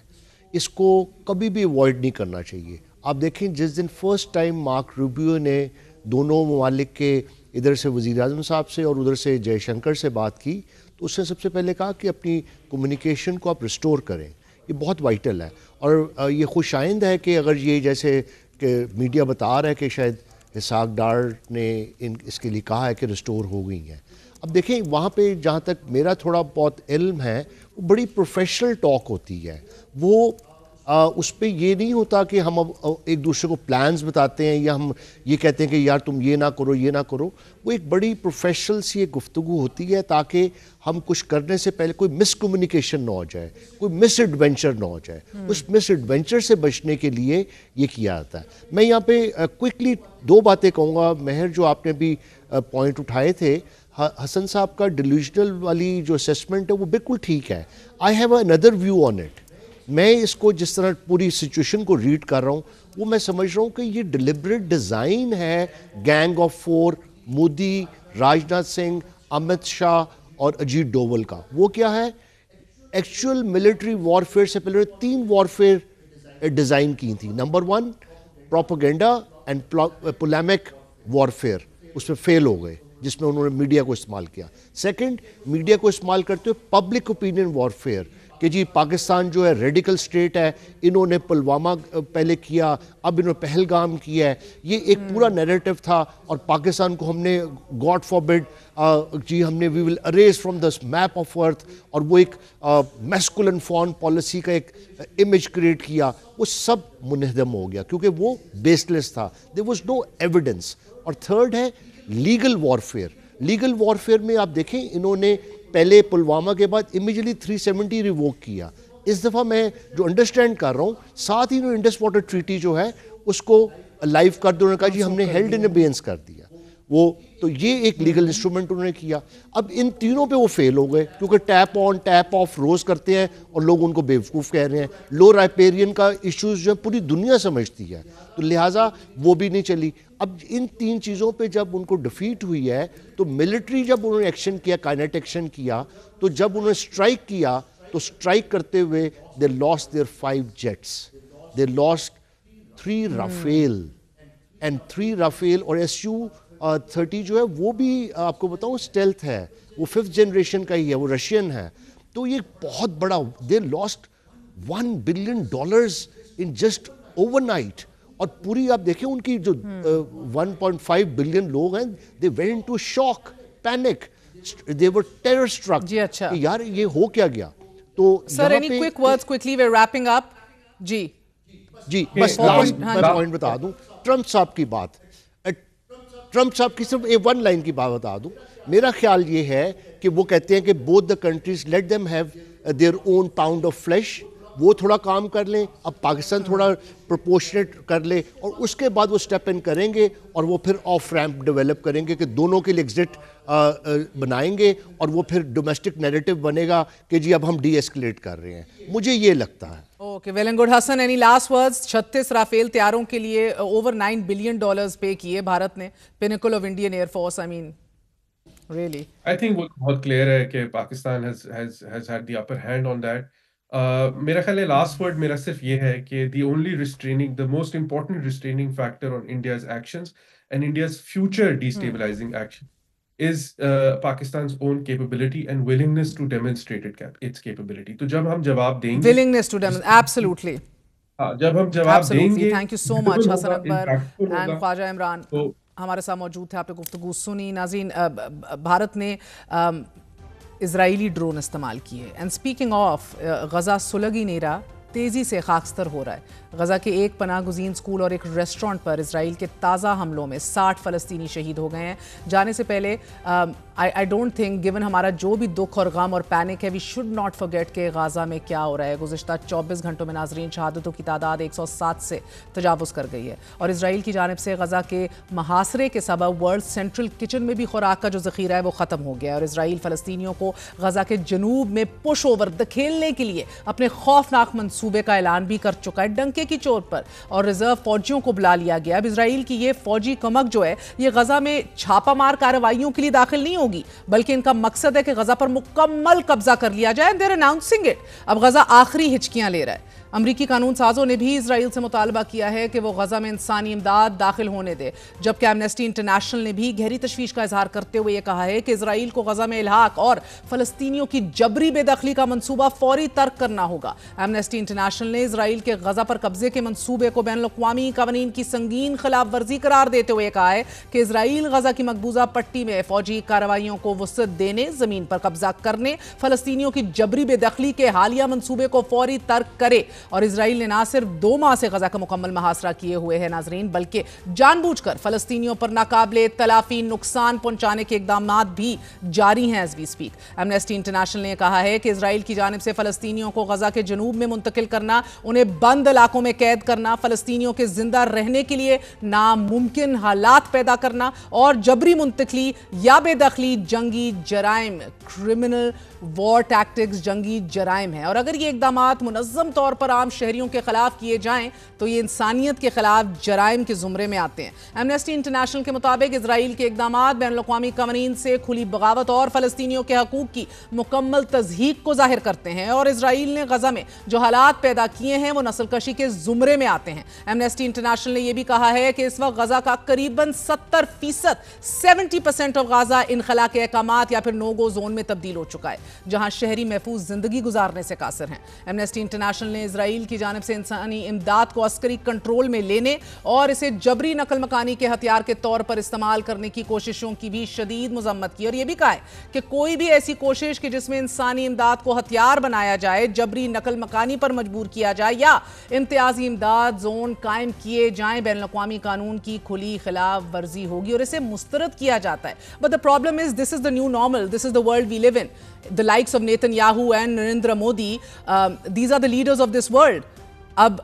اس کو کبھی بھی اوائڈ نہیں کرنا چاہیے. آپ دیکھیں جس دن فرسٹ ٹائم مارک روبیو نے دونوں ممالک کے ادھر سے وزیر اعظم صاحب سے اور ادھر سے جے شنکر سے بات کی تو اس نے سب سے پہلے کہا کہ اپنی کمیونیکیشن کو آپ ریسٹور کریں. یہ بہت وائٹل ہے اور یہ خوش آئند ہے کہ اگر یہ جیسے کہ میڈیا بتا رہا ہے کہ شاید اسحاق ڈار نے اس کے لیے کہا ہے کہ ریسٹور ہو گئی ہیں. اب دیکھیں وہاں پہ جہاں تک میرا تھوڑا بہت علم ہے وہ بڑی پروفیشنل ٹاک ہوتی ہے. وہ اس پہ یہ نہیں ہوتا کہ ہم اب ایک دوسرے کو پلانز بتاتے ہیں یا ہم یہ کہتے ہیں کہ یار تم یہ نہ کرو یہ نہ کرو. وہ ایک بڑی پروفیشنل سی ایک گفتگو ہوتی ہے تاکہ ہم کچھ کرنے سے پہلے کوئی مس کمیونیکیشن نہ ہو جائے، کوئی مس ایڈونچر نہ ہو جائے. اس مس ایڈونچر سے بچنے کے لیے یہ کیا جاتا ہے. میں یہاں پہ کوئکلی دو باتیں کہوں گا. مہر، جو آپ نے بھی پوائنٹ اٹھائے تھے، حسن صاحب کا ڈیلیوژنل والی جو اسیسمنٹ ہے وہ بالکل ٹھیک ہے. I have another view on it. میں اس کو جس طرح پوری سچویشن کو ریڈ کر رہا ہوں وہ میں سمجھ رہا ہوں کہ یہ ڈیلیبریٹ ڈیزائن ہے گینگ آف 4 مودی، راج ناتھ سنگھ، امت شاہ اور اجیت ڈوول کا. وہ کیا ہے؟ ایکچوئل ملٹری وارفیئر سے پہلے 3 وارفیئر ڈیزائن کی تھی. نمبر 1 پروپیگنڈا اینڈ پولیمک وارفیئر، اس میں فیل ہو گئے جس میں انہوں نے میڈیا کو استعمال کیا. سیکنڈ، میڈیا کو استعمال کرتے ہوئے پبلک اوپینین وارفیئر کہ جی پاکستان جو ہے ریڈیکل سٹیٹ ہے، انہوں نے پلوامہ پہلے کیا، اب انہوں نے پہلگام کیا ہے. یہ ایک پورا نیریٹو تھا اور پاکستان کو ہم نے گاڈ فاربڈ جی ہم نے we will erase from this map of earth, اور وہ ایک میسکولن فارن پالیسی کا ایک امیج کریٹ کیا. وہ سب منہدم ہو گیا کیونکہ وہ بیس لیس تھا. There was no evidence. اور تھرڈ ہے لیگل وارفیئر. لیگل وارفیئر میں آپ دیکھیں انہوں نے پہلے پلوامہ کے بعد امیجیٹلی 370 ریووک کیا. اس دفعہ میں جو انڈرسٹینڈ کر رہا ہوں ساتھ ہی انہوں انڈس واٹر ٹریٹی جو ہے اس کو لائیو کر دو. انہوں نے کہا جی ہم نے ہیلڈ ان ابیئنس کر دیا. وہ تو یہ ایک لیگل انسٹرومنٹ انہوں نے کیا. اب ان تینوں پہ وہ فیل ہو گئے کیونکہ ٹیپ آن ٹیپ آف روز کرتے ہیں اور لوگ ان کو بیوقوف کہہ رہے ہیں. لو رائپیرین کا ایشوز جو ہے پوری دنیا سمجھتی ہے تو لہٰذا وہ بھی نہیں چلی. اب ان 3 چیزوں پہ جب ان کو ڈیفیٹ ہوئی ہے تو ملٹری جب انہوں نے ایکشن کیا، کائنیٹ ایکشن کیا، تو جب انہوں نے اسٹرائک کیا تو اسٹرائک کرتے ہوئے they lost their 5 jets, they lost 3 Rafale and 3 Rafale. اور Su-30 جو ہے وہ بھی آپ کو بتاؤں اسٹیلتھ ہے، وہ 5th جنریشن کا ہی ہے، وہ رشین ہے. تو یہ بہت بڑا they lost $1 billion in just overnight. اور پوری آپ دیکھیں ان کی جو 1.5 بلین لوگ ہیں they went into shock, panic, they were terror struck. جی اچھا کہ یار یہ ہو کیا گیا. تو sir any quick words quickly we are wrapping up. جی بس لاسٹ میں پوائنٹ بتا دوں, ٹرمپ صاحب کی بات, ٹرمپ صاحب کی صرف ون لائن کی بات بتا دوں. میرا خیال یہ ہے کہ وہ کہتے ہیں کہ both the countries let them have their own pound of flesh, وہ تھوڑا کام کر لیں, اب پاکستان تھوڑا پروپورشنیٹ کر لے, اور اس کے بعد وہ سٹیپ ان کریں گے اور وہ پھر آف ریمپ ڈیولپ کریں گے کہ دونوں کے لیے ایگزٹ بنائیں گے, اور وہ پھر ڈومیسٹک نیریٹو بنے گا کہ جی اب ہم ڈی ایسکلیٹ کر رہے ہیں. مجھے یہ لگتا ہے. Okay, well and good. Hassan, any last words? 36 Rafale طیاروں کے لیے اوور $9 بلین پے کیے بھارت نے, pinnacle of Indian air force. I mean really I think وہ بہت کلیئر ہے کہ Pakistan has had the upper hand on that. میرا خیال ہے لاسٹ ورڈ میرا صرف یہ ہے کہ the most important restraining factor on India's actions and India's future destabilizing action is Pakistan's own capability and willingness to demonstrate its capability. تو جب ہم جواب دیں گے, willingness to demonstrate, absolutely, جب ہم جواب دیں گے, thank you so much Hasan Akbar and خواجہ عمران ہمارے ساتھ موجود تھے. آپ نے گفتگو سنی. ناظرین, بھارت نے اسرائیلی ڈرون استعمال کیے. اینڈ اسپیکنگ آف, غزہ سلگ ہی نہیں رہا, تیزی سے خاکستر ہو رہا ہے. غزہ کے ایک پناہ گزین اسکول اور ایک ریسٹورنٹ پر اسرائیل کے تازہ حملوں میں 60 فلسطینی شہید ہو گئے ہیں. جانے سے پہلے آئی ڈونٹ تھنک, گیون ہمارا جو بھی دکھ اور غم اور پینک ہے, وی شوڈ ناٹ فرگیٹ کہ غزہ میں کیا ہو رہا ہے. گزشتہ 24 گھنٹوں میں ناظرین شہادتوں کی تعداد 107 سے تجاوز کر گئی ہے, اور اسرائیل کی جانب سے غزہ کے محاصرے کے سبب ورلڈ سینٹرل کچن میں بھی خوراک کا جو ذخیرہ ہے وہ ختم ہو گیا ہے, اور اسرائیل فلسطینیوں کو غزہ کے جنوب میں پش اوور دھکیلنے کے لیے اپنے خوفناک منصوبے کا اعلان بھی کر چکا ہے, ڈنکے کی چوٹ پر, اور ریزرو فوجیوں کو بلا لیا گیا. اب اسرائیل کی یہ فوجی کمک جو ہے یہ غزہ میں چھاپا مار کارروائیوں کے لیے داخل نہیں ہوگی, بلکہ ان کا مقصد ہے کہ غزہ پر مکمل قبضہ کر لیا جائے. They are announcing it. اب غزہ آخری ہچکیاں لے رہا ہے. امریکی قانون سازوں نے بھی اسرائیل سے مطالبہ کیا ہے کہ وہ غزہ میں انسانی امداد داخل ہونے دے, جبکہ ایمنسٹی انٹرنیشنل نے بھی گہری تشویش کا اظہار کرتے ہوئے یہ کہا ہے کہ اسرائیل کو غزہ میں الحاق اور فلسطینیوں کی جبری بے دخلی کا منصوبہ فوری ترک کرنا ہوگا. ایمنسٹی انٹرنیشنل نے اسرائیل کے غزہ پر قبضے کے منصوبے کو بین الاقوامی قوانین کی سنگین خلاف ورزی قرار دیتے ہوئے کہا ہے کہ اسرائیل غزہ کی مقبوضہ پٹی میں فوجی کارروائیوں کو وسعت دینے, زمین پر قبضہ کرنے, فلسطینیوں کی جبری بے دخلی کے حالیہ منصوبے کو فوری ترک کرے. اور اسرائیل نے نہ صرف 2 ماہ سے غزہ کا مکمل محاصرہ کیے ہوئے ہیں ناظرین, بلکہ جان بوجھ کر فلسطینیوں پر ناقابل تلافی نقصان پہنچانے کے اقدامات بھی جاری ہیں as we speak. Amnesty International نے کہا ہے کہ اسرائیل کی جانب سے فلسطینیوں کو غزہ کے جنوب میں منتقل کرنا, انہیں بند علاقوں میں قید کرنا, فلسطینیوں کے زندہ رہنے کے لیے ناممکن حالات پیدا کرنا, اور جبری منتقلی یا بے دخلی جنگی جرائم, کرمنل وار ٹیکٹکس جنگی جرائم ہیں. اور اگر یہ اقدامات منظم طور پر عام شہریوں کے خلاف کیے جائیں تو یہ انسانیت کے خلاف جرائم کے زمرے میں آتے ہیں. ایمنسٹی انٹرنیشنل کے مطابق اسرائیل کے اقدامات بین الاقوامی قوانین سے کھلی بغاوت اور فلسطینیوں کے حقوق کی مکمل تضحیق کو ظاہر کرتے ہیں, اور اسرائیل نے غزہ میں جو حالات پیدا کیے ہیں وہ نسل کشی کے زمرے میں آتے ہیں. ایمنسٹی انٹرنیشنل نے یہ بھی کہا ہے کہ اس وقت غزہ کا قریباً 70% آف غزہ انخلا کے احکامات یا پھر نو گو زون میں تبدیل ہو چکا ہے, جہاں شہری محفوظ زندگی گزارنے سے قاصر ہیں. ایمنسٹی انٹرنیشنل نے اسرائیل کی جانب سے انسانی امداد کو عسکری کنٹرول میں لینے اور اسے جبری نقل مکانی کے ہتھیار کے طور پر استعمال کرنے کی کوششوں کی بھی شدید مذمت کی, اور یہ بھی کہا ہے کہ کوئی بھی ایسی کوشش کہ جس میں انسانی امداد کو ہتھیار بنایا جائے, جبری نقل مکانی پر مجبور کیا جائے یا امتیازی امداد زون قائم کیے جائیں, بین الاقوامی قانون کی کھلی خلاف ورزی ہوگی اور اسے مسترد کیا جاتا ہے. But the problem is this is the new normal, this is the world we live in. The likes of Netanyahu and Narendra Modi, these are the leaders of this world. اب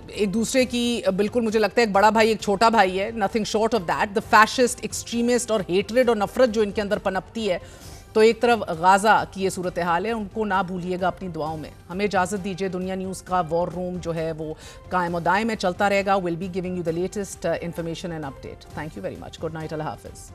ایک دوسرے کی بالکل مجھے لگتا ہے ایک بڑا بھائی ایک چھوٹا بھائی ہے, nothing short of that. The fascist, extremist اور hatred اور نفرت جو ان کے اندر پنپتی ہے, تو ایک طرف غازہ کی یہ صورتحال ہے, ان کو نہ بھولیے گا اپنی دعاؤں میں. ہمیں اجازت دیجیے, دنیا نیوز کا وار روم جو ہے وہ قائم و دائم میں چلتا رہے گا. We'll be giving you the latest information and update. Thank you very much. Good night. اللہ حافظ.